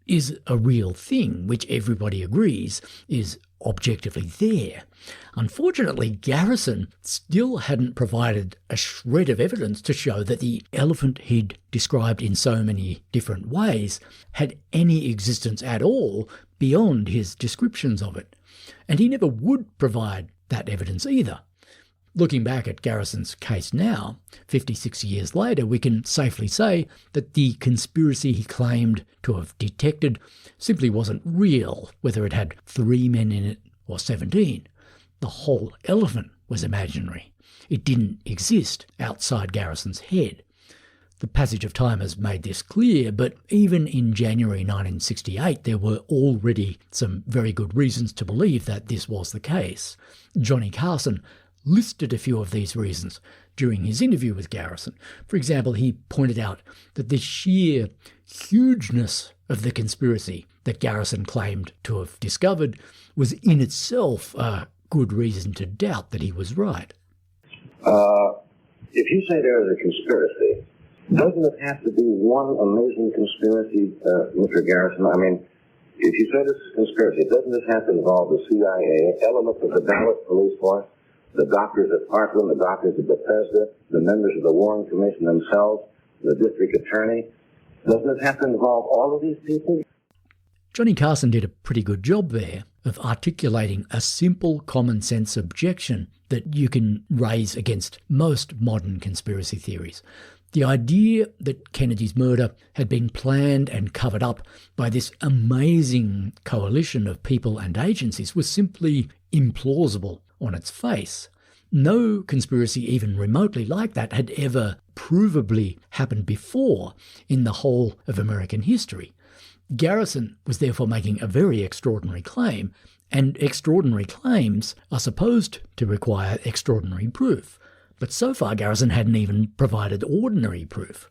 is a real thing, which everybody agrees is objectively there. Unfortunately, Garrison still hadn't provided a shred of evidence to show that the elephant he'd described in so many different ways had any existence at all beyond his descriptions of it. And he never would provide that evidence either. Looking back at Garrison's case now, 56 years later, we can safely say that the conspiracy he claimed to have detected simply wasn't real, whether it had 3 men in it or 17. The whole elephant was imaginary. It didn't exist outside Garrison's head. The passage of time has made this clear, but even in January 1968, there were already some very good reasons to believe that this was the case. Johnny Carson listed a few of these reasons during his interview with Garrison. For example, he pointed out that the sheer hugeness of the conspiracy that Garrison claimed to have discovered was in itself a good reason to doubt that he was right. If you say there is a conspiracy, doesn't it have to be one amazing conspiracy, Mr. Garrison? I mean, if you say this is a conspiracy, doesn't this have to involve the CIA, elements of the Dallas police force, the doctors at Parkland, the doctors at Bethesda, the members of the Warren Commission themselves, the district attorney? Doesn't it have to involve all of these people? Johnny Carson did a pretty good job there of articulating a simple common sense objection that you can raise against most modern conspiracy theories. The idea that Kennedy's murder had been planned and covered up by this amazing coalition of people and agencies was simply implausible on its face. No conspiracy even remotely like that had ever provably happened before in the whole of American history. Garrison was therefore making a very extraordinary claim, and extraordinary claims are supposed to require extraordinary proof. But so far, Garrison hadn't even provided ordinary proof.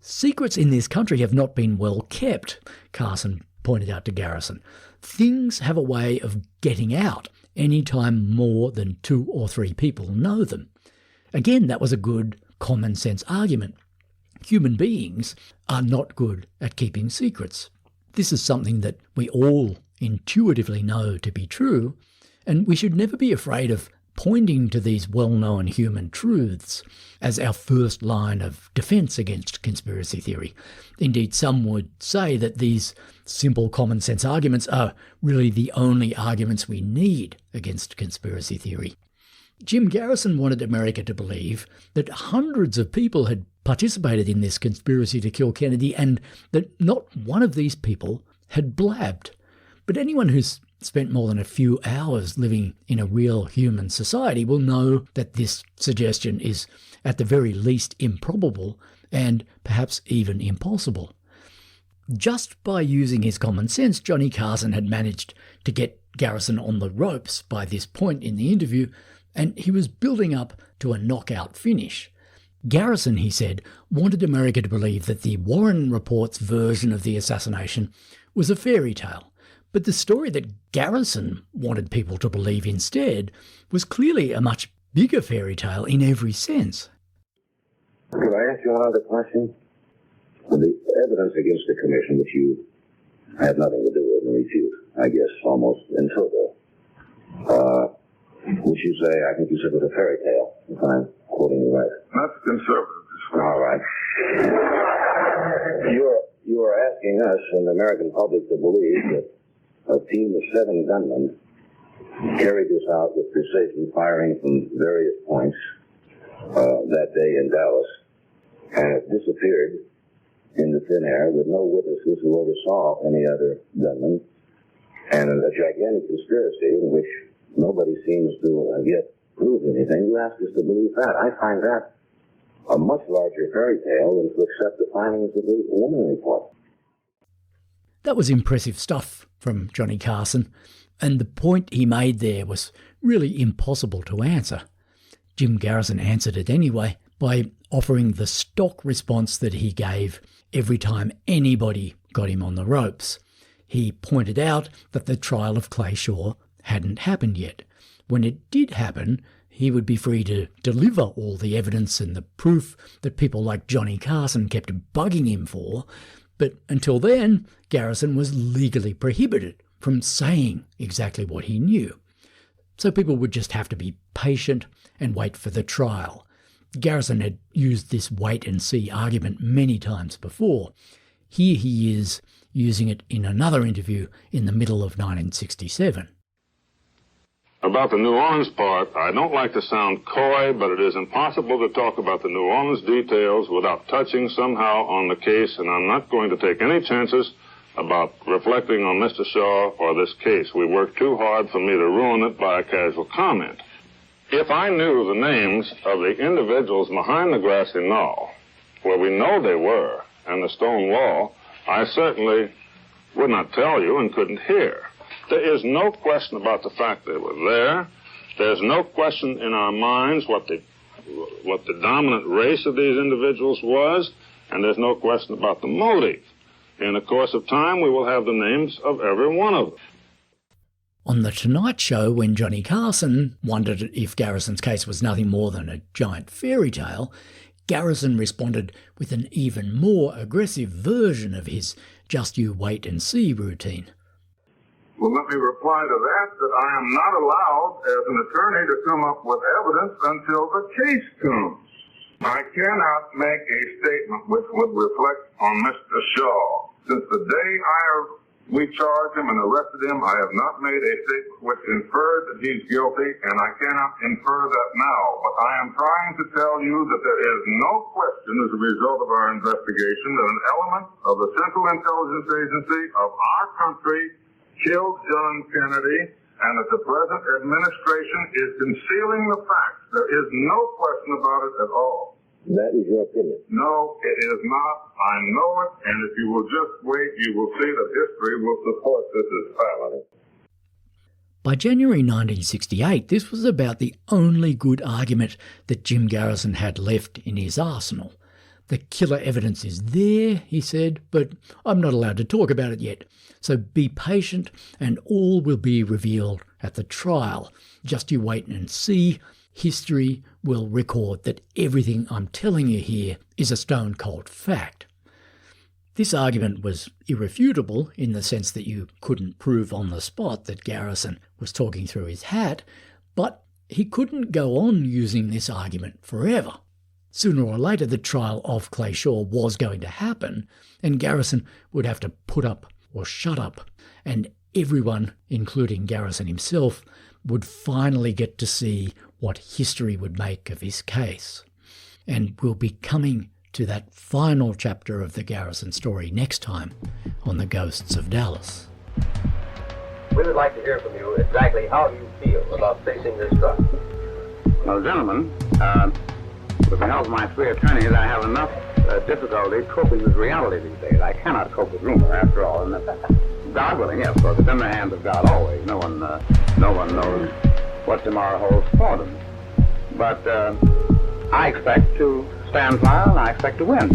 Secrets in this country have not been well kept, Carson pointed out to Garrison. Things have a way of getting out any time more than 2 or 3 people know them. Again, that was a good common sense argument. Human beings are not good at keeping secrets. This is something that we all intuitively know to be true, and we should never be afraid of pointing to these well-known human truths as our first line of defence against conspiracy theory. Indeed, some would say that these simple common sense arguments are really the only arguments we need against conspiracy theory. Jim Garrison wanted America to believe that hundreds of people had participated in this conspiracy to kill Kennedy and that not one of these people had blabbed. But anyone who's spent more than a few hours living in a real human society will know that this suggestion is at the very least improbable and perhaps even impossible. Just by using his common sense, Johnny Carson had managed to get Garrison on the ropes by this point in the interview, and he was building up to a knockout finish. Garrison, he said, wanted America to believe that the Warren Report's version of the assassination was a fairy tale. But the story that Garrison wanted people to believe instead was clearly a much bigger fairy tale in every sense. Could I ask you another question? The evidence against the commission, which you had nothing to do with and refute, I guess, almost in total, which you say, I think you said was a fairy tale, if I'm quoting you right. That's conservative. All right. You are asking us and the American public to believe that a team of 7 gunmen carried this out with precision, firing from various points that day in Dallas, and have disappeared in the thin air with no witnesses who ever saw any other gunmen, and a gigantic conspiracy in which nobody seems to have yet proved anything. You ask us to believe that. I find that a much larger fairy tale than to accept the findings of the preliminary report. That was impressive stuff from Johnny Carson, and the point he made there was really impossible to answer. Jim Garrison answered it anyway by offering the stock response that he gave every time anybody got him on the ropes. He pointed out that the trial of Clay Shaw hadn't happened yet. When it did happen, he would be free to deliver all the evidence and the proof that people like Johnny Carson kept bugging him for, but until then, Garrison was legally prohibited from saying exactly what he knew. So people would just have to be patient and wait for the trial. Garrison had used this wait-and-see argument many times before. Here he is using it in another interview in the middle of 1967. About the New Orleans part, I don't like to sound coy, but it is impossible to talk about the New Orleans details without touching somehow on the case, and I'm not going to take any chances about reflecting on Mr. Shaw or this case. We worked too hard for me to ruin it by a casual comment. If I knew the names of the individuals behind the grassy knoll, where we know they were, and the stone wall, I certainly would not tell you and couldn't hear. There is no question about the fact they were there. There's no question in our minds what the dominant race of these individuals was, and there's no question about the motive. In the course of time, we will have the names of every one of them. On The Tonight Show, when Johnny Carson wondered if Garrison's case was nothing more than a giant fairy tale, Garrison responded with an even more aggressive version of his just you wait and see routine. Well, let me reply to that I am not allowed as an attorney to come up with evidence until the case comes. I cannot make a statement which would reflect on Mr. Shaw. Since the day we charged him and arrested him, I have not made a statement which inferred that he's guilty, and I cannot infer that now. But I am trying to tell you that there is no question as a result of our investigation that an element of the Central Intelligence Agency of our country killed John Kennedy, and that the present administration is concealing the facts. There is no question about it at all. That is your opinion? No, it is not. I know it, and if you will just wait, you will see that history will support this as fact. By January 1968, this was about the only good argument that Jim Garrison had left in his arsenal. The killer evidence is there, he said, but I'm not allowed to talk about it yet. So be patient and all will be revealed at the trial. Just you wait and see. History will record that everything I'm telling you here is a stone-cold fact. This argument was irrefutable in the sense that you couldn't prove on the spot that Garrison was talking through his hat, but he couldn't go on using this argument forever. Sooner or later, the trial of Clay Shaw was going to happen, and Garrison would have to put up or shut up, and everyone, including Garrison himself, would finally get to see what history would make of his case. And we'll be coming to that final chapter of the Garrison story next time on The Ghosts of Dallas. We would like to hear from you exactly how you feel about facing this trial. Well, gentlemen, with the help of my 3 attorneys, I have enough difficulty coping with reality these days. I cannot cope with rumor, after all. And God willing, yes, because it's in the hands of God always. No one knows what tomorrow holds for them. But I expect to stand trial, and I expect to win.